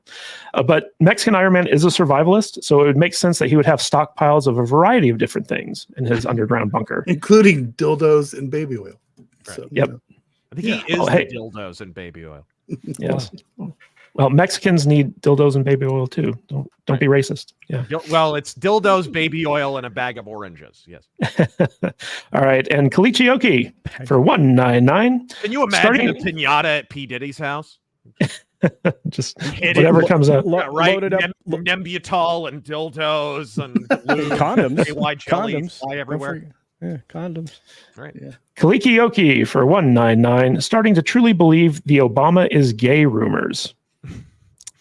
[SPEAKER 1] But Mexican Iron Man is a survivalist, so it would make sense that he would have stockpiles of a variety of different things in his underground bunker,
[SPEAKER 2] including dildos and baby oil.
[SPEAKER 3] Right.
[SPEAKER 2] So,
[SPEAKER 1] yep.
[SPEAKER 3] I think he is the dildos and baby oil.
[SPEAKER 1] Yes. Well, Mexicans need dildos and baby oil too. Don't be racist. Yeah.
[SPEAKER 3] Well, it's dildos, baby oil, and a bag of oranges. Yes.
[SPEAKER 1] All right. And Kalichioki for $199.
[SPEAKER 3] Can you imagine a pinata at P Diddy's house?
[SPEAKER 1] Just whatever comes up.
[SPEAKER 4] Loaded up.
[SPEAKER 3] Nembutal and dildos and
[SPEAKER 4] condoms.
[SPEAKER 3] Condoms fly everywhere.
[SPEAKER 4] Yeah, condoms.
[SPEAKER 3] Right.
[SPEAKER 2] Yeah.
[SPEAKER 1] Kalikioki for $199. Starting to truly believe the Obama is gay rumors.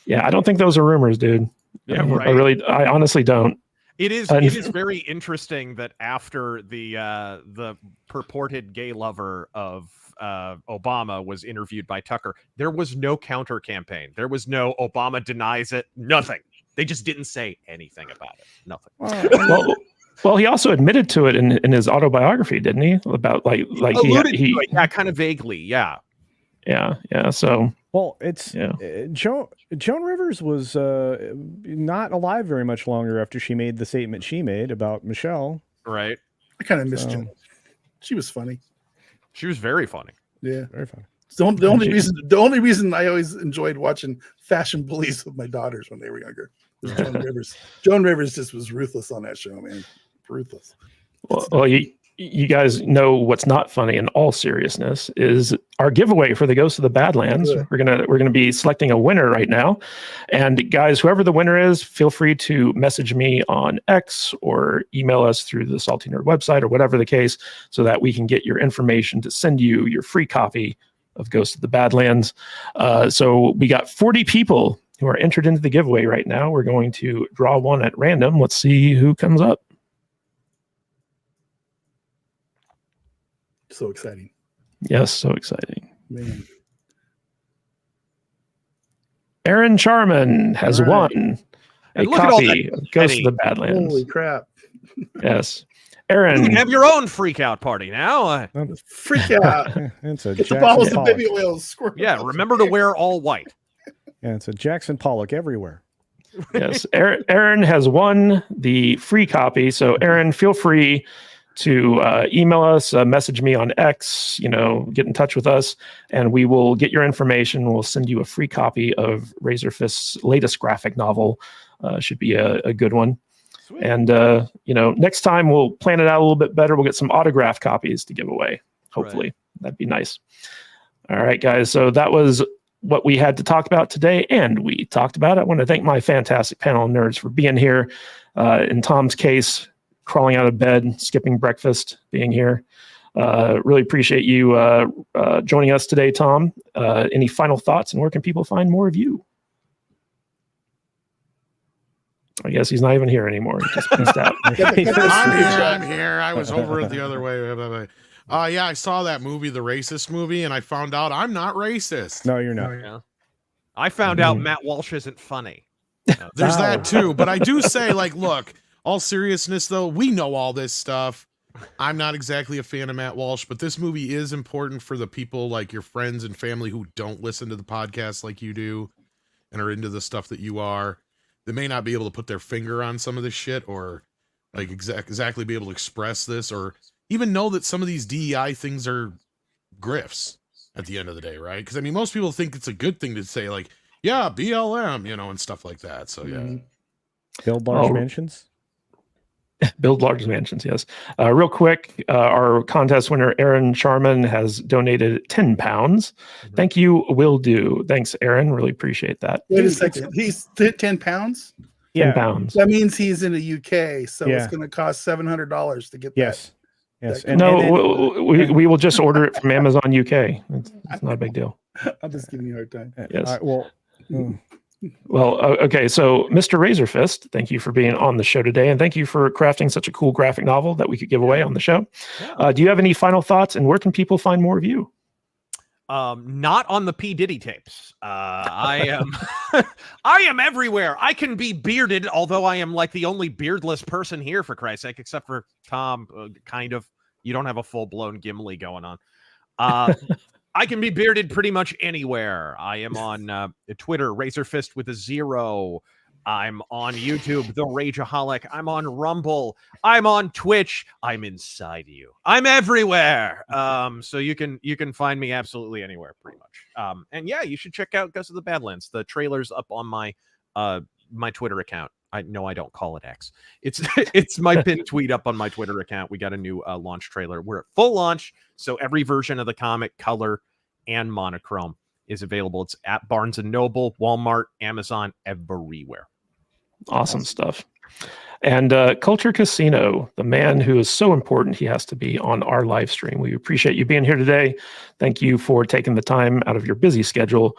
[SPEAKER 1] Yeah, I don't think those are rumors, dude.
[SPEAKER 3] Yeah, right.
[SPEAKER 1] I honestly don't.
[SPEAKER 3] It is very interesting that after the purported gay lover of Obama was interviewed by Tucker, there was no counter campaign. There was no Obama denies it. Nothing. They just didn't say anything about it. Nothing.
[SPEAKER 1] Well, he also admitted to it in his autobiography, didn't he? About like he
[SPEAKER 3] yeah, kind of vaguely, yeah.
[SPEAKER 1] So
[SPEAKER 4] it's Joan Rivers was not alive very much longer after she made the statement she made about Michelle.
[SPEAKER 3] Right.
[SPEAKER 2] I kind of missed Joan. She was funny.
[SPEAKER 3] She was very funny.
[SPEAKER 2] Yeah,
[SPEAKER 4] very funny.
[SPEAKER 2] The only reason I always enjoyed watching Fashion Police with my daughters when they were younger was Joan Rivers. Joan Rivers just was ruthless on that show, man. Ruthless.
[SPEAKER 1] Well, you guys know what's not funny in all seriousness is our giveaway for the Ghost of the Badlands.
[SPEAKER 2] Good.
[SPEAKER 1] We're gonna be selecting a winner right now, and guys, whoever the winner is, feel free to message me on X or email us through the Salty Nerd website or whatever the case, so that we can get your information to send you your free copy of Ghost of the Badlands. So we got 40 people who are entered into the giveaway right now. We're going to draw one at random. Let's see who comes up.
[SPEAKER 2] So exciting.
[SPEAKER 1] Yes, so exciting.
[SPEAKER 2] Man.
[SPEAKER 1] Aaron Charman has won a copy of Ghost of the Badlands.
[SPEAKER 2] Holy crap.
[SPEAKER 1] Yes. Aaron.
[SPEAKER 3] You can have your own freak out party now.
[SPEAKER 2] Freak out.
[SPEAKER 4] It's a
[SPEAKER 2] Get the bottles of baby oil.
[SPEAKER 3] Yeah, remember to wear all white.
[SPEAKER 4] Yeah, it's a Jackson Pollock everywhere.
[SPEAKER 1] Yes. Aaron has won the free copy. So Aaron, feel free to email us, message me on X, get in touch with us, and we will get your information. We'll send you a free copy of Razorfist's latest graphic novel. Should be a good one. Sweet. And, next time we'll plan it out a little bit better. We'll get some autographed copies to give away. Hopefully. That'd be nice. All right, guys. So that was what we had to talk about today, and we talked about it. I want to thank my fantastic panel of nerds for being here. In Tom's case, crawling out of bed, skipping breakfast, being here. Really appreciate you joining us today, Tom. Any final thoughts, and where can people find more of you? I guess he's not even here anymore. He just pissed out.
[SPEAKER 5] I'm here. I was over it the other way. Yeah, I saw that movie, the racist movie, and I found out I'm not racist.
[SPEAKER 4] No, you're not.
[SPEAKER 3] Yeah. I found out Matt Walsh isn't funny.
[SPEAKER 5] There's that too. But I do say, look, all seriousness though, we know all this stuff. I'm not exactly a fan of Matt Walsh, but this movie is important for the people like your friends and family who don't listen to the podcast like you do and are into the stuff that you are. They may not be able to put their finger on some of this shit or like exactly be able to express this or even know that some of these DEI things are grifts at the end of the day, right? Because I mean, most people think it's a good thing to say like, yeah, BLM, and stuff like that. So yeah.
[SPEAKER 4] Build large mansions.
[SPEAKER 1] Build large mansions, yes. Real quick, our contest winner, Aaron Charman, has donated £10. Thank you, will do. Thanks, Aaron. Really appreciate that.
[SPEAKER 2] Wait a second. He's 10 pounds?
[SPEAKER 1] Yeah. 10 pounds.
[SPEAKER 2] That means he's in the UK, so it's going to cost $700 to get that.
[SPEAKER 4] Yes.
[SPEAKER 1] We will just order it from Amazon UK. It's not a big deal.
[SPEAKER 2] I'm just giving you a hard time.
[SPEAKER 1] Yes.
[SPEAKER 4] Well,
[SPEAKER 1] Well, okay. So, Mr. Razorfist, thank you for being on the show today, and thank you for crafting such a cool graphic novel that we could give away on the show.
[SPEAKER 3] Yeah.
[SPEAKER 1] Do you have any final thoughts, and where can people find more of you?
[SPEAKER 3] Not on the P Diddy tapes. I am I am everywhere. I can be bearded, although I am like the only beardless person here, for Christ's sake, except for Tom. Kind of. You don't have a full-blown Gimli going on. I can be bearded pretty much anywhere. I am on Twitter, Razorfist with a 0. I'm on YouTube, The Rageaholic. I'm on Rumble. I'm on Twitch. I'm inside you. I'm everywhere. So you can find me absolutely anywhere, pretty much. And yeah, you should check out Ghost of the Badlands. The trailer's up on my my Twitter account. I don't call it X. It's my pinned tweet up on my Twitter account. We got a new launch trailer. We're at full launch, so every version of the comic, color and monochrome, is available. It's at Barnes and Noble, Walmart, Amazon, everywhere.
[SPEAKER 1] Awesome stuff. And Culture Casino, the man who is so important, he has to be on our live stream. We appreciate you being here today. Thank you for taking the time out of your busy schedule.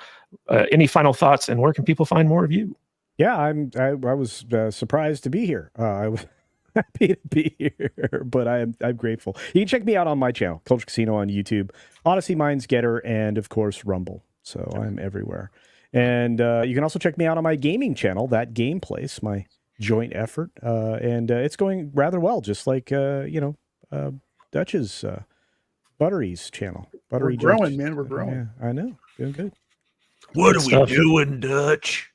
[SPEAKER 1] Any final thoughts, and where can people find more of you?
[SPEAKER 4] Yeah, I was surprised to be here. I was happy to be here, but I'm grateful. You can check me out on my channel, Culture Casino on YouTube, Odyssey Mindsgetter, and of course Rumble. So I'm everywhere. And you can also check me out on my gaming channel, That Game Place, my joint effort, and it's going rather well, just like Dutch's Buttery's channel. Buttery,
[SPEAKER 2] we're growing, man. We're growing.
[SPEAKER 4] Yeah, I know, doing good.
[SPEAKER 3] What are we doing, Dutch?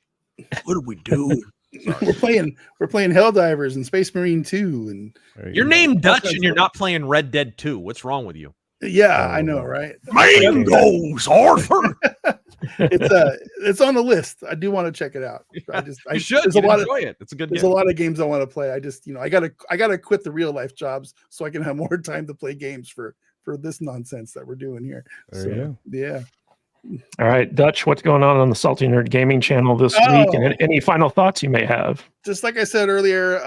[SPEAKER 3] What are we doing?
[SPEAKER 2] We're playing Helldivers and Space Marine 2, and
[SPEAKER 3] You're named Dutch and you're not playing Red Dead 2. What's wrong with you?
[SPEAKER 2] yeah, I know, right?
[SPEAKER 3] Mangoes, Arthur.
[SPEAKER 2] It's on the list. I do want to check it out.
[SPEAKER 3] You should.
[SPEAKER 2] There's a lot
[SPEAKER 3] enjoy it. It's a good
[SPEAKER 2] There's
[SPEAKER 3] game.
[SPEAKER 2] a lot of games I want to play. I just, I gotta quit the real life jobs so I can have more time to play games for this nonsense that we're doing here.
[SPEAKER 4] There you go.
[SPEAKER 2] Yeah.
[SPEAKER 1] All right, Dutch, what's going on the Salty Nerd Gaming channel this week? And any final thoughts you may have?
[SPEAKER 2] Just like I said earlier,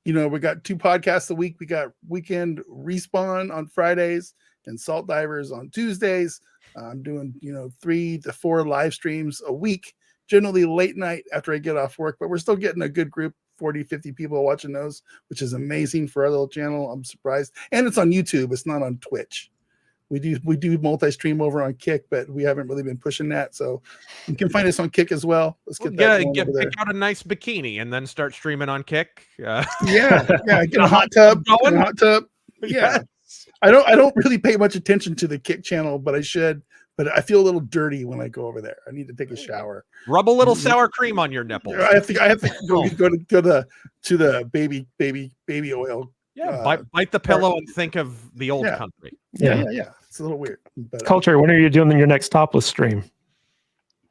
[SPEAKER 2] we got 2 podcasts a week. We got Weekend Respawn on Fridays and Salt Divers on Tuesdays. I'm doing, 3 to 4 live streams a week, generally late night after I get off work, but we're still getting a good group, 40, 50 people watching those, which is amazing for our little channel. I'm surprised. And it's on YouTube. It's not on Twitch. We do multi-stream over on Kick, but we haven't really been pushing that. So you can find us on Kick as well. Let's get that going over there.
[SPEAKER 3] Pick out a nice bikini and then start streaming on Kick.
[SPEAKER 2] Yeah. Get a hot tub. Yeah. I don't really pay much attention to the Kick channel, but I should. But I feel a little dirty when I go over there. I need to take a shower.
[SPEAKER 3] Rub a little sour cream on your nipples.
[SPEAKER 2] I have to go to the baby oil.
[SPEAKER 3] Yeah, bite the pillow and think of the old country.
[SPEAKER 1] Yeah.
[SPEAKER 2] It's a little weird. But,
[SPEAKER 1] Culture, when are you doing your next topless stream?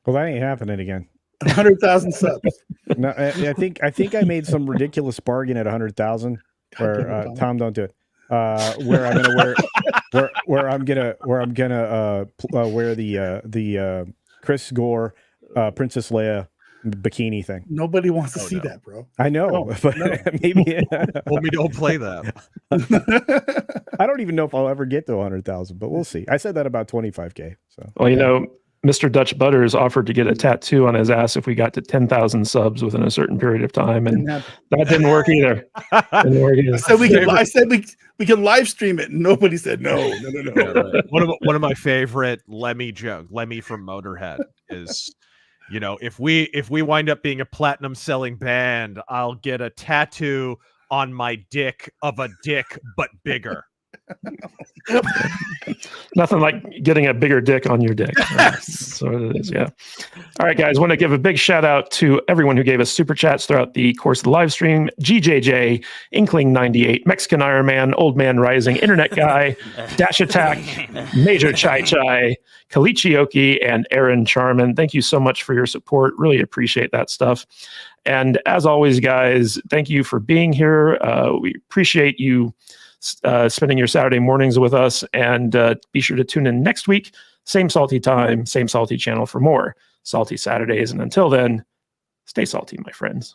[SPEAKER 4] Well, that ain't happening again.
[SPEAKER 2] 100,000 subs.
[SPEAKER 4] No, I think I made some ridiculous bargain at 100,000. Where Tom, don't do it. Where I'm gonna wear the Chris Gore Princess Leia bikini thing.
[SPEAKER 2] Nobody wants to see that, bro.
[SPEAKER 4] I know, but maybe
[SPEAKER 3] Well, we don't play that.
[SPEAKER 4] I don't even know if I'll ever get to 100,000, but we'll see. I said that about 25K. So
[SPEAKER 1] Well, Mr. Dutch Butters offered to get a tattoo on his ass if we got to 10,000 subs within a certain period of time, and that didn't work either.
[SPEAKER 2] I said we can live stream it, and nobody said no.
[SPEAKER 3] Right. One of my favorite Lemmy from Motorhead is, if we wind up being a platinum selling band, I'll get a tattoo on my dick of a dick but bigger.
[SPEAKER 1] Nothing like getting a bigger dick on your dick. So it is, yeah. All right, guys, want to give a big shout out to everyone who gave us super chats throughout the course of the live stream. GJJ, Inkling98, Mexican Iron Man, Old Man Rising, Internet Guy, Dash Attack, Major Chai Chai, Kalichioki, and Aaron Charman. Thank you so much for your support. Really appreciate that stuff. And as always, guys, thank you for being here. We appreciate you spending your Saturday mornings with us, and be sure to tune in next week, same salty time, same salty channel for more Salty Saturdays. And until then, stay salty, my friends.